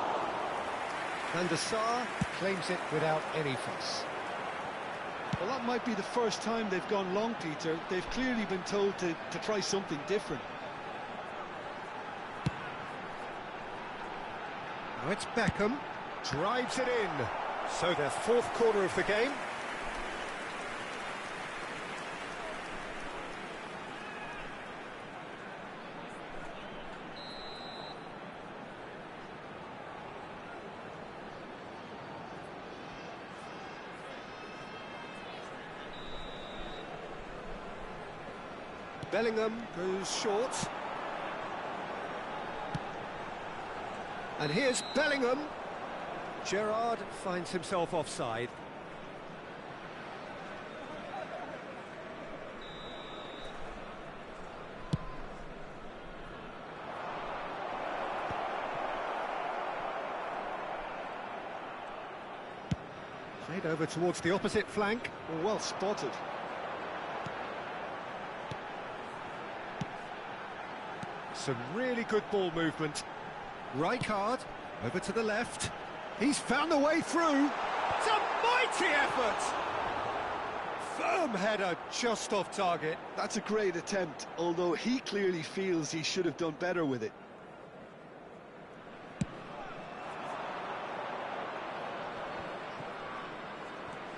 Van der Sar claims it without any fuss. Well, that might be the first time they've gone long, Peter. They've clearly been told to try something different. Now it's Beckham. Drives it in. So their fourth corner of the game. Bellingham goes short. And here's Bellingham. Gerrard finds himself offside. Played over towards the opposite flank. Well spotted. Some really good ball movement. Rijkaard over to the left. He's found the way through. It's a mighty effort. Firm header just off target. That's a great attempt, although he clearly feels he should have done better with it.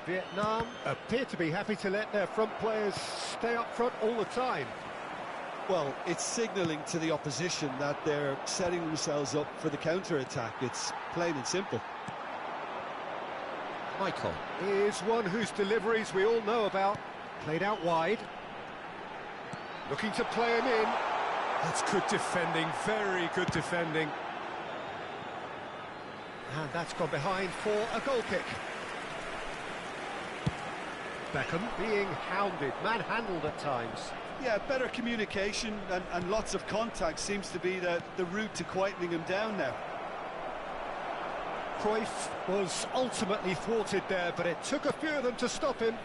Vietnam appear to be happy to let their front players stay up front all the time. Well, it's signalling to the opposition that they're setting themselves up for the counter-attack. It's plain and simple. Michael is one whose deliveries we all know about. Played out wide. Looking to play him in. That's good defending, very good defending. And that's gone behind for a goal kick. Beckham being hounded, manhandled at times. Yeah, better communication and lots of contact seems to be the route to quietening him down now. Cruyff was ultimately thwarted there, but it took a few of them to stop him.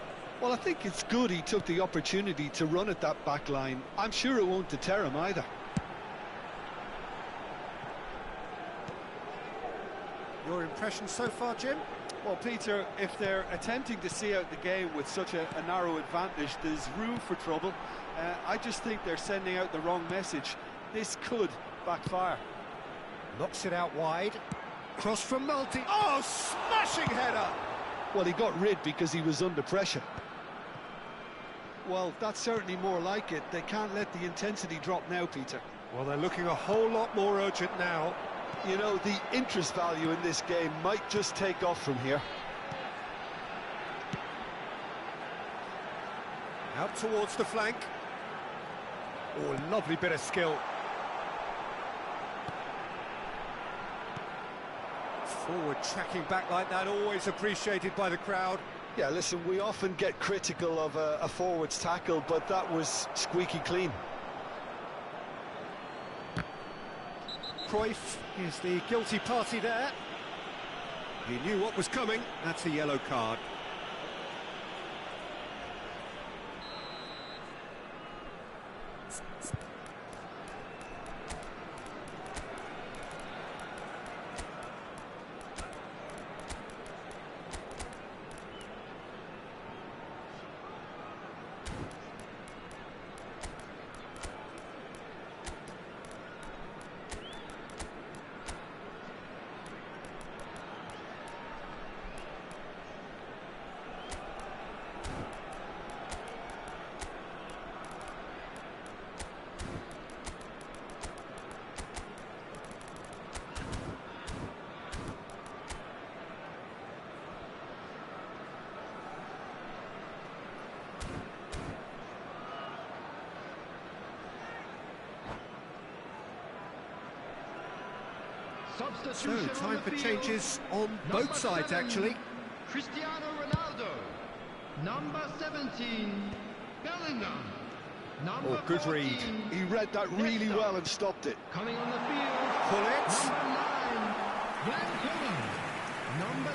Well, I think it's good he took the opportunity to run at that back line. I'm sure it won't deter him either. Your impression so far, Jim? Well, Peter, if they're attempting to see out the game with such a narrow advantage, there's room for trouble. I just think they're sending out the wrong message. This could backfire. Knocks it out wide. Cross from Multi. Oh, smashing header! Well, he got rid because he was under pressure. Well, that's certainly more like it. They can't let the intensity drop now, Peter. Well, they're looking a whole lot more urgent now. You know, the interest value in this game might just take off from here. Out towards the flank. Oh, lovely bit of skill. Forward tracking back like that, always appreciated by the crowd. Yeah, listen, we often get critical of a forward's tackle, but that was squeaky clean. Cruyff is the guilty party there. He knew what was coming. That's a yellow card. So, time for changes on both sides, actually. Cristiano Ronaldo. Number 17, Bellingham. Number good 14, read. He read that really well and stopped it. Coming on the field. Pull it. Number 9, Glenn Cohen. Number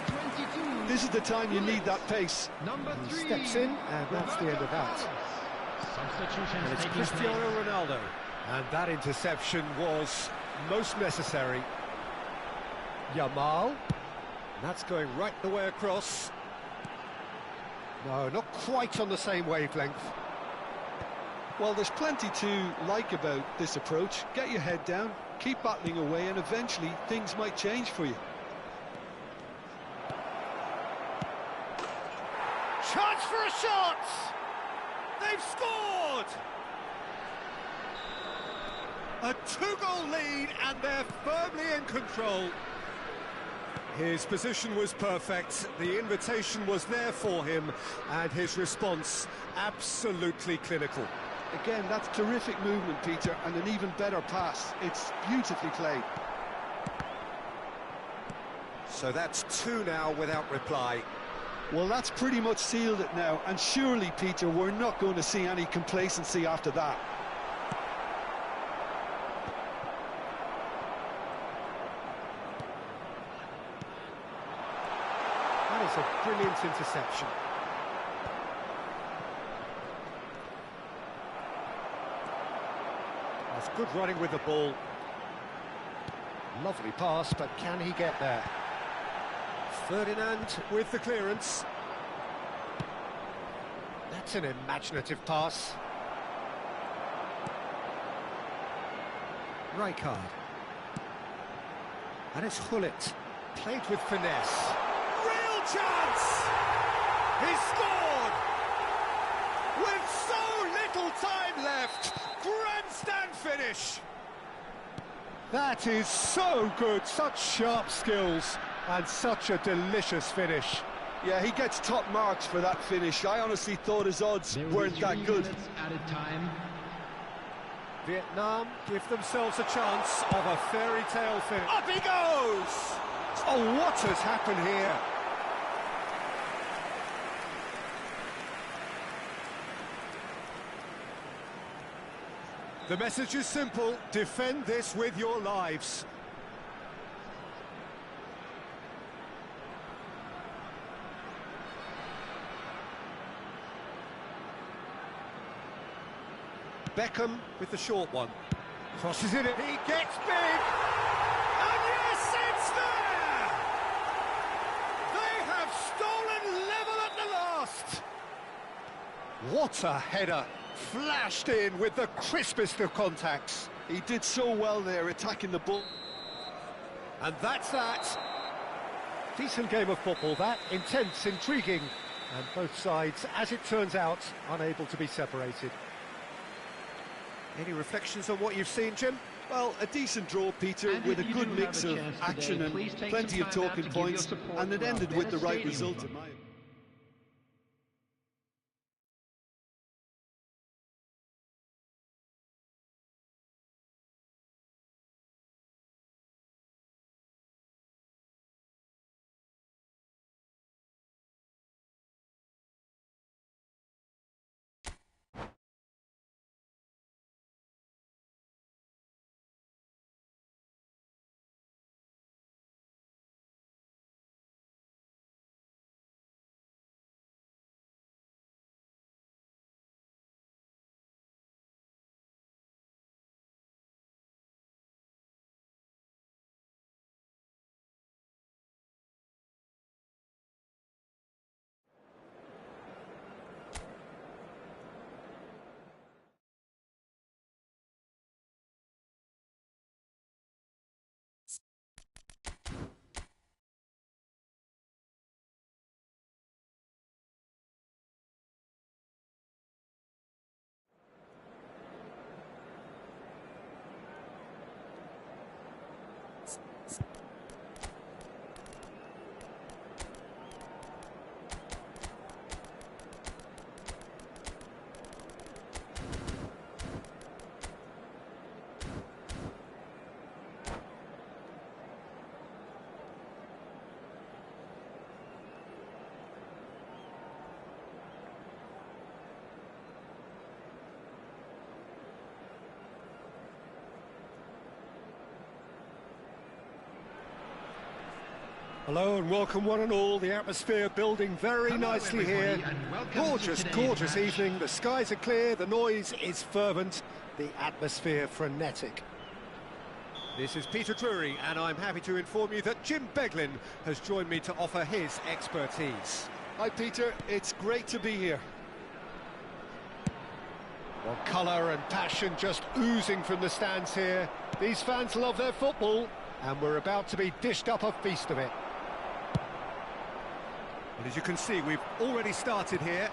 22. This is the time you need that pace. Number 3. Steps in, and that's the end of that. Substitution And it's taking Cristiano place. Ronaldo. And that interception was most necessary. Yamal. That's going right the way across. No, not quite on the same wavelength. Well, there's plenty to like about this approach. Get your head down, keep battling away, and eventually things might change for you. Chance for a shot! They've scored! A 2-goal lead, and they're firmly in control. His position was perfect, the invitation was there for him, and his response absolutely clinical. Again, that's terrific movement, Peter, and an even better pass. It's beautifully played. So that's 2 now without reply. Well, that's pretty much sealed it now, and surely, Peter, we're not going to see any complacency after that. That is a brilliant interception. That's good running with the ball. Lovely pass, but can he get there? Ferdinand with the clearance. That's an imaginative pass. Rijkaard. And it's Hullet. Played with finesse. Real chance! He scored! With so little time left! Grandstand finish! That is so good, such sharp skills, and such a delicious finish. Yeah, he gets top marks for that finish. I honestly thought his odds weren't that good. Added time. Vietnam give themselves a chance of a fairy tale finish. Up he goes! Oh, what has happened here? The message is simple: defend this with your lives. Beckham with the short one. Crosses it in. He gets big! And yes, it's there! What a header! Flashed in with the crispest of contacts. He did so well there, attacking the ball. And that's that. Decent game of football, that. Intense, intriguing. And both sides, as it turns out, unable to be separated. Any reflections on what you've seen, Jim? Well, a decent draw, Peter, And with a if you good do mix have a of chance action today, and please take plenty some of time out talking to give your points, support and it to our ended with the better right stadium result club. in my opinion. Hello and welcome one and all. The atmosphere building very Hello, nicely everybody, here. and welcome to Gorgeous, today's gorgeous match. evening. The skies are clear, the noise is fervent, the atmosphere frenetic. This is Peter Drury, and I'm happy to inform you that Jim Beglin has joined me to offer his expertise. Hi, Peter. It's great to be here. Well, colour and passion just oozing from the stands here. These fans love their football, and we're about to be dished up a feast of it. Well, as you can see, we've already started here.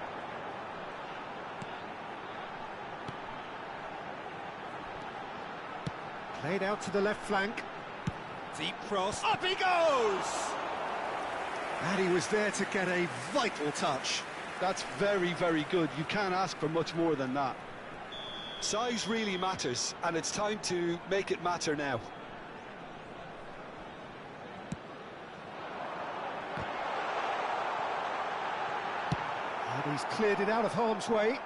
Played out to the left flank. Deep cross. Up he goes! And he was there to get a vital touch. That's very, very good. You can't ask for much more than that. Size really matters, and it's time to make it matter now. And he's cleared it out of harm's way.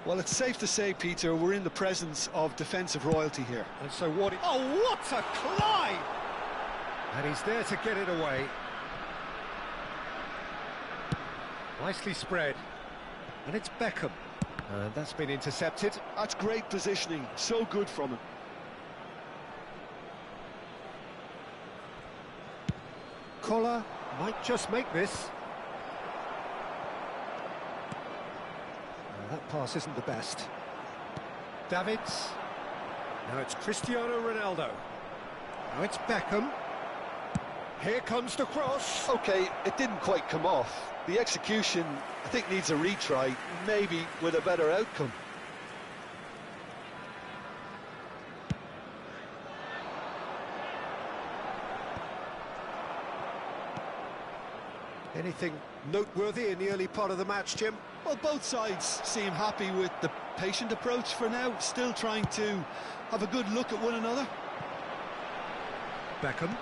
Well, it's safe to say, Peter, we're in the presence of defensive royalty here. And so what... Oh, what a climb! And he's there to get it away. Nicely spread. And it's Beckham. And that's been intercepted. That's great positioning. So good from him. Collar might just make this. That pass isn't the best. Davids. Now it's Cristiano Ronaldo. Now it's Beckham. Here comes the cross. Okay, it didn't quite come off. The execution, I think, needs a retry, maybe with a better outcome. Anything noteworthy in the early part of the match, Jim? Well, both sides seem happy with the patient approach for now, still trying to have a good look at one another. Beckham.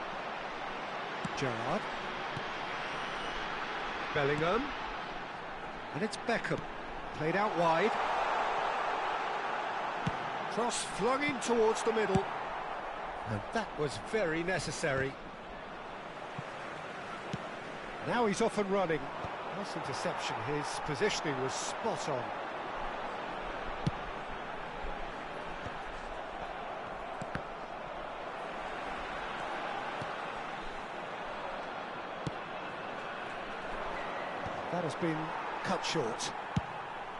Gerrard. Bellingham. And it's Beckham. Played out wide. Cross flung in towards the middle. And that was very necessary. Now he's off and running. Nice interception. His positioning was spot on. That has been cut short.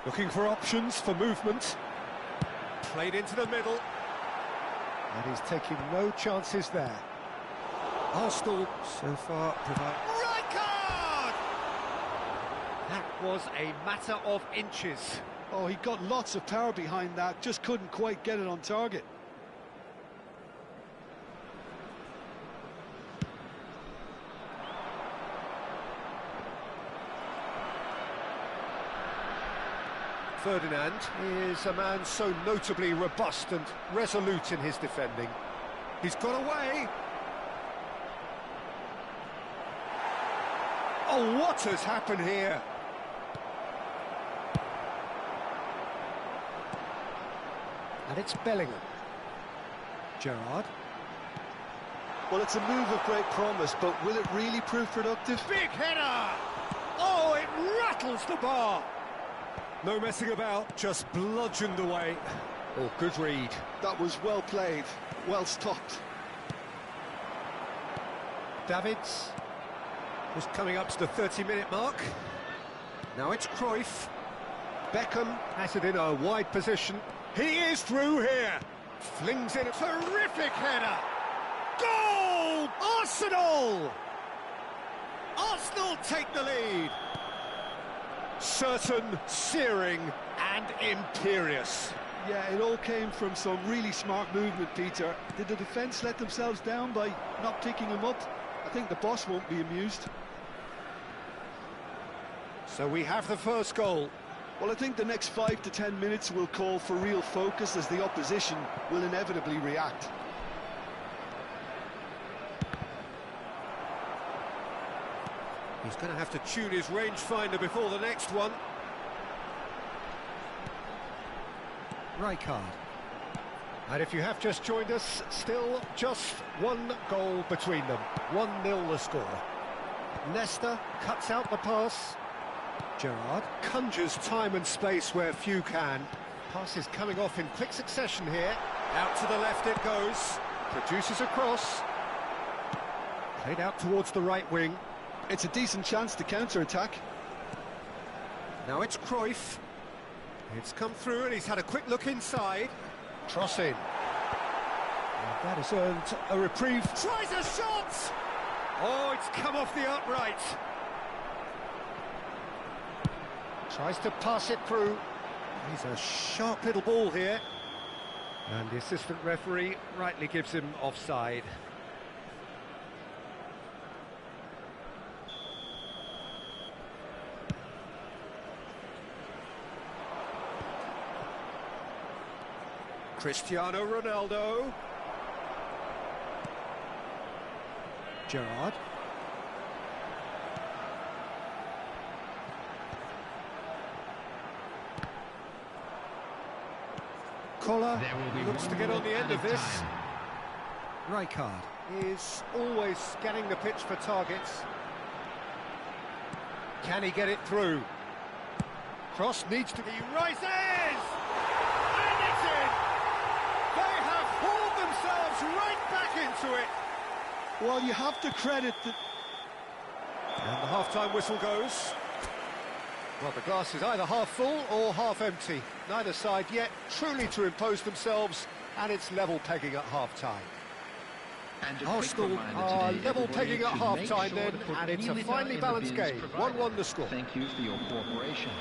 Looking for options for movement. Played into the middle. And he's taking no chances there. Arsenal so far provide... Right card! That was a matter of inches. Oh, he got lots of power behind that, just couldn't quite get it on target. Ferdinand is a man so notably robust and resolute in his defending. He's got away. Oh, what has happened here? And it's Bellingham. Gerrard. Well, it's a move of great promise, but will it really prove productive? Big header! Oh, it rattles the bar! No messing about, just bludgeoned away. Oh, good read. That was well played, well stopped. Davids was coming up to the 30-minute mark. Now it's Cruyff. Beckham has it in a wide position. He is through here. Flings in a terrific header. Goal! Arsenal! Arsenal take the lead. Certain, searing and imperious. Yeah, it all came from some really smart movement, Peter. Did the defence let themselves down by not picking him up? I think the boss won't be amused. So we have the first goal. Well, I think the next 5 to 10 minutes will call for real focus as the opposition will inevitably react. He's going to have to tune his rangefinder before the next one. Rijkaard. And if you have just joined us, still just one goal between them. 1-0 the score. Nesta cuts out the pass. Gerrard conjures time and space where few can. Pass is coming off in quick succession here. Out to the left it goes. Produces a cross. Played out towards the right wing. It's a decent chance to counter-attack. Now it's Cruyff. It's come through and he's had a quick look inside. Cross in. And that has earned a reprieve. Tries a shot! Oh, it's come off the upright. Tries to pass it through. He's a sharp little ball here. And the assistant referee rightly gives him offside. Cristiano Ronaldo. Gerrard. Collar looks to get on the end of this. Rijkaard is always scanning the pitch for targets. Can he get it through? Cross needs to be... rises! And it's in! They have hauled themselves right back into it. Well, you have to credit the... And the half-time whistle goes. Well, the glass is either half full or half empty. Neither side yet truly to impose themselves, and it's level pegging at half-time. Arsenal are level pegging at half-time then, and it's a finely balanced game. 1-1 the score. Thank you for your cooperation.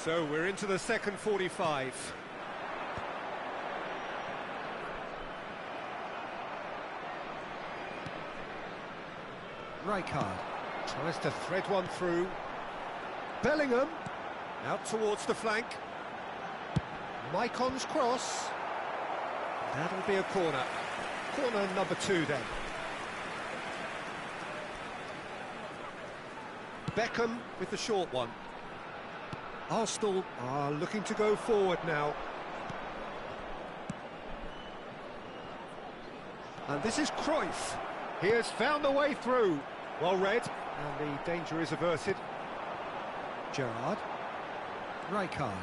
So we're into the second 45. Rijkaard tries to thread one through. Bellingham out towards the flank. Maicon's cross. That'll be a corner. Corner number 2 then. Beckham with the short one. Arsenal are looking to go forward now. And this is Cruyff. He has found the way through. Well read, and the danger is averted. Gerrard. Rijkaard.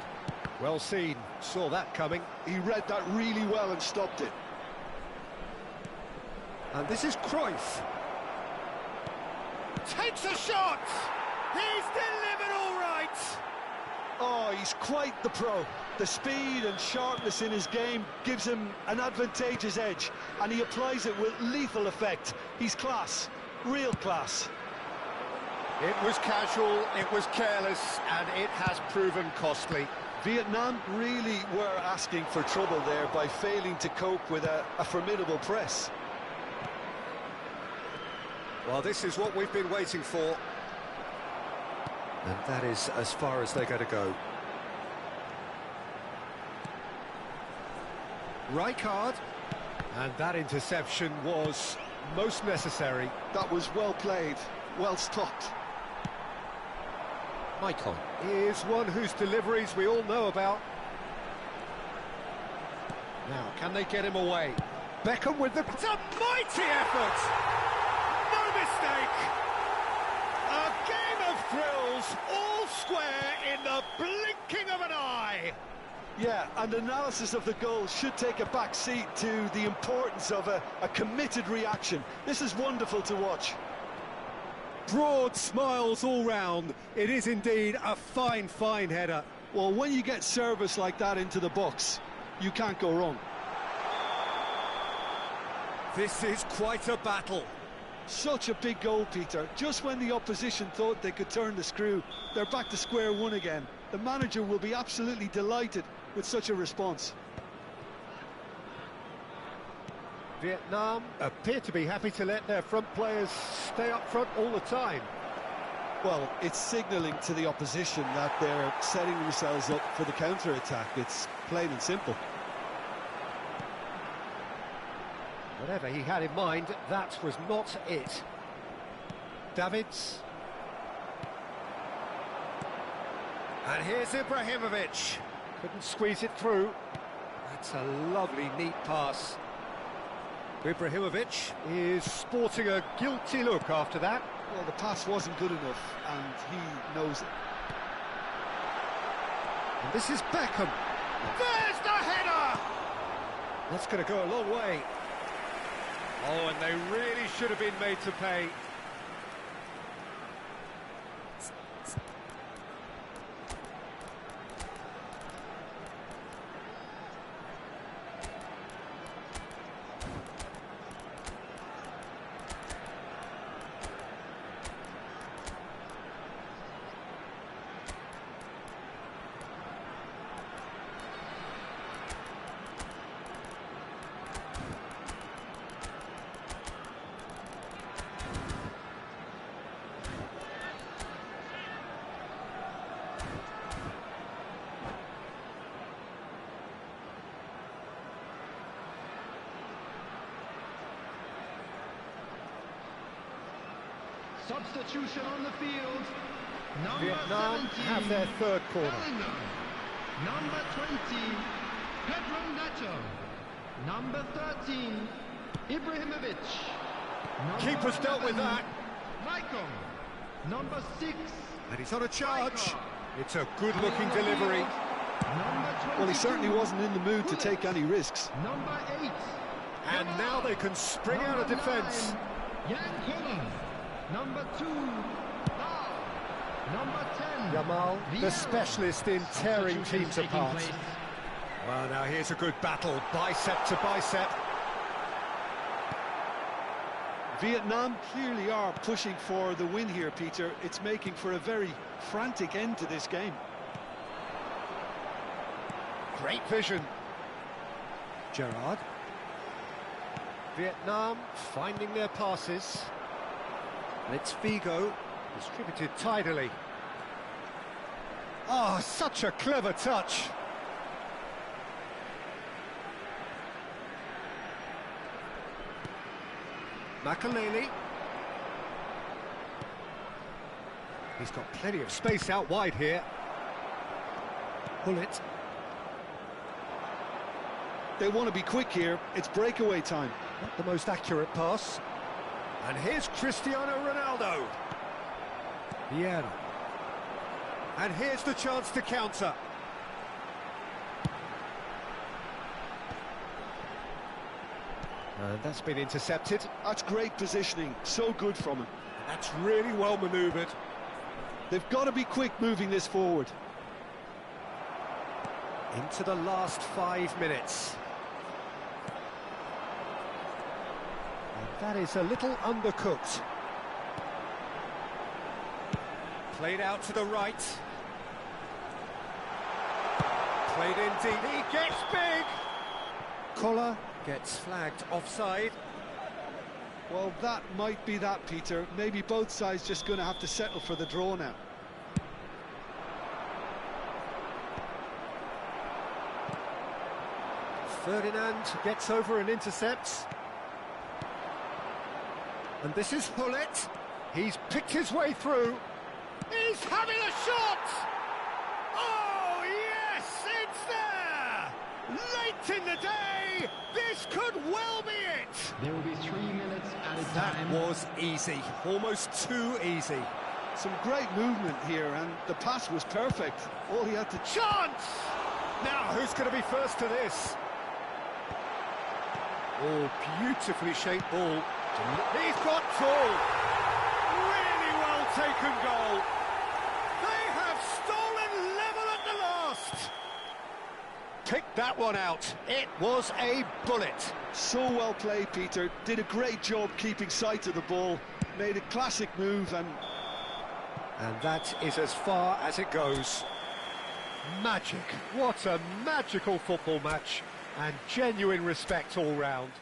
Well seen, saw that coming. He read that really well and stopped it. And this is Cruyff. Takes a shot! He's delivered all right! it! Oh, he's quite the pro. The speed and sharpness in his game gives him an advantageous edge, and he applies it with lethal effect. He's class, real class. It was casual, it was careless, and it has proven costly. Vietnam really were asking for trouble there by failing to cope with a formidable press. Well, this is what we've been waiting for. And that is as far as they're going to go. Rijkaard. And that interception was most necessary. That was well played, well stopped. Maicon is one whose deliveries we all know about. Now, can they get him away? Beckham with the... It's a mighty effort! No mistake! A game of thrills, all square in the blinking of an eye! Yeah, and analysis of the goal should take a back seat to the importance of a committed reaction. This is wonderful to watch. Broad smiles all round. It is indeed a fine, fine header. Well, when you get service like that into the box, you can't go wrong. This is quite a battle. Such a big goal, Peter. Just when the opposition thought they could turn the screw, they're back to square one again. The manager will be absolutely delighted with such a response. Vietnam appear to be happy to let their front players stay up front all the time. Well, it's signalling to the opposition that they're setting themselves up for the counter-attack. It's plain and simple. Whatever he had in mind, that was not it. Davids. And here's Ibrahimovic. Couldn't squeeze it through. That's a lovely, neat pass. Ibrahimovic is sporting a guilty look after that. Well, the pass wasn't good enough, and he knows it. And this is Beckham. There's the header! That's going to go a long way. Oh, and they really should have been made to pay. Substitution on the field. Number Vietnam 17, have their third corner. Bellingham. Number 20, Pedro Neto. Number 13, Ibrahimovic. Number Keeper's dealt with 11, that. Maicon. Number 6, And he's on a charge. Rijkaard. It's a good-looking delivery. Number 22, Well, he certainly wasn't in the mood to take any risks. Number 8, And now they can spring out of defence. Jan Koller. Number 2, Lau. Number 10, Yamal, the Vieira. specialist in tearing Substitutions teams taking apart. place. Well, now here's a good battle, bicep to bicep. Vietnam clearly are pushing for the win here, Peter. It's making for a very frantic end to this game. Great vision. Gerrard. Vietnam finding their passes. And it's Figo, distributed tidily. Oh, such a clever touch. Makaleli. He's got plenty of space out wide here. Hullet. They want to be quick here. It's breakaway time. Not the most accurate pass. And here's Cristiano Ronaldo. Vieira. And here's the chance to counter. And that's been intercepted. That's great positioning. So good from him. That's really well manoeuvred. They've got to be quick moving this forward. Into the last 5 minutes. And that is a little undercooked. Played out to the right. Played in deep. He gets big! Collar gets flagged offside. Well, that might be that, Peter. Maybe both sides just going to have to settle for the draw now. Ferdinand gets over and intercepts. And this is Hullet. He's picked his way through. He's having a shot! Oh, yes, it's there! Late in the day, this could well be it! There will be 3 minutes at a That time. was easy, almost too easy. Some great movement here, and the pass was perfect. All he had to... Chance! Now, who's going to be first to this? Oh, beautifully shaped ball. He's got goal! Really well taken goal. They have stolen level at the last. Picked that one out. It was a bullet. So well played, Peter. Did a great job keeping sight of the ball. Made a classic move, and that is as far as it goes. Magic. What a magical football match. And genuine respect all round.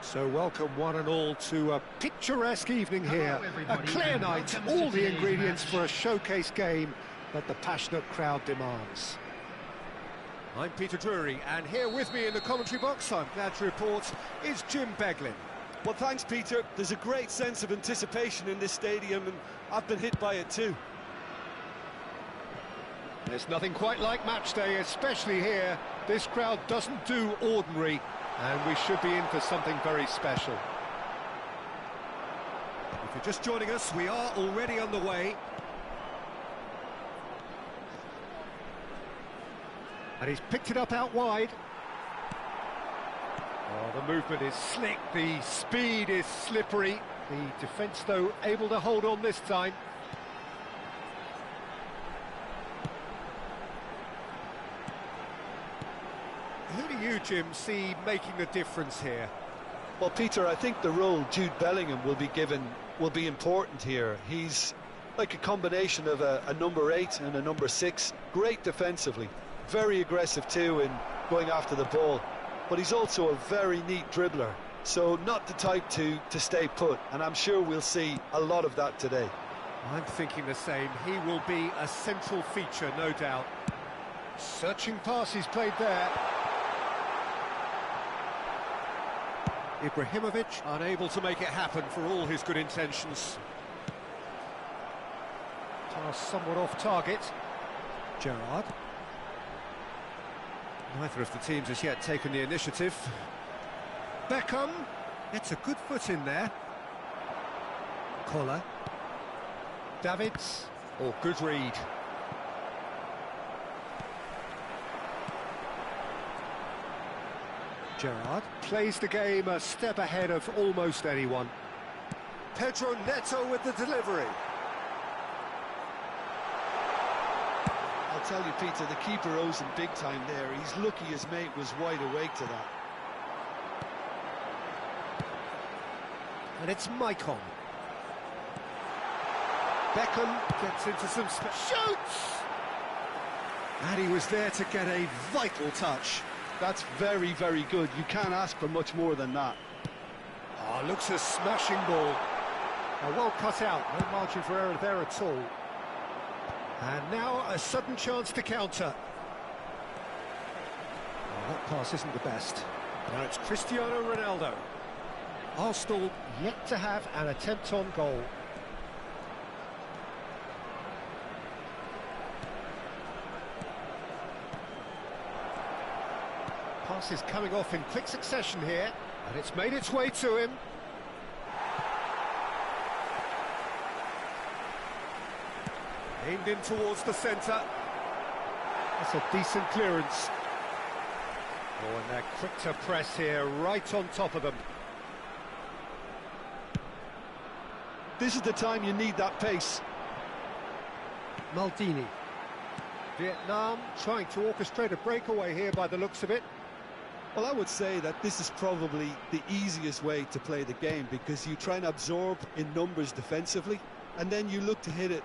So welcome one and all to a picturesque evening here, a clear night, all the ingredients for a showcase game that the passionate crowd demands. I'm Peter Drury, and here with me in the commentary box, I'm glad to report, is Jim Beglin. well, thanks, Peter. There's a great sense of anticipation in this stadium, and I've been hit by it too. There's nothing quite like match day, especially here. This crowd doesn't do ordinary, and we should be in for something very special. If you're just joining us, we are already underway. And he's picked it up out wide. Oh, the movement is slick, the speed is slippery. The defence, though, able to hold on this time. Who do you, Jim, see making the difference here? Well, Peter, I think the role Jude Bellingham will be given will be important here. He's like a combination of a number 8 and a number 6. Great defensively, very aggressive too in going after the ball, but he's also a very neat dribbler. So not the type to stay put, and I'm sure we'll see a lot of that today. I'm thinking the same. He will be a central feature, no doubt. Searching pass he's played there. Ibrahimovic unable to make it happen for all his good intentions. Pass somewhat off target. Gerrard. Neither of the teams has yet taken the initiative. Beckham gets a good foot in there. Collar. Davids. Oh, good read. Gerrard plays the game a step ahead of almost anyone. Pedro Neto with the delivery. I'll tell you, Peter, the keeper owes him big time there. He's lucky his mate was wide awake to that. And it's Maicon. Beckham gets into some shoots! And he was there to get a vital touch. That's very, very good. You can't ask for much more than that. Oh, looks a smashing ball. Well cut out, no margin for error there at all. And now a sudden chance to counter. Oh, that pass isn't the best. Now it's Cristiano Ronaldo. Arsenal yet to have an attempt on goal. Pass is coming off in quick succession here, and it's made its way to him. Aimed in towards the centre. That's a decent clearance. Oh, and they're quick to press here, right on top of them. This is the time you need that pace. Maldini. Vietnam trying to orchestrate a breakaway here by the looks of it. Well, I would say that this is probably the easiest way to play the game, because you try and absorb in numbers defensively, and then you look to hit it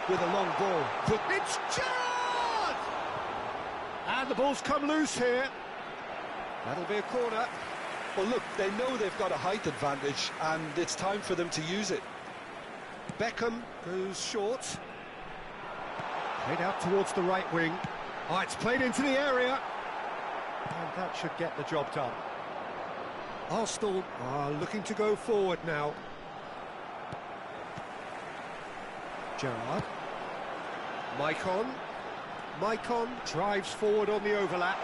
with a long ball. But it's Gerrard! And the ball's come loose here. That'll be a corner. Well, look, they know they've got a height advantage, and it's time for them to use it. Beckham goes short. Played out towards the right wing. Oh, it's played into the area. And that should get the job done. Arsenal are looking to go forward now. Gerrard. Maicon. Maicon drives forward on the overlap.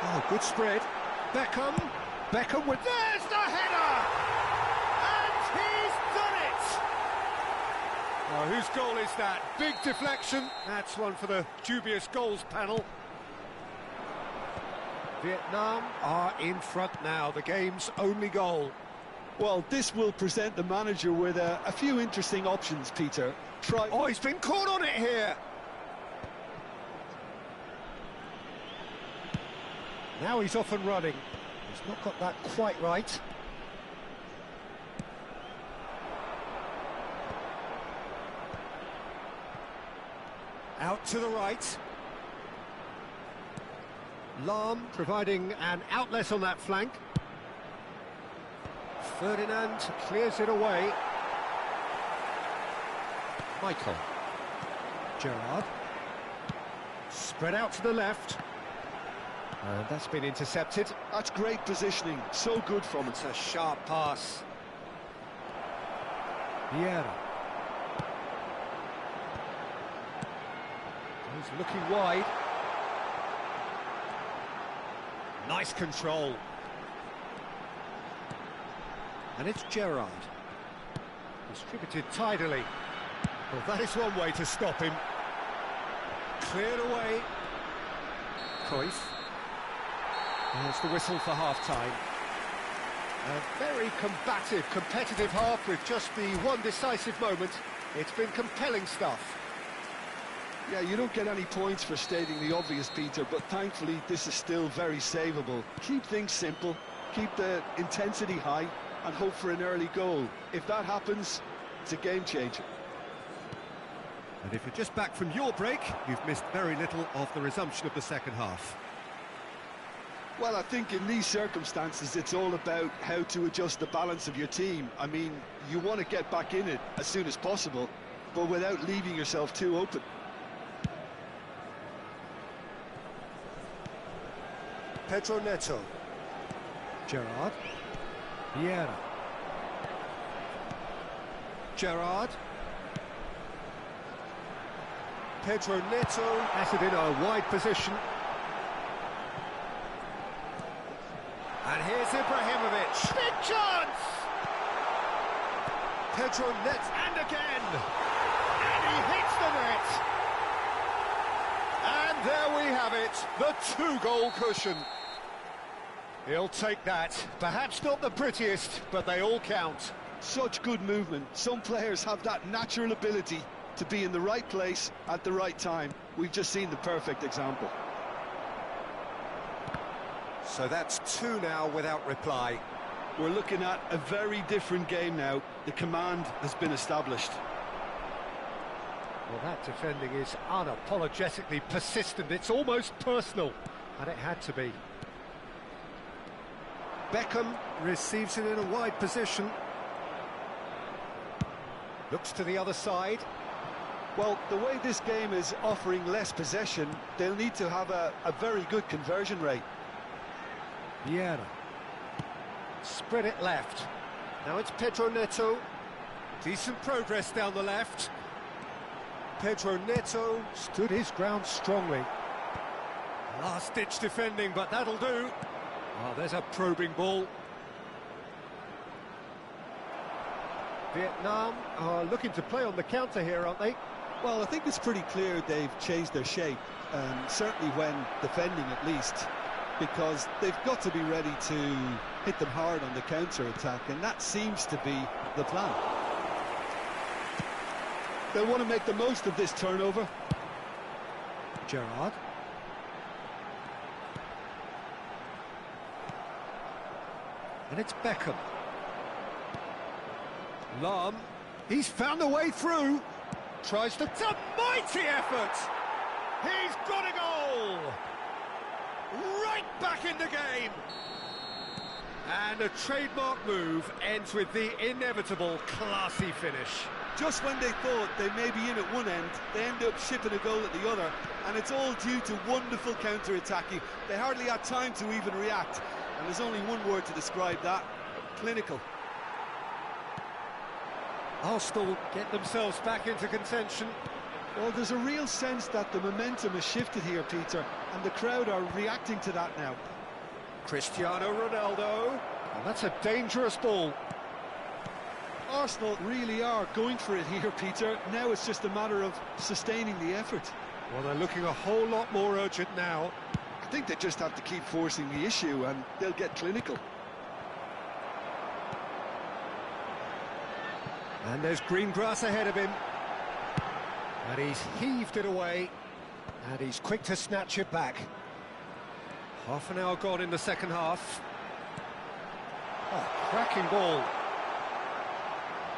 Oh, good spread. Beckham. Beckham with... There's the header! And he's done it! Oh, whose goal is that? Big deflection. That's one for the dubious goals panel. Vietnam are in front now, the game's only goal. Well, this will present the manager with a few interesting options, Peter. Oh, he's been caught on it here. Now he's off and running. He's not got that quite right. Out to the right. Lahm providing an outlet on that flank. Ferdinand clears it away. Michael. Gerrard. Spread out to the left. And that's been intercepted. That's great positioning, so good from it. It's a sharp pass. Vieira. He's looking wide. Nice control. And it's Gerrard. Distributed tidily. Well, that is one way to stop him. Cleared away. Cruyff. There's the whistle for half-time. A very combative, competitive half with just the one decisive moment. It's been compelling stuff. Yeah, you don't get any points for stating the obvious, Peter, but thankfully this is still very savable. Keep things simple, keep the intensity high, and hope for an early goal. If that happens, it's a game changer. And if you're just back from your break, you've missed very little of the resumption of the second half. Well, I think in these circumstances, it's all about how to adjust the balance of your team. I mean, you want to get back in it as soon as possible, but without leaving yourself too open. Pedro Neto. Gerrard. Vieira. Gerrard. Pedro Neto has it in a wide position. And here's Ibrahimovic. Big chance! Pedro Neto, and again! And he hits the net! And there we have it, the two-goal cushion. He'll take that. Perhaps not the prettiest, but they all count. Such good movement. Some players have that natural ability to be in the right place at the right time. We've just seen the perfect example. So that's two now without reply. We're looking at a very different game now. The command has been established. Well, that defending is unapologetically persistent. It's almost personal, and it had to be. Beckham receives it in a wide position. Looks to the other side. Well, the way this game is offering less possession, they'll need to have a very good conversion rate. Vieira. Spread it left. Now it's Pedro Neto. Decent progress down the left. Pedro Neto stood his ground strongly. Last-ditch defending, but that'll do. Oh, there's a probing ball. Vietnam are looking to play on the counter here, aren't they? Well, I think it's pretty clear they've changed their shape, certainly when defending at least, because they've got to be ready to hit them hard on the counter-attack, and that seems to be the plan. They'll want to make the most of this turnover. Gerrard. And it's Beckham. Lahm, he's found a way through. Tries to... It's a mighty effort! He's got a goal! Right back in the game! And a trademark move ends with the inevitable classy finish. Just when they thought they may be in at one end, they end up shipping a goal at the other, and it's all due to wonderful counter-attacking. They hardly had time to even react, and there's only one word to describe that: clinical. Arsenal get themselves back into contention. Well, there's a real sense that the momentum has shifted here, Peter, and the crowd are reacting to that now. Cristiano Ronaldo. And that's a dangerous ball. Arsenal really are going for it here, Peter. Now it's just a matter of sustaining the effort. Well, they're looking a whole lot more urgent now. I think they just have to keep forcing the issue and they'll get clinical. And there's green grass ahead of him. And he's heaved it away. And he's quick to snatch it back. Half an hour gone in the second half. Oh, cracking ball.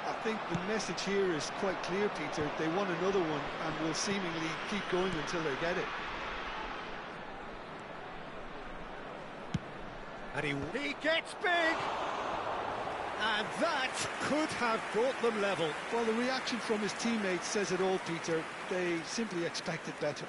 I think the message here is quite clear, Peter. They want another one and will seemingly keep going until they get it. And he gets big! And that could have brought them level. Well, the reaction from his teammates says it all, Peter. They simply expected better.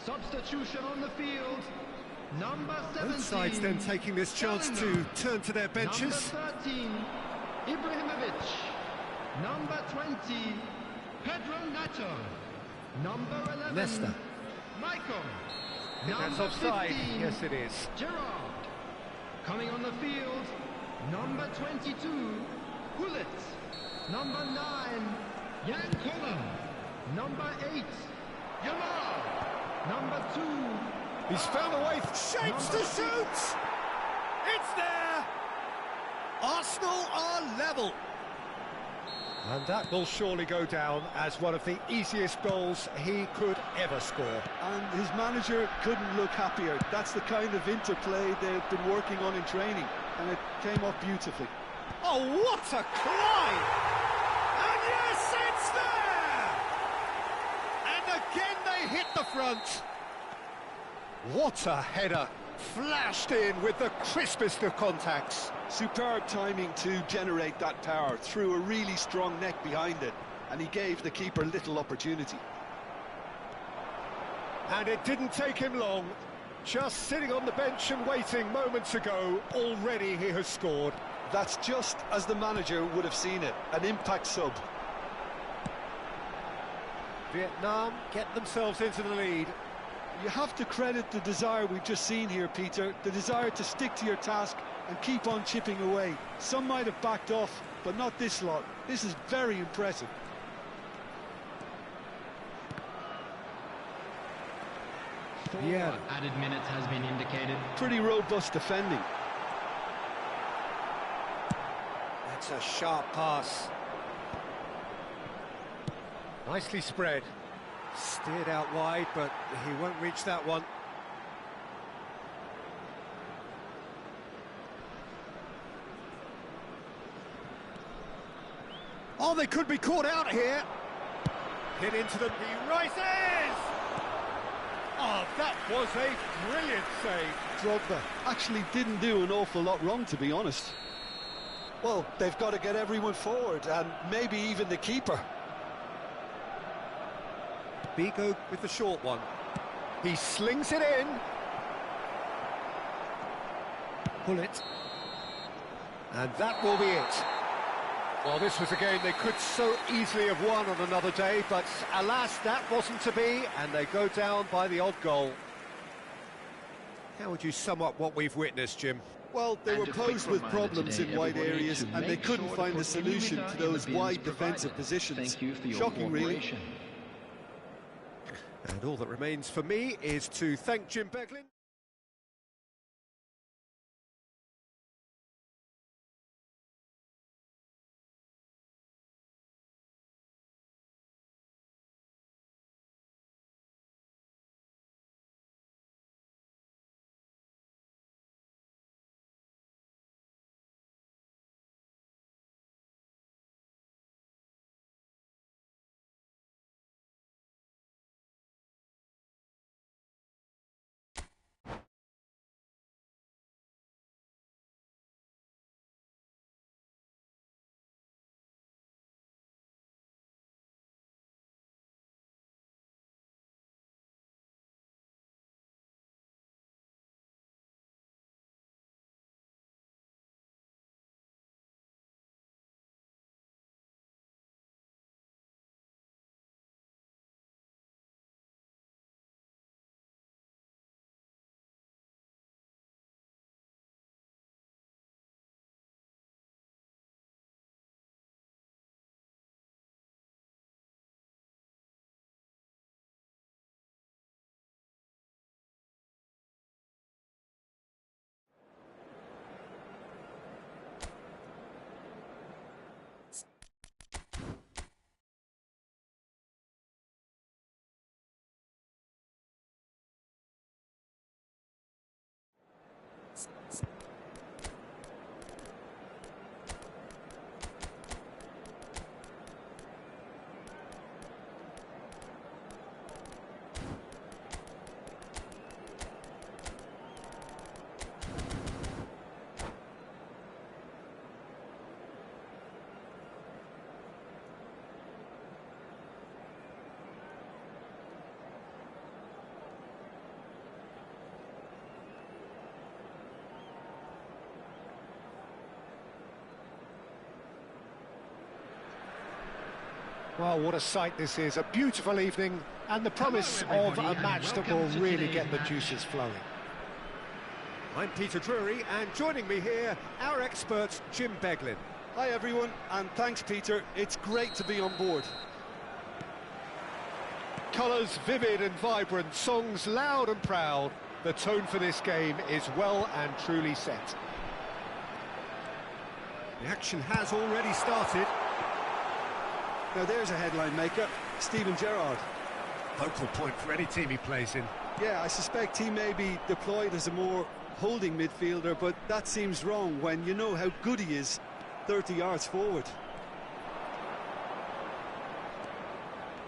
Substitution on the field. Number 17. Both sides then taking this chance to turn to their benches. Number 13, Ibrahimovic. Number 20, Pedro Nacho. Number 11, Nesta. Michael. That's Number offside. 15, Yes, it is. Gerard. Coming on the field, number 22, Gullit. Number 9, Jan Koller. Number 8, Jamal. Number 2, He's found a way, shapes to shoot! It's there! Arsenal are level. And that will surely go down as one of the easiest goals he could ever score. And his manager couldn't look happier. That's the kind of interplay they've been working on in training, and it came off beautifully. Oh, what a climb! And yes, it's there! And again they hit the front. What a header! Flashed in with the crispest of contacts. Superb timing to generate that power through a really strong neck behind it, and he gave the keeper little opportunity. And it didn't take him long. Just sitting on the bench and waiting moments ago, already he has scored. That's just as the manager would have seen it, an impact sub. Vietnam get themselves into the lead. You have to credit the desire we've just seen here, Peter, the desire to stick to your task and keep on chipping away. Some might have backed off, but not this lot. This is very impressive. Yeah. added minutes has been indicated. Pretty robust defending. That's a sharp pass. Nicely spread. Steered out wide, but he won't reach that one. Oh, they could be caught out here. Hit into them, he rises! Oh, that was a brilliant save. Drogba actually didn't do an awful lot wrong, to be honest. Well, they've got to get everyone forward, and maybe even the keeper. Bigo with the short one. He slings it in. Pull it. And that will be it. Well, this was a game they could so easily have won on another day, but alas, that wasn't to be, and they go down by the odd goal. How would you sum up what we've witnessed, Jim? Well, they were posed with problems in wide areas, and they couldn't find a solution to those wide defensive positions. Shocking, really. And all that remains for me is to thank Jim Beglin. Well, what a sight this is. A beautiful evening and the promise of a match that will really get the juices flowing. I'm Peter Drury, and joining me here, our expert, Jim Beglin. Hi everyone, and thanks Peter. It's great to be on board. Colours vivid and vibrant, songs loud and proud. The tone for this game is well and truly set. The action has already started. Now there's a headline maker, Steven Gerrard. Focal point for any team he plays in. Yeah, I suspect he may be deployed as a more holding midfielder, but that seems wrong when you know how good he is 30 yards forward.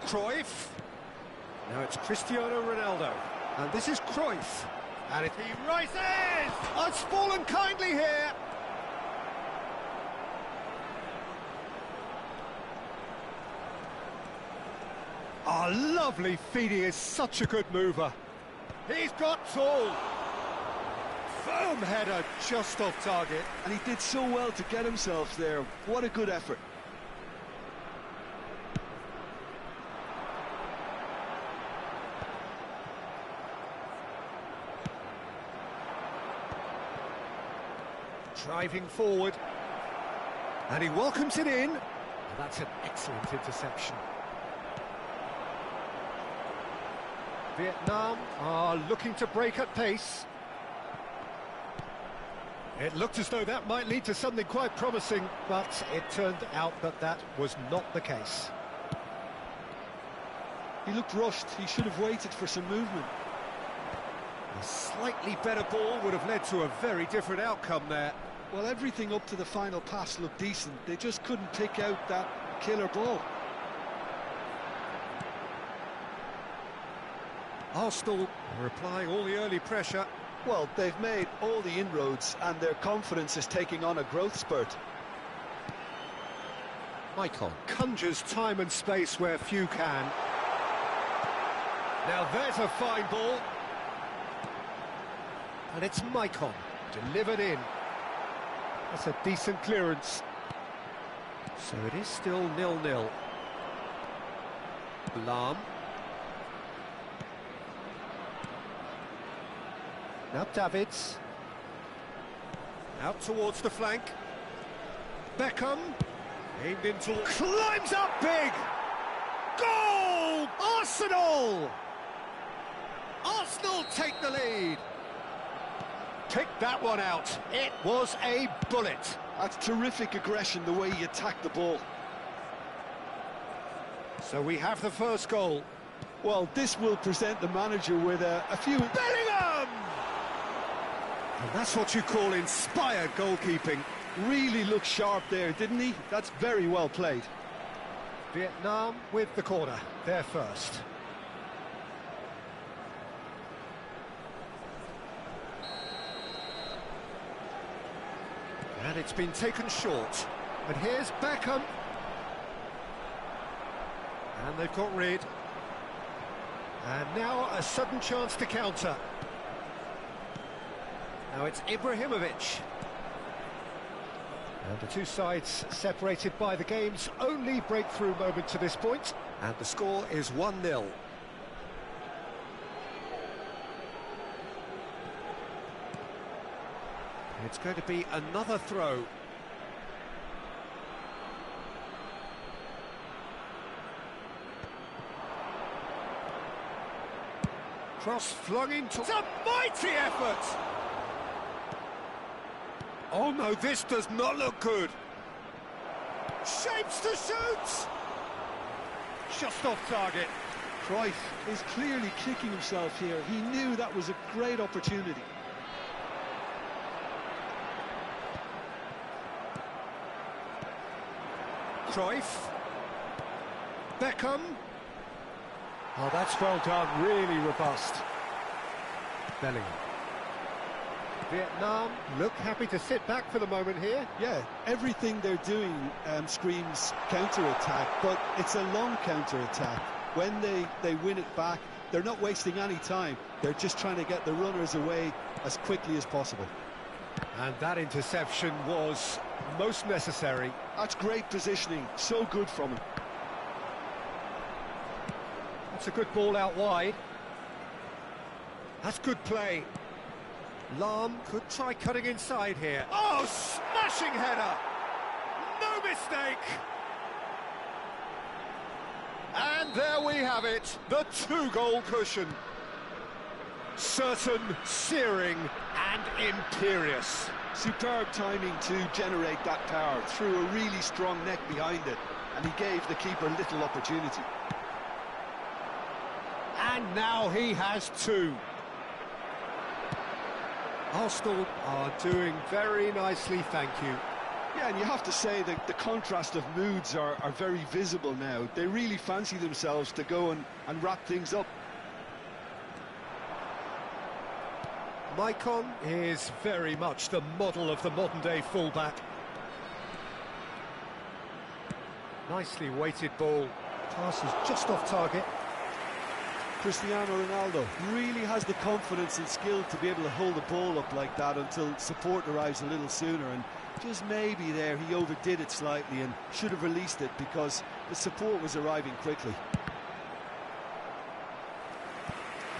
Cruyff. Now it's Cristiano Ronaldo. And this is Cruyff. And he rises! Oh, it's fallen kindly here. Oh, lovely feed. He is such a good mover. He's got tall. Firm header just off target. And he did so well to get himself there. What a good effort. Driving forward. And he welcomes it in. And that's an excellent interception. Vietnam are looking to break at pace. It looked as though that might lead to something quite promising, but it turned out that that was not the case. He looked rushed. He should have waited for some movement. A slightly better ball would have led to a very different outcome there. Well, everything up to the final pass looked decent. They just couldn't pick out that killer ball. Arsenal are applying all the early pressure. Well, they've made all the inroads and their confidence is taking on a growth spurt. Maicon conjures time and space where few can. Now there's a fine ball. And it's Maicon, delivered in. That's a decent clearance. So it is still 0-0. Lahm. Now Davids. Out towards the flank. Beckham. Aimed into... Climbs up big! Goal! Arsenal! Arsenal take the lead. Pick that one out. It was a bullet. That's terrific aggression, the way he attacked the ball. So we have the first goal. Well, this will present the manager with a few... Bellingham! And that's what you call inspired goalkeeping. Really looked sharp there, didn't he? That's very well played. Vietnam with the corner. They're first. And it's been taken short. And here's Beckham. And they've got rid. And now a sudden chance to counter. Now it's Ibrahimovic. And the two sides separated by the game's only breakthrough moment to this point. And the score is 1-0. It's going to be another throw. Cross flung into... It's a mighty effort! Oh no, this does not look good. Shapes to shoot! Just off target. Cruyff is clearly kicking himself here. He knew that was a great opportunity. Cruyff. Beckham. Oh, that's well done, really robust. Bellingham. Vietnam look happy to sit back for the moment here. Yeah, everything they're doing screams counter-attack, but it's a long counter-attack. When they win it back, they're not wasting any time. They're just trying to get the runners away as quickly as possible. And that interception was most necessary. That's great positioning, so good from him. That's a good ball out wide. That's good play. Lahm could try cutting inside here. Oh, smashing header! No mistake! And there we have it, the two-goal cushion. Certain, searing and imperious. Superb timing to generate that power, threw a really strong neck behind it, and he gave the keeper little opportunity. And now he has two. Arsenal are doing very nicely, thank you. Yeah, and you have to say that the contrast of moods are very visible now. They really fancy themselves to go and wrap things up. Maicon is very much the model of the modern-day fullback. Nicely weighted ball. Pass is just off target. Cristiano Ronaldo really has the confidence and skill to be able to hold the ball up like that until support arrives a little sooner, and just maybe there he overdid it slightly and should have released it because the support was arriving quickly.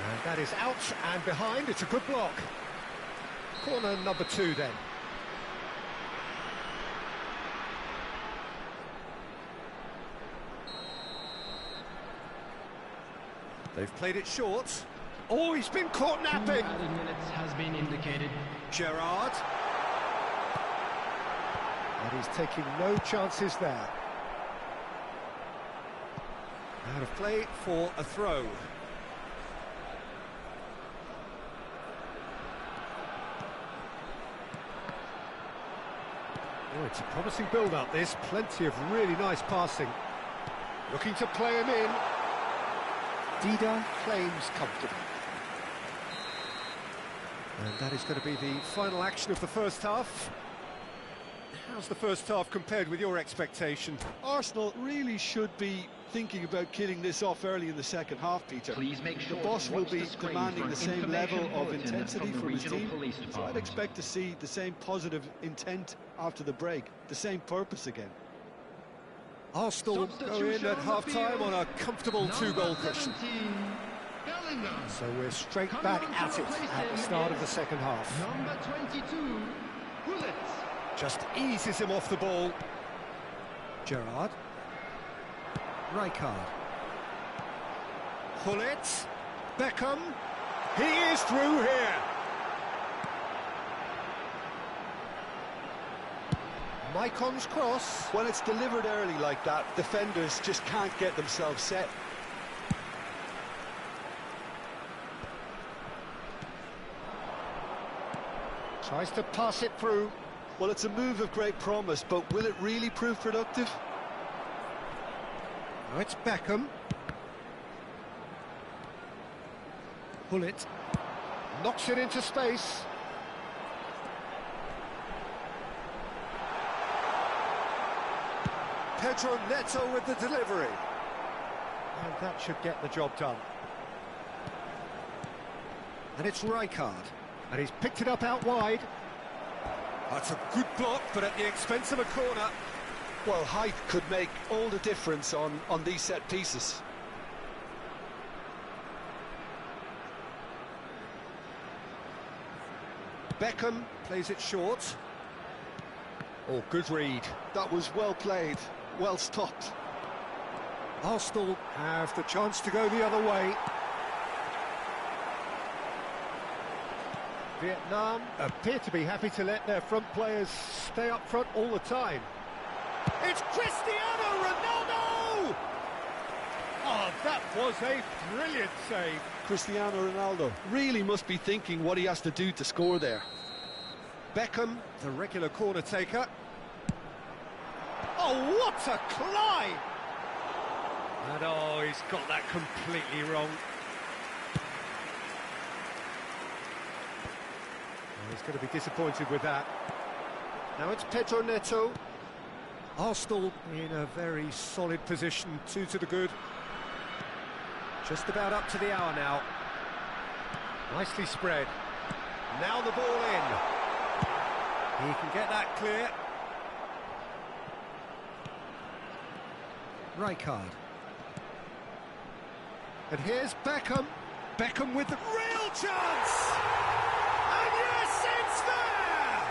And that is out and behind. It's a good block. Corner number 2 then. They've played it short. Oh, he's been caught napping. Added minutes has been indicated. Gerrard. And he's taking no chances there. Out of play for a throw. Oh, it's a promising build-up, this. Plenty of really nice passing. Looking to play him in. Dida claims comfortable. And that is going to be the final action of the first half. How's the first half compared with your expectation? Arsenal really should be thinking about killing this off early in the second half, Peter. Please make sure the boss will be demanding the same level of intensity from his team, so I'd expect to see the same positive intent after the break, the same purpose again. Arsenal go in at half-time on a comfortable two-goal cushion. So we're straight back at it at the start of the second half. Number 22, Bullet. Just eases him off the ball. Gerrard. Rijkaard. Gullit. Beckham. He is through here. Maicon's cross. When it's delivered early like that, defenders just can't get themselves set. Tries to pass it through. Well, it's a move of great promise, but will it really prove productive? Now it's Beckham. Gullit knocks it into space. Pedro Neto with the delivery. And that should get the job done. And it's Rijkaard. And he's picked it up out wide. That's a good block, but at the expense of a corner. Well, height could make all the difference on these set pieces. Beckham plays it short. Oh, good read. That was well played, well stopped. Arsenal have the chance to go the other way. Vietnam appear to be happy to let their front players stay up front all the time. It's Cristiano Ronaldo! Oh, that was a brilliant save. Cristiano Ronaldo really must be thinking what he has to do to score there. Beckham, the regular corner taker. Oh, what a climb! And oh, he's got that completely wrong. He's going to be disappointed with that. Now it's Pedro Neto. Arsenal in a very solid position, 2 to the good. Just about up to the hour now. Nicely spread. Now the ball in. He can get that clear. Rijkaard. And here's Beckham. Beckham with the real chance! And yes, it's there!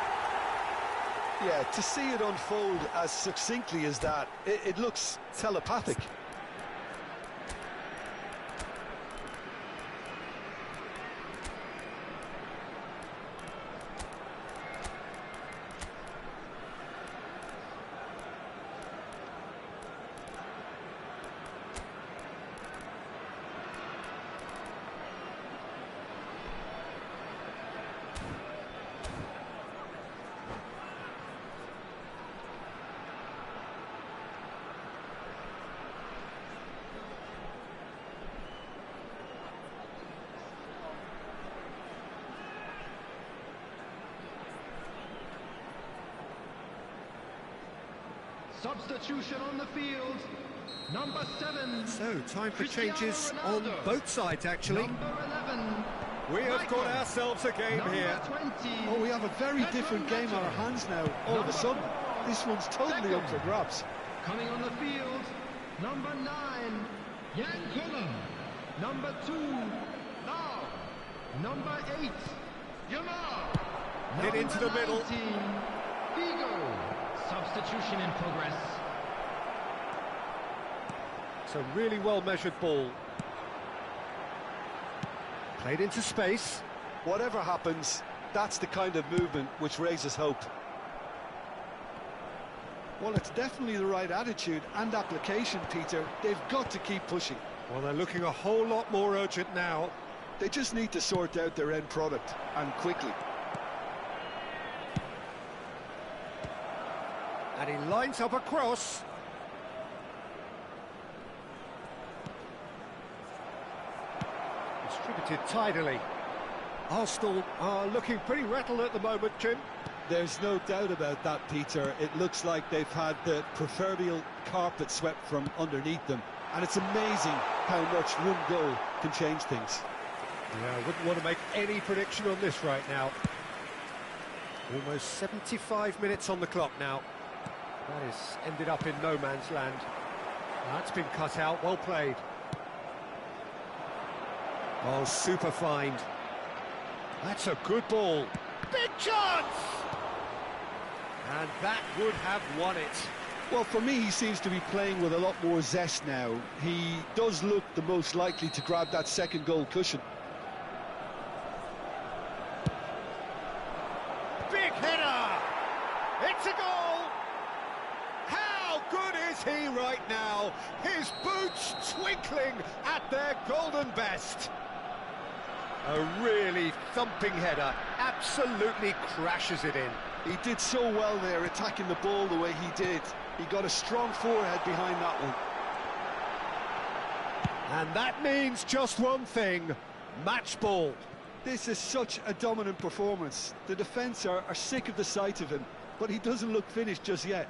Yeah, to see it unfold as succinctly as that, it looks telepathic. Substitution on the field. Number 7. So, time for changes on both sides, actually. Number 11. We have got ourselves a game Number here. 20. Oh, we have a very different game on our hands now, all of a sudden. This one's totally up for grabs. Coming on the field. Number 9. Jan Kuller. Number 2. Lau. Number 8. Yamar. Hit into the middle. 19. Figo. Substitution in progress. It's a really well-measured ball. Played into space. Whatever happens, that's the kind of movement which raises hope. Well, it's definitely the right attitude and application, Peter. They've got to keep pushing. Well, they're looking a whole lot more urgent now. They just need to sort out their end product, and quickly. And he lines up a cross. Distributed tidily. Arsenal are looking pretty rattled at the moment, Jim. There's no doubt about that, Peter. It looks like they've had the proverbial carpet swept from underneath them. And it's amazing how much one goal can change things. Yeah, I wouldn't want to make any prediction on this right now. Almost 75 minutes on the clock now. That has ended up in no man's land. That's been cut out, well played. Oh, super find. That's a good ball. Big chance! And that would have won it. Well, for me, he seems to be playing with a lot more zest now. He does look the most likely to grab that second goal cushion. Big header! It's a goal! How good is he right now? His boots twinkling at their golden best. A really thumping header, absolutely crashes it in. He did so well there, attacking the ball the way he did. He got a strong forehead behind that one. And that means just one thing, match ball. This is such a dominant performance. The defence are sick of the sight of him, but he doesn't look finished just yet.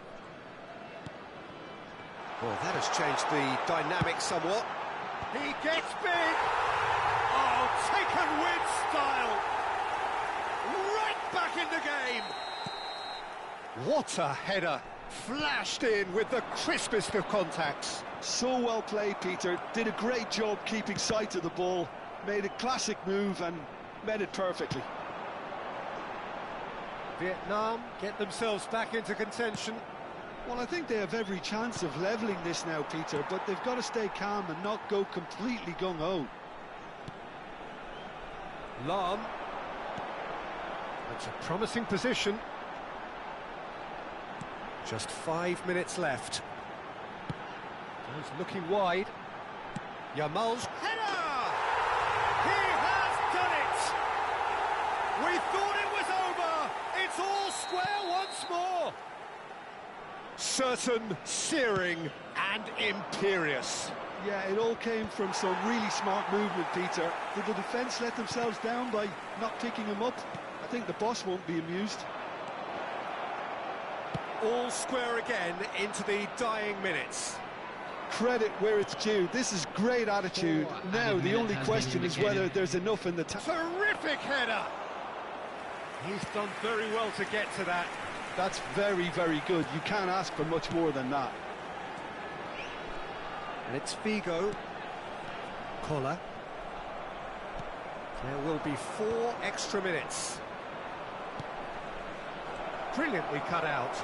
Well, that has changed the dynamic somewhat. He gets big! Oh, taken with style! Right back in the game! What a header! Flashed in with the crispest of contacts. So well played, Peter. Did a great job keeping sight of the ball. Made a classic move and met it perfectly. Vietnam get themselves back into contention. Well, I think they have every chance of levelling this now, Peter, but they've got to stay calm and not go completely gung-ho. Lam. That's a promising position. Just 5 minutes left. He's looking wide. Yamal's header! He has done it! We thought it was over! It's all square once more! Certain, searing and imperious. Yeah, it all came from some really smart movement, Peter. Did the defence let themselves down by not picking him up? I think the boss won't be amused. All square again into the dying minutes. Credit where it's due. This is great attitude. Now the only question is whether there's enough in the tank. Terrific header! He's done very well to get to that. That's very, very good. You can't ask for much more than that. And it's Figo. Koller. There will be 4 extra minutes. Brilliantly cut out.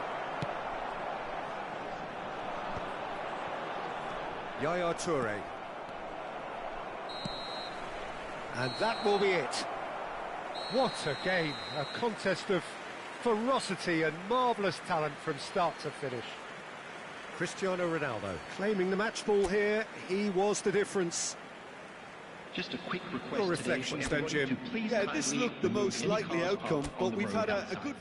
Yaya Toure. And that will be it. What a game, a contest of ferocity and marvellous talent from start to finish. Cristiano Ronaldo claiming the match ball here, he was the difference. Just a quick request. Your reflections then, Jim. Yeah, this looked the most likely outcome, but we've had a good...